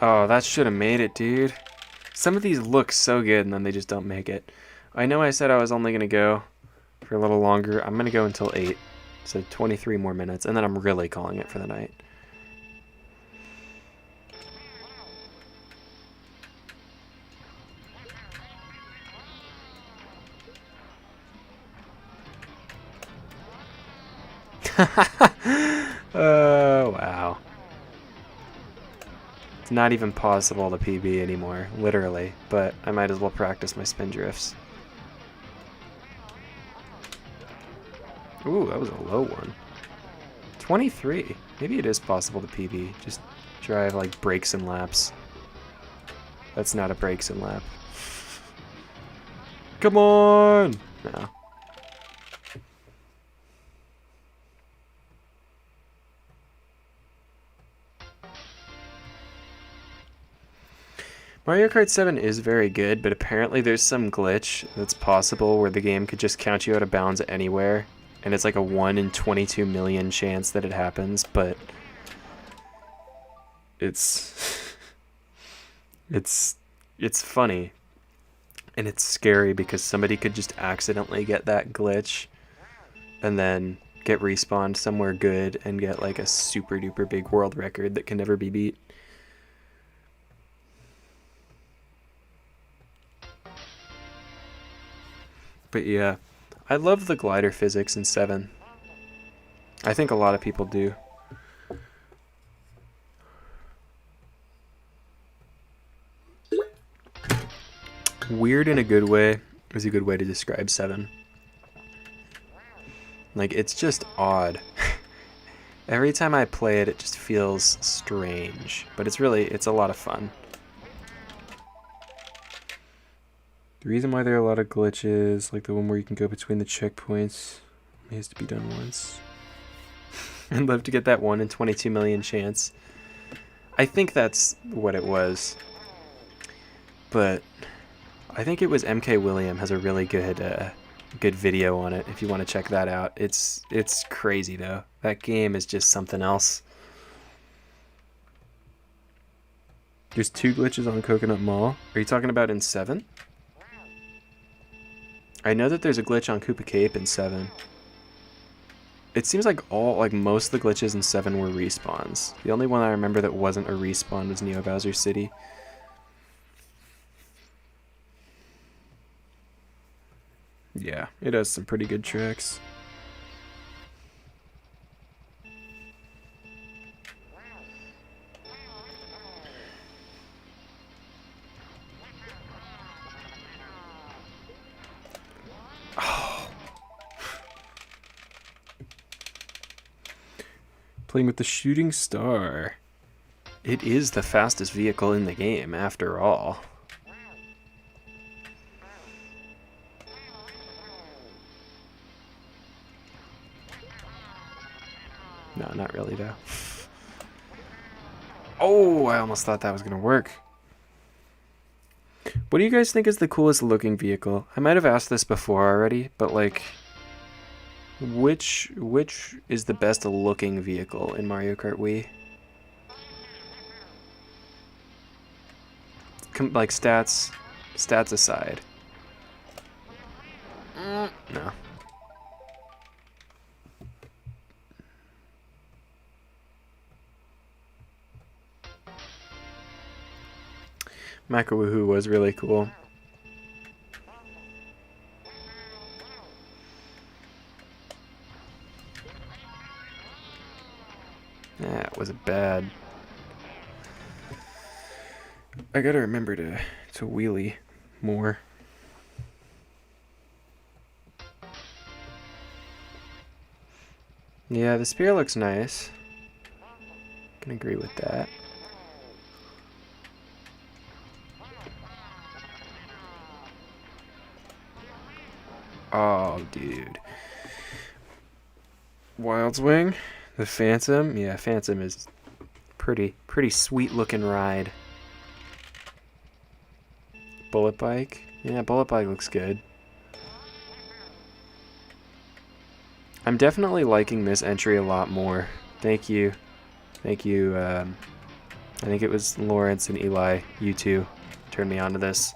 Oh, that should have made it, dude. Some of these look so good, and then they just don't make it. I know I said I was only going to go for a little longer. I'm going to go until 8. So 23 more minutes, and then I'm really calling it for the night. Oh, wow. It's not even possible to PB anymore, literally, but I might as well practice my spin drifts. Ooh, that was a low one. 23. Maybe it is possible to PB. Just drive like brakes and laps. That's not a brakes and lap. Come on! No. Mario Kart 7 is very good, but apparently there's some glitch that's possible where the game could just count you out of bounds anywhere, and it's like a 1 in 22 million chance that it happens, but it's funny, and it's scary because somebody could just accidentally get that glitch and then get respawned somewhere good and get like a super duper big world record that can never be beat. But yeah, I love the glider physics in 7. I think a lot of people do. Weird in a good way is a good way to describe 7. Like, it's just odd. Every time I play it, it just feels strange. But it's a lot of fun. The reason why there are a lot of glitches, like the one where you can go between the checkpoints, has to be done once. I'd love to get that 1 in 22 million chance. I think that's what it was. But I think it was MK William has a really good good video on it if you want to check that out. It's crazy though. That game is just something else. There's 2 glitches on Coconut Mall. Are you talking about in 7? I know that there's a glitch on Koopa Cape in 7. It seems like most of the glitches in 7 were respawns. The only one I remember that wasn't a respawn was Neo Bowser City. Yeah, it has some pretty good tracks. Playing with the Shooting Star. It is the fastest vehicle in the game, after all. No, not really, though. Oh, I almost thought that was going to work. What do you guys think is the coolest looking vehicle? I might have asked this before already, but like, which is the best looking vehicle in Mario Kart Wii? Like stats aside. No. Macawoohoo was really cool. That was bad. I gotta remember to wheelie more. Yeah, the spear looks nice. Can agree with that. Oh, dude. Wild Swing, the Phantom. Yeah, Phantom is pretty sweet looking ride. Bullet Bike. Yeah, Bullet Bike looks good. I'm definitely liking this entry a lot more. Thank you. Thank you, I think it was Lawrence and Eli, you two, turned me on to this.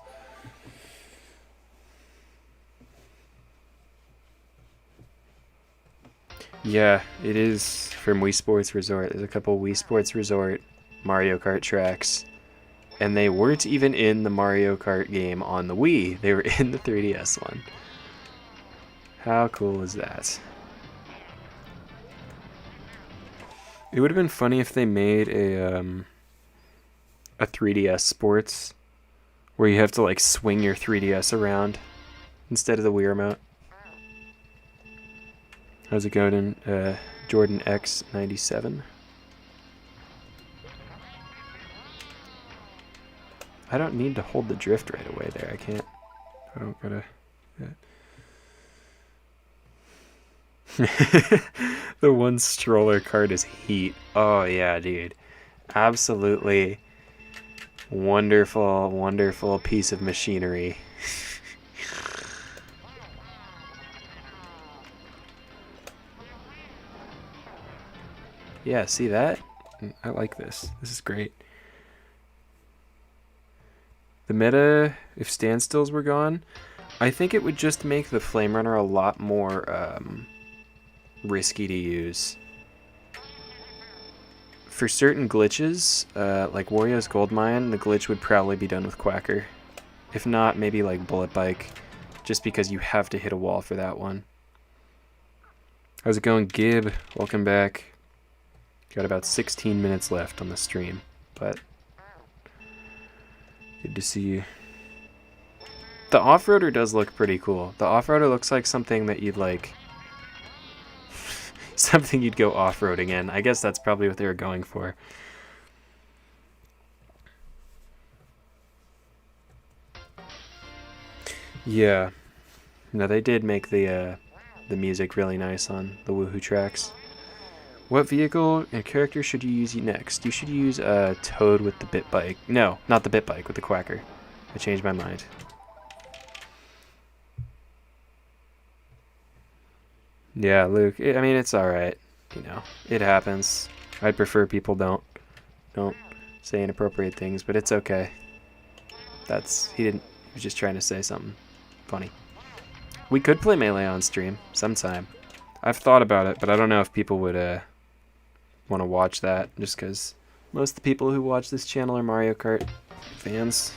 Yeah, it is from Wii Sports Resort. There's a couple Wii Sports Resort Mario Kart tracks. And they weren't even in the Mario Kart game on the Wii. They were in the 3DS one. How cool is that? It would have been funny if they made a 3DS sports where you have to like swing your 3DS around instead of the Wii remote. How's it going, Jordan X97? I don't need to hold the drift right away there. I can't. I don't gotta. Yeah. The one stroller cart is heat. Oh yeah, dude. Absolutely wonderful, wonderful piece of machinery. Yeah, see that? I like this. This is great. The meta, if standstills were gone, I think it would just make the Flame Runner a lot more risky to use. For certain glitches, like Wario's Gold Mine, the glitch would probably be done with Quacker. If not, maybe like Bullet Bike, just because you have to hit a wall for that one. How's it going, Gib? Welcome back. Got about 16 minutes left on the stream, but good to see you. The off-roader does look pretty cool. The off-roader looks like something that you'd like... something you'd go off-roading in. I guess that's probably what they were going for. Yeah. No, they did make the music really nice on the Woohoo tracks. What vehicle and character should you use next? You should use Toad with the Bit Bike. No, not the Bit Bike, with the Quacker. I changed my mind. Yeah, Luke. I mean, it's alright. You know, it happens. I'd prefer people don't say inappropriate things, but it's okay. He was just trying to say something funny. We could play Melee on stream sometime. I've thought about it, but I don't know if people would want to watch that, just because most of the people who watch this channel are Mario Kart fans.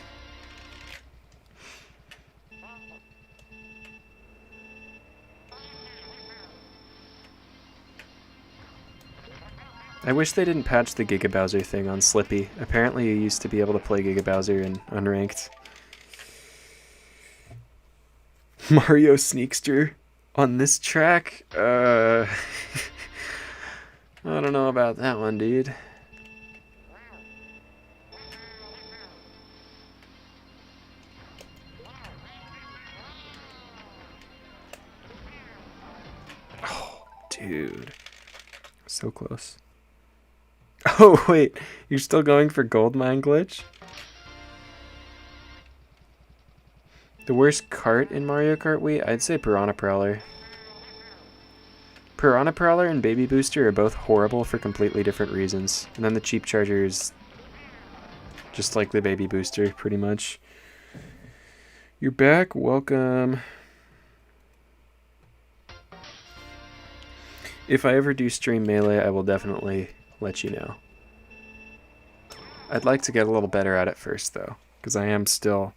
I wish they didn't patch the Giga Bowser thing on Slippy. Apparently you used to be able to play Giga Bowser in Unranked. Mario Sneakster on this track? I don't know about that one, dude. Oh, dude. So close. Oh, wait. You're still going for Gold Mine glitch? The worst cart in Mario Kart Wii? I'd say Piranha Prowler. Piranha Prowler and Baby Booster are both horrible for completely different reasons. And then the Cheap Charger is just like the Baby Booster, pretty much. You're back. Welcome. If I ever do stream Melee, I will definitely let you know. I'd like to get a little better at it first, though, because I am still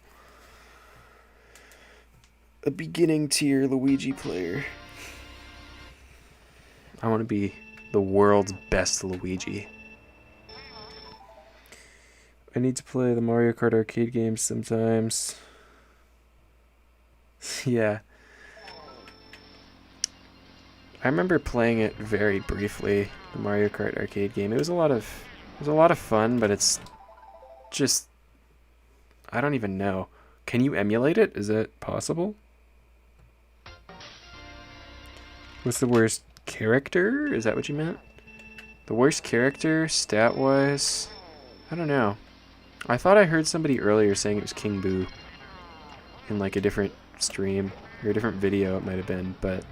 a beginning tier Luigi player. I want to be the world's best Luigi. I need to play the Mario Kart arcade games sometimes. Yeah. I remember playing it very briefly, the Mario Kart arcade game. It was a lot of fun, but it's just, I don't even know. Can you emulate it? Is it possible? What's the worst character? Is that what you meant? The worst character, stat-wise? I don't know. I thought I heard somebody earlier saying it was King Boo in like a different stream or a different video it might have been, but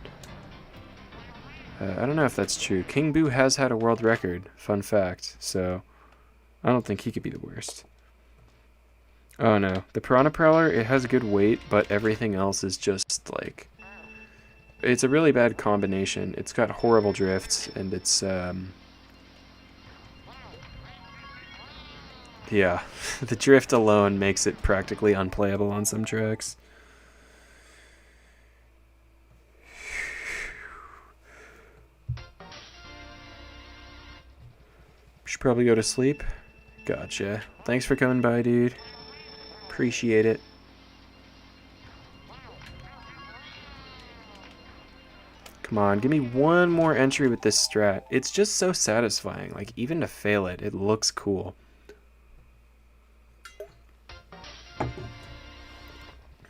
I don't know if that's true. King Boo has had a world record, fun fact, so I don't think he could be the worst. Oh no, the Piranha Prowler, it has good weight, but everything else is just like... It's a really bad combination. It's got horrible drifts, and it's, yeah, the drift alone makes it practically unplayable on some tracks. Should probably go to sleep. Gotcha. Thanks for coming by, dude. Appreciate it. Come on, give me one more entry with this strat. It's just so satisfying. Like, even to fail it, it looks cool.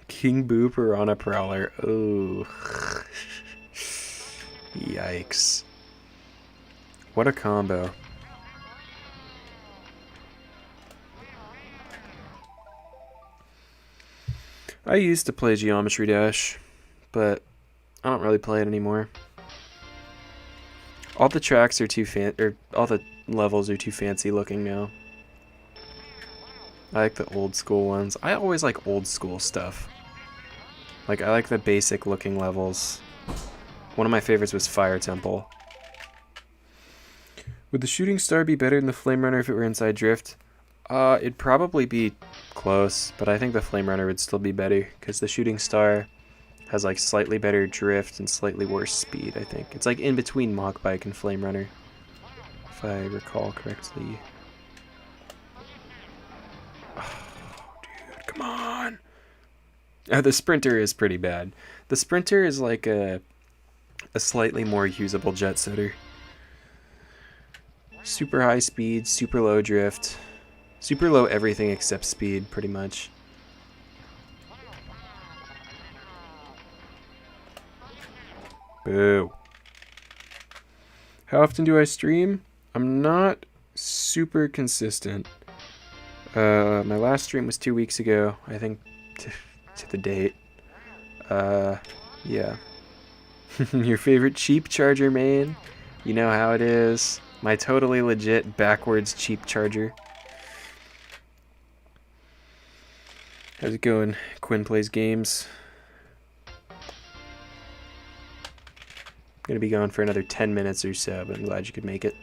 King Boo Piranha Prowler. Oh. Yikes. What a combo. I used to play Geometry Dash, but I don't really play it anymore. All the tracks are too all the levels are too fancy looking now. I like the old school ones. I always like old school stuff. Like, I like the basic looking levels. One of my favorites was Fire Temple. Would the Shooting Star be better than the Flame Runner if it were inside drift? It'd probably be close, but I think the Flame Runner would still be better, because the Shooting Star has like slightly better drift and slightly worse speed, I think. It's like in between Mach Bike and Flame Runner, if I recall correctly. Oh, dude, come on! The Sprinter is pretty bad. The Sprinter is like a slightly more usable jet setter. Super high speed, super low drift. Super low everything except speed, pretty much. Boo. How often do I stream? I'm not super consistent. My last stream was 2 weeks ago, I think, to the date. Yeah. Your favorite cheap charger main? You know how it is. My totally legit backwards cheap charger. How's it going? Quinn plays games. Gonna be going for another 10 minutes or so, but I'm glad you could make it.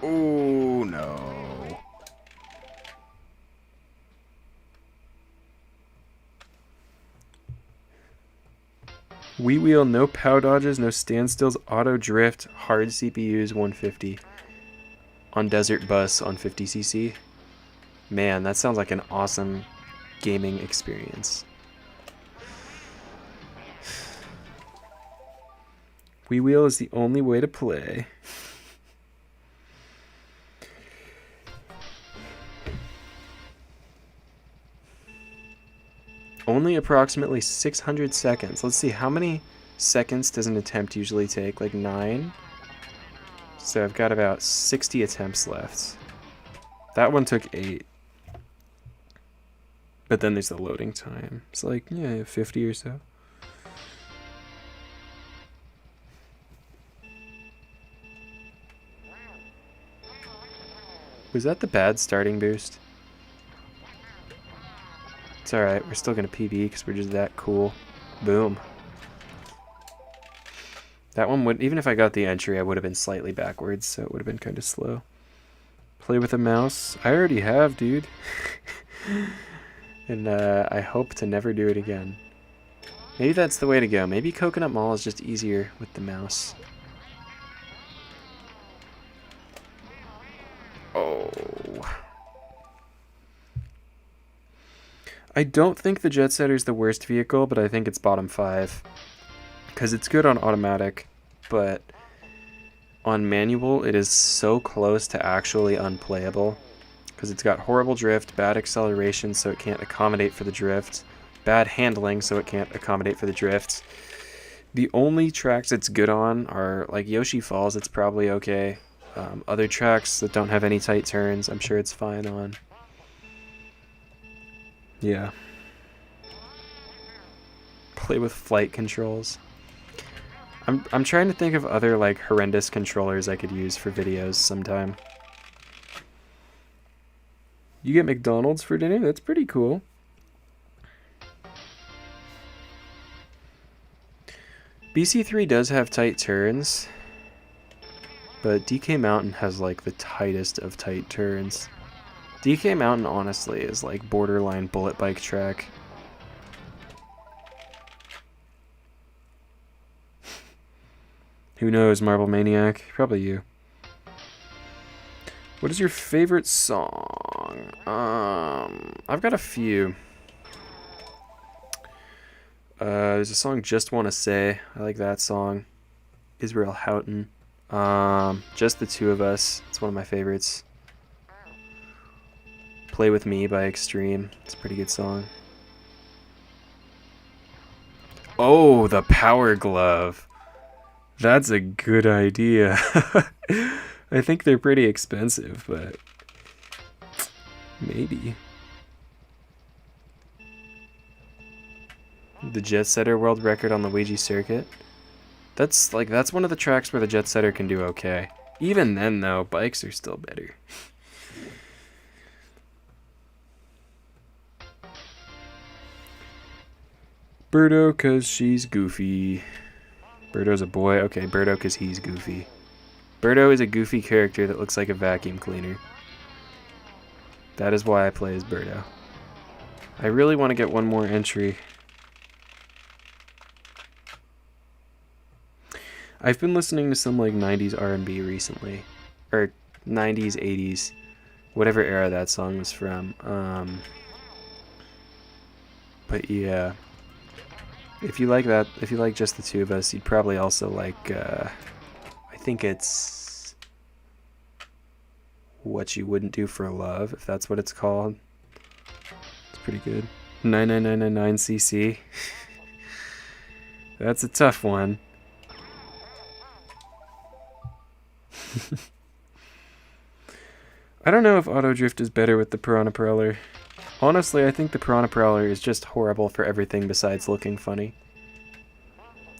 Oh no. Wii wheel, no pow dodges, no standstills, auto drift, hard CPUs 150. On desert bus on 50cc. Man, that sounds like an awesome gaming experience. Wii wheel is the only way to play. Only approximately 600 seconds. Let's see, how many seconds does an attempt usually take? Like 9? So I've got about 60 attempts left. That one took 8. But then there's the loading time. It's like, yeah, 50 or so. Was that the bad starting boost? It's alright, we're still gonna PB because we're just that cool. Boom. That one would, even if I got the entry, I would have been slightly backwards, so it would have been kind of slow. Play with a mouse? I already have, dude. And I hope to never do it again. Maybe that's the way to go. Maybe Coconut Mall is just easier with the mouse. Oh. I don't think the Jet Setter is the worst vehicle, but I think it's bottom 5. Because it's good on automatic, but on manual it is so close to actually unplayable. Because it's got horrible drift, bad acceleration so it can't accommodate for the drift, bad handling so it can't accommodate for the drift. The only tracks it's good on are like Yoshi Falls, it's probably okay. Other tracks that don't have any tight turns, I'm sure it's fine on. Yeah. play with flight controls. I'm trying to think of other like horrendous controllers I could use for videos sometime. You get McDonald's for dinner? That's pretty cool. BC3 does have tight turns, but DK Mountain has like the tightest of tight turns. DK Mountain honestly is like borderline bullet bike track. Who knows, Marble Maniac? Probably you. What is your favorite song? I've got a few. There's a song, Just Wanna Say. I like that song. Israel Houghton. Just the Two of Us. It's one of my favorites. Play With Me by Extreme. It's a pretty good song. Oh, the Power Glove. That's a good idea. I think they're pretty expensive, but maybe. The Jet Setter world record on the Ouija circuit. That's one of the tracks where the Jet Setter can do okay. Even then though, bikes are still better. Birdo cause she's goofy. Birdo's a boy. Okay, Birdo cause he's goofy. Birdo is a goofy character that looks like a vacuum cleaner. That is why I play as Birdo. I really want to get one more entry. I've been listening to some like 90s R&B recently. Or 90s, 80s. Whatever era that song was from. But yeah. If you like that, if you like Just the Two of Us, you'd probably also like, I think it's What You Wouldn't Do for Love, if that's what it's called. It's pretty good. 99999cc. That's a tough one. I don't know if Auto Drift is better with the Piranha Prowler. Honestly, I think the Piranha Prowler is just horrible for everything besides looking funny.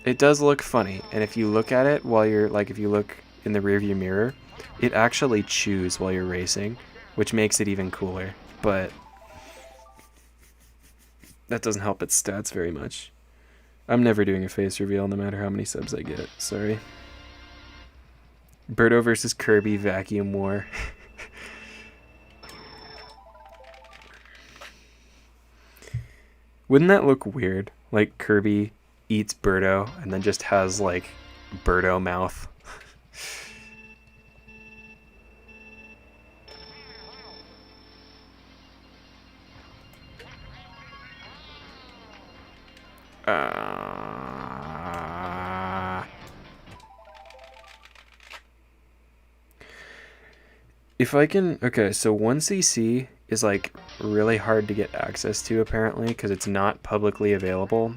It does look funny, and if you look at it while you're, like, if you look in the rearview mirror, it actually chews while you're racing, which makes it even cooler, but that doesn't help its stats very much. I'm never doing a face reveal no matter how many subs I get, sorry. Birdo versus Kirby Vacuum War. Wouldn't that look weird? Like Kirby eats Birdo and then just has like Birdo mouth. If I can, okay, so 1cc is like really hard to get access to apparently because it's not publicly available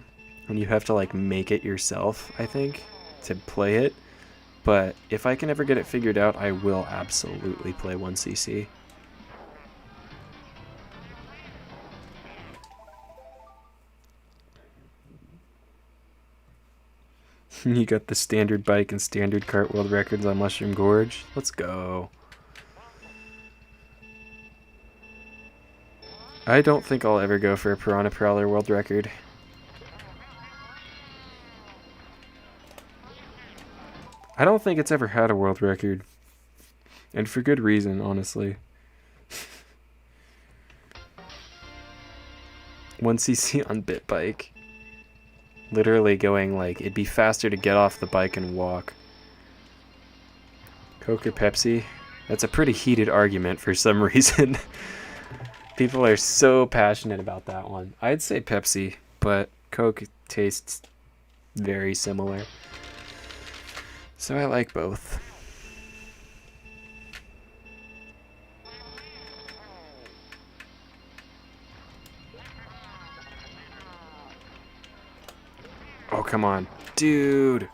and you have to like make it yourself, I think, to play it. But if I can ever get it figured out, I will absolutely play 1cc. You got the standard bike and standard kart world records on Mushroom Gorge. Let's go. I don't think I'll ever go for a Piranha Prowler world record. I don't think it's ever had a world record. And for good reason, honestly. 1cc on Bit Bike. Literally going like, it'd be faster to get off the bike and walk. Coke or Pepsi? That's a pretty heated argument for some reason. People are so passionate about that one. I'd say Pepsi, but Coke tastes very similar. So I like both. Oh, come on. Dude.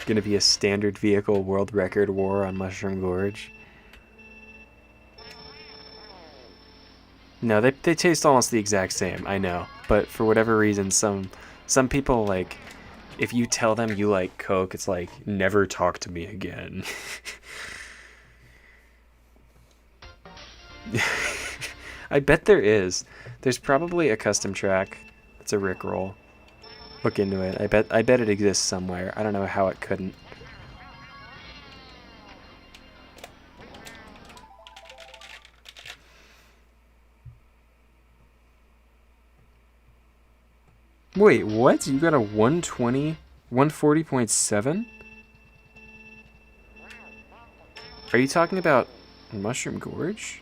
Gonna be a standard vehicle world record war on Mushroom Gorge. No, they taste almost the exact same, I know. But for whatever reason, some people, like, if you tell them you like Coke, it's like, never talk to me again. I bet there is. There's probably a custom track. It's a Rickroll. Look into it. I bet it exists somewhere. I don't know how it couldn't. Wait, what? You got a 120, 140.7? Are you talking about Mushroom Gorge?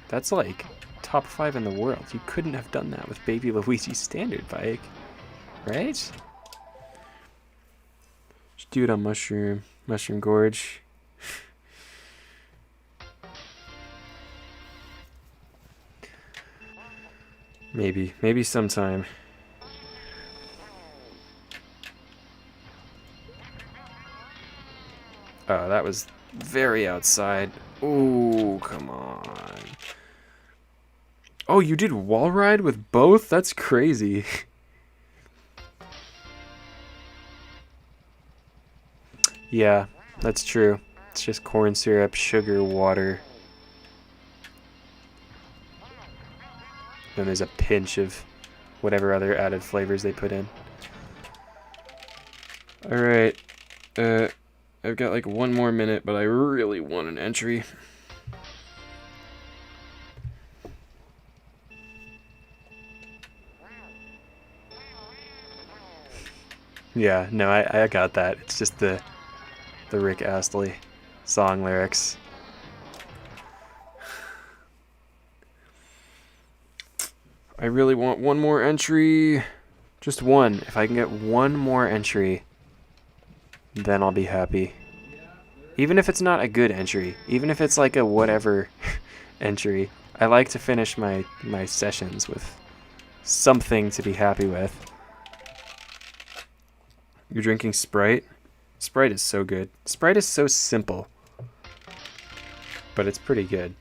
That's like top 5 in the world. You couldn't have done that with Baby Luigi's standard bike, right? Just do it on Mushroom Gorge. Maybe sometime. Oh, that was very outside. Oh, come on. Oh, you did wall ride with both? That's crazy. Yeah, that's true. It's just corn syrup, sugar, water. Then there's a pinch of whatever other added flavors they put in. Alright. I've got like 1 more minute, but I really want an entry. Yeah, no, I got that. It's just the Rick Astley song lyrics. I really want 1 more entry. Just 1. If I can get 1 more entry, then I'll be happy. Even if it's not a good entry, even if it's like a whatever entry, I like to finish my sessions with something to be happy with. You're drinking Sprite? Sprite is so good. Sprite is so simple, but it's pretty good.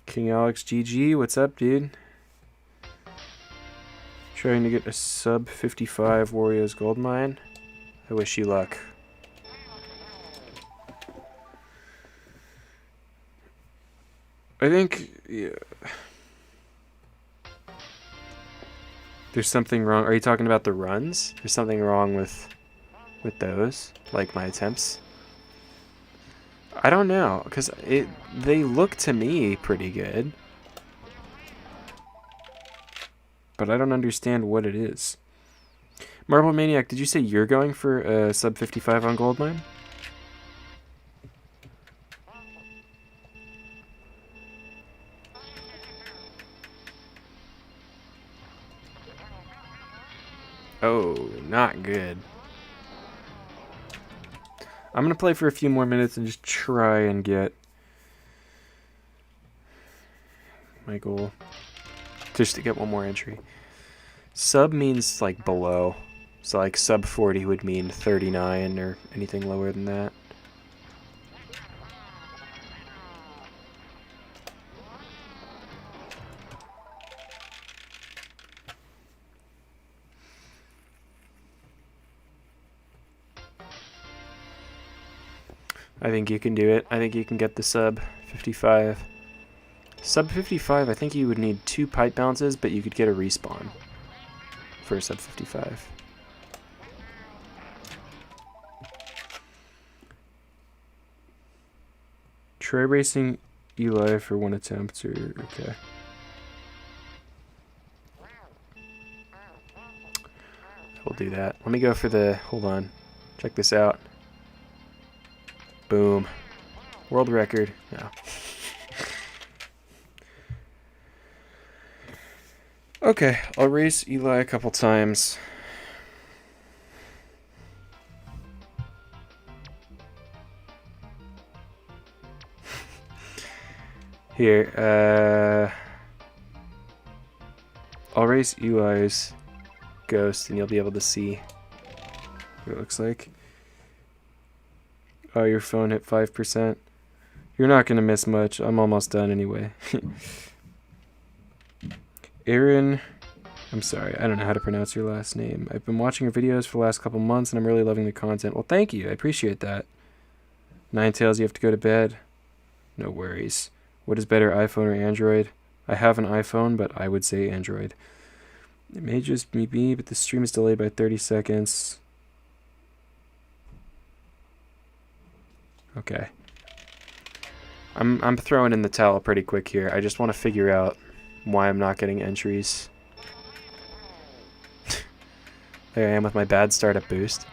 King Alex GG, what's up, dude? Trying to get a sub 55 Wario's gold mine. I wish you luck. I think, yeah. There's something wrong. Are you talking about the runs? There's something wrong with those, like my attempts. I don't know, because they look to me pretty good. But I don't understand what it is. Marble Maniac, did you say you're going for a sub 55 on Goldmine? Oh, not good. I'm going to play for a few more minutes and just try and get my goal. Just to get 1 more entry. Sub means like below. So like sub 40 would mean 39 or anything lower than that. I think you can do it. I think you can get the sub 55. Sub 55, I think you would need 2 pipe bounces, but you could get a respawn for a sub 55. Try racing Eli for 1 attempt, or okay. We'll do that. Let me go for the, hold on, check this out. Boom. World record. No. Okay, I'll race Eli a couple times. Here, I'll erase Eli's ghost and you'll be able to see what it looks like. Oh, your phone hit 5%. You're not going to miss much. I'm almost done anyway. Aaron, I'm sorry, I don't know how to pronounce your last name. I've been watching your videos for the last couple months and I'm really loving the content. Well, thank you. I appreciate that. Ninetales, you have to go to bed. No worries. What is better, iPhone or Android? I have an iPhone, but I would say Android. It may just be me, but the stream is delayed by 30 seconds. Okay. I'm throwing in the towel pretty quick here. I just want to figure out why I'm not getting entries. There I am with my bad startup boost.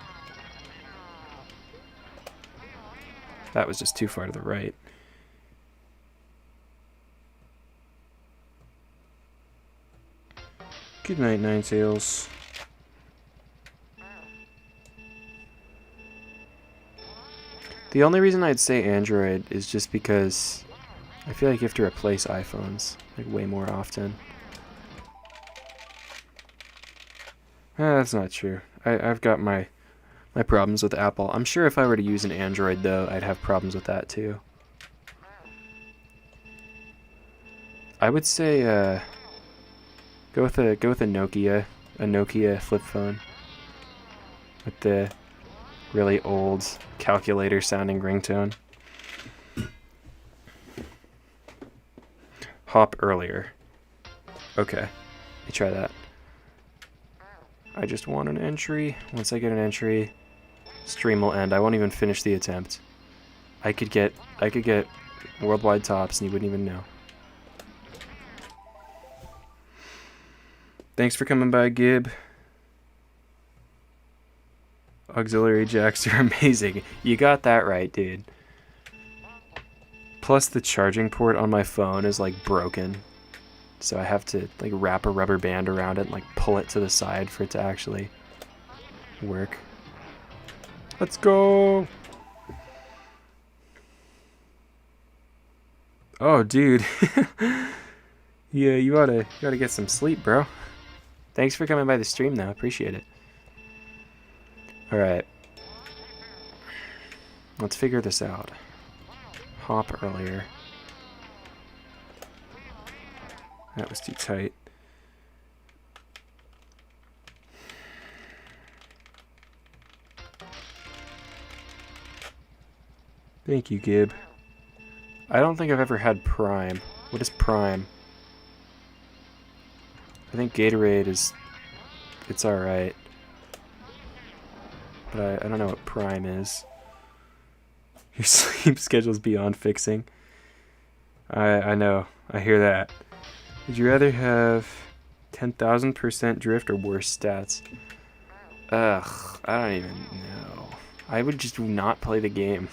That was just too far to the right. Good night, Ninetales. The only reason I'd say Android is just because I feel like you have to replace iPhones like way more often. That's not true. I've got my problems with Apple. I'm sure if I were to use an Android though, I'd have problems with that too. I would say go with a Nokia flip phone with the really old calculator sounding ringtone. Hop earlier. Okay, let me try that. I just want an entry. Once I get an entry, stream will end. I won't even finish the attempt. I could get worldwide tops and you wouldn't even know. Thanks for coming by, Gib. Auxiliary jacks are amazing. You got that right, dude. Plus the charging port on my phone is like broken. So I have to like wrap a rubber band around it and like pull it to the side for it to actually work. Let's go. Oh, dude. Yeah, you gotta get some sleep, bro. Thanks for coming by the stream though. Appreciate it. Alright. Let's figure this out. Hop earlier. That was too tight. Thank you, Gib. I don't think I've ever had Prime. What is Prime? I think Gatorade is... it's alright. But I don't know what Prime is. Your sleep schedule's beyond fixing. I know. I hear that. Would you rather have 10,000% drift or worse stats? Ugh, I don't even know. I would just not play the game.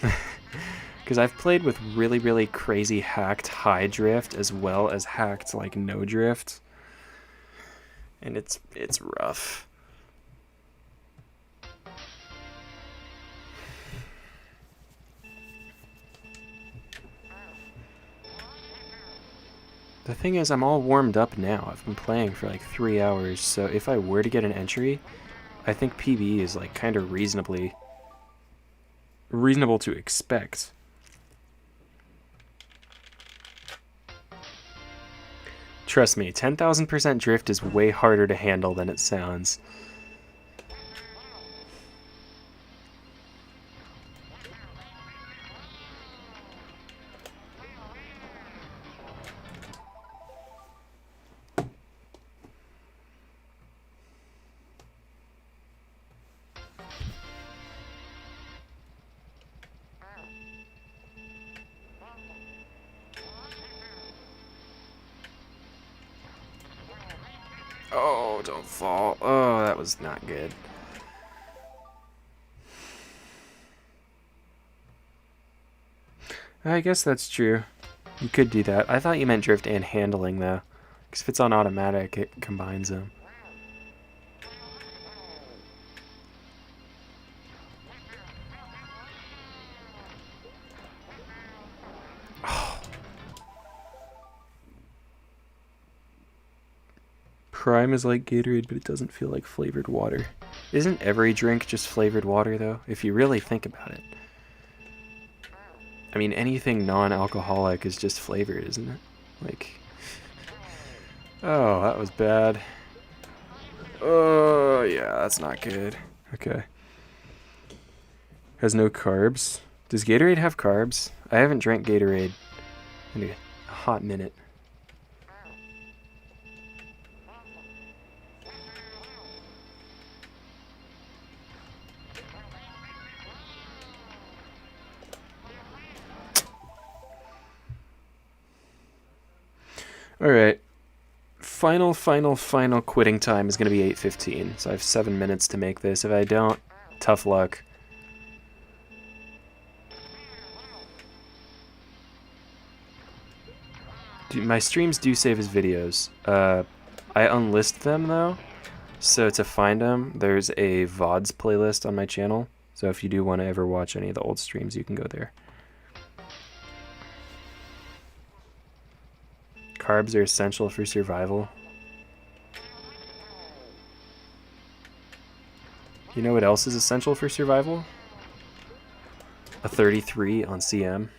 Because I've played with really, really crazy hacked high drift as well as hacked like no drift. And it's rough. The thing is, I'm all warmed up now. I've been playing for like 3 hours, so if I were to get an entry, I think PB is like kind of reasonable to expect. Trust me, 10,000% drift is way harder to handle than it sounds. Oh, don't fall. Oh, that was not good. I guess that's true. You could do that. I thought you meant drift and handling, though. Because if it's on automatic, it combines them. Prime is like Gatorade, but it doesn't feel like flavored water. Isn't every drink just flavored water, though? If you really think about it. I mean, anything non-alcoholic is just flavored, isn't it? Like... Oh, that was bad. Oh, yeah, that's not good. Okay. Has no carbs. Does Gatorade have carbs? I haven't drank Gatorade in a hot minute. Alright. Final quitting time is going to be 8:15. So I have 7 minutes to make this. If I don't, tough luck. My streams do save as videos. I unlist them, though. So to find them, there's a VODs playlist on my channel. So if you do want to ever watch any of the old streams, you can go there. Carbs are essential for survival. You know what else is essential for survival? A 33 on CM.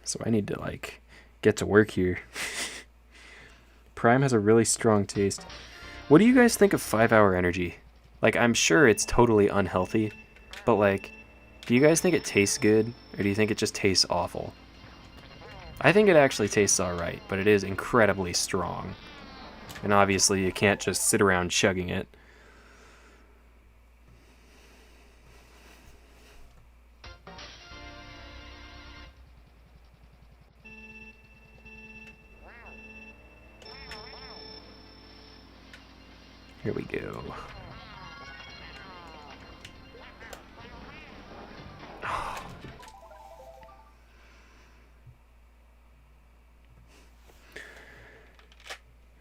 So I need to, like, get to work here. Prime has a really strong taste. What do you guys think of 5-hour energy? Like, I'm sure it's totally unhealthy, but, like, do you guys think it tastes good, or do you think it just tastes awful? I think it actually tastes alright, but it is incredibly strong. And obviously you can't just sit around chugging it. Here we go.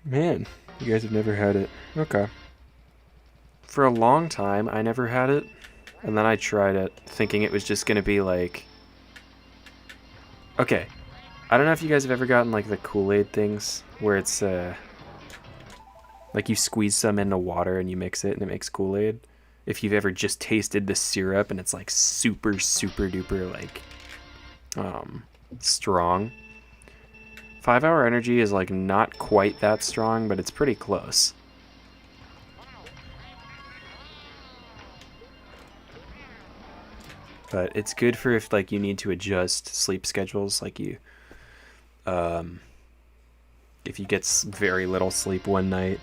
Man, you guys have never had it. Okay. For a long time, I never had it. And then I tried it, thinking it was just going to be like... Okay. I don't know if you guys have ever gotten like the Kool-Aid things, where it's like you squeeze some into water and you mix it and it makes Kool-Aid. If you've ever just tasted the syrup and it's like super duper like strong. 5-hour energy is like not quite that strong, but it's pretty close. But it's good for if like you need to adjust sleep schedules, like you if you get very little sleep one night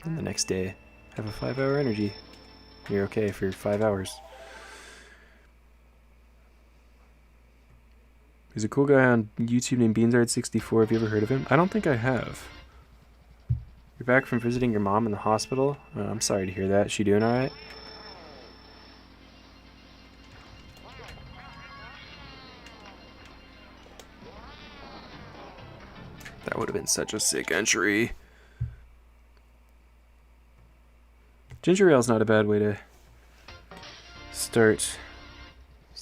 and the next day have a 5-hour energy. You're okay for 5 hours. There's a cool guy on YouTube named Beanzard64. Have you ever heard of him? I don't think I have. You're back from visiting your mom in the hospital? I'm sorry to hear that. Is she doing alright? That would have been such a sick entry. Ginger ale's not a bad way to start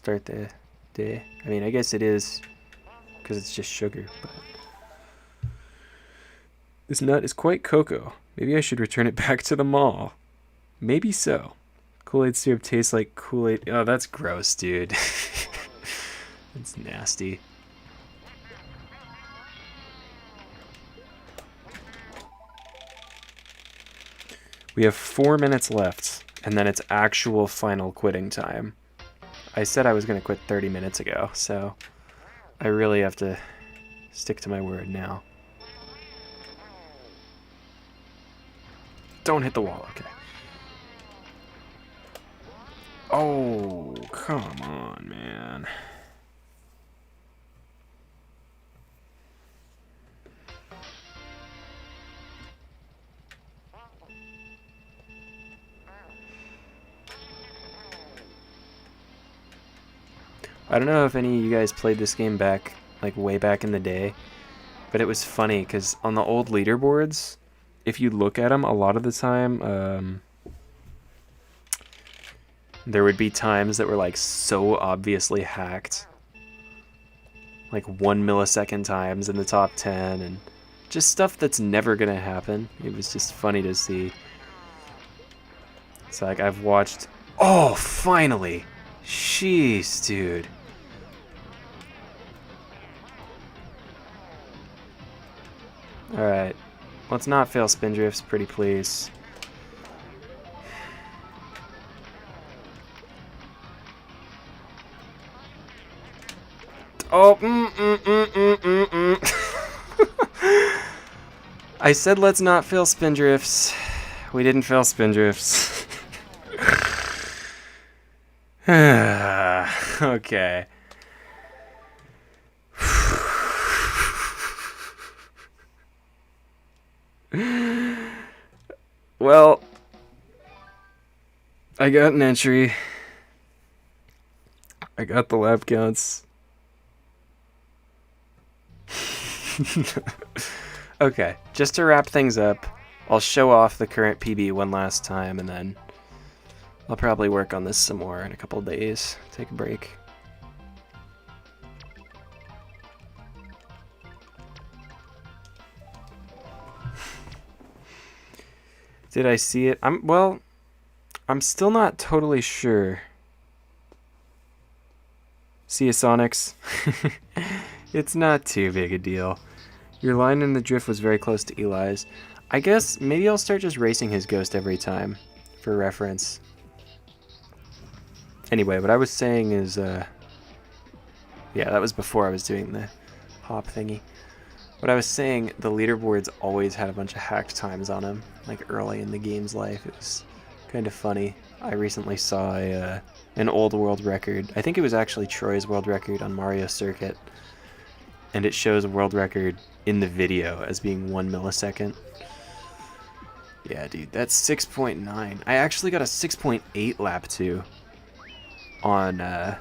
the day. I mean, I guess it is, because it's just sugar, but... This nut is quite cocoa. Maybe I should return it back to the mall. Maybe so. Kool-Aid syrup tastes like Kool-Aid... Oh, that's gross, dude. It's nasty. We have 4 minutes left, and then it's actual final quitting time. I said I was going to quit 30 minutes ago, so I really have to stick to my word now. Don't hit the wall, okay. Oh, come on, man. I don't know if any of you guys played this game back, like way back in the day, but it was funny because on the old leaderboards, if you look at them, a lot of the time, there would be times that were like so obviously hacked, like 1 millisecond times in the top 10, and Just stuff that's never gonna happen. It was just funny to see. It's like I've watched... Oh, finally! Jeez, dude. Alright. Let's not fail spin drifts, pretty please. Oh, I said let's not fail spin drifts. We didn't fail spin drifts. Okay. Well, I got an entry. I got the lap counts. Okay, just to wrap things up, I'll show off the current PB one last time, and then I'll probably work on this some more in a couple days. Take a break. Did I see it? I'm still not totally sure. See you, Sonics. It's not too big a deal. Your line in the drift was very close to Eli's. I guess maybe I'll start just racing his ghost every time, for reference. Anyway, what I was saying is, yeah, that was before I was doing the hop thingy. What I was saying, the leaderboards always had a bunch of hacked times on them, like early in the game's life. It was kind of funny. I recently saw an old world record. I think it was actually Troy's world record on Mario Circuit. And it shows a world record in the video as being 1 millisecond. Yeah, dude, that's 6.9. I actually got a 6.8 lap 2 on the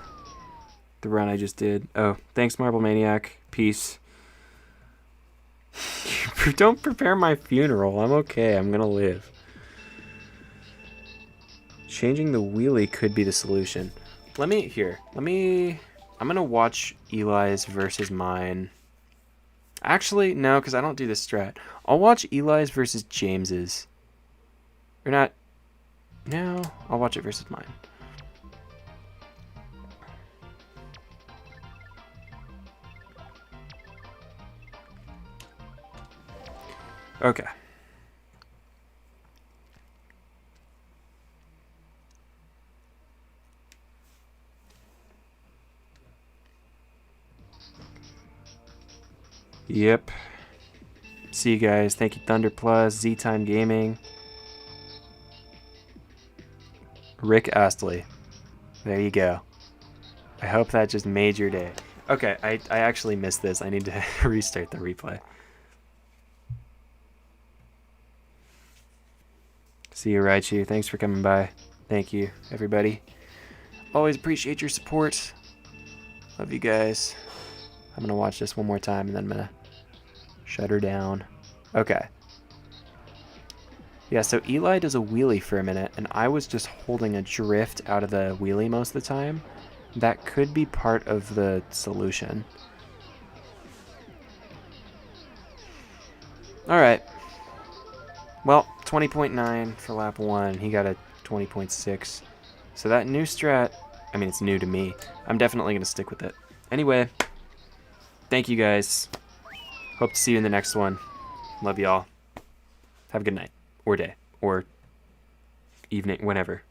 run I just did. Oh, thanks, Marble Maniac. Peace. Don't prepare my funeral. I'm okay. I'm gonna live. Changing the wheelie could be the solution. I'm gonna watch Eli's versus mine. Actually, no, because I don't do this strat. I'll watch Eli's versus James's. Or not. No, I'll watch it versus mine. Okay. Yep. See you guys. Thank you, Thunder Plus, Z-Time Gaming. Rick Astley. There you go. I hope that just made your day. Okay, I actually missed this. I need to restart the replay. See you, Raichu. Thanks for coming by. Thank you, everybody. Always appreciate your support. Love you guys. I'm going to watch this one more time, and then I'm going to shut her down. Okay. Yeah, so Eli does a wheelie for a minute, and I was just holding a drift out of the wheelie most of the time. That could be part of the solution. Alright. Well, 20.9 for lap 1. He got a 20.6. So that new strat, I mean, it's new to me. I'm definitely going to stick with it. Anyway, thank you guys. Hope to see you in the next one. Love y'all. Have a good night. Or day. Or evening. Whenever.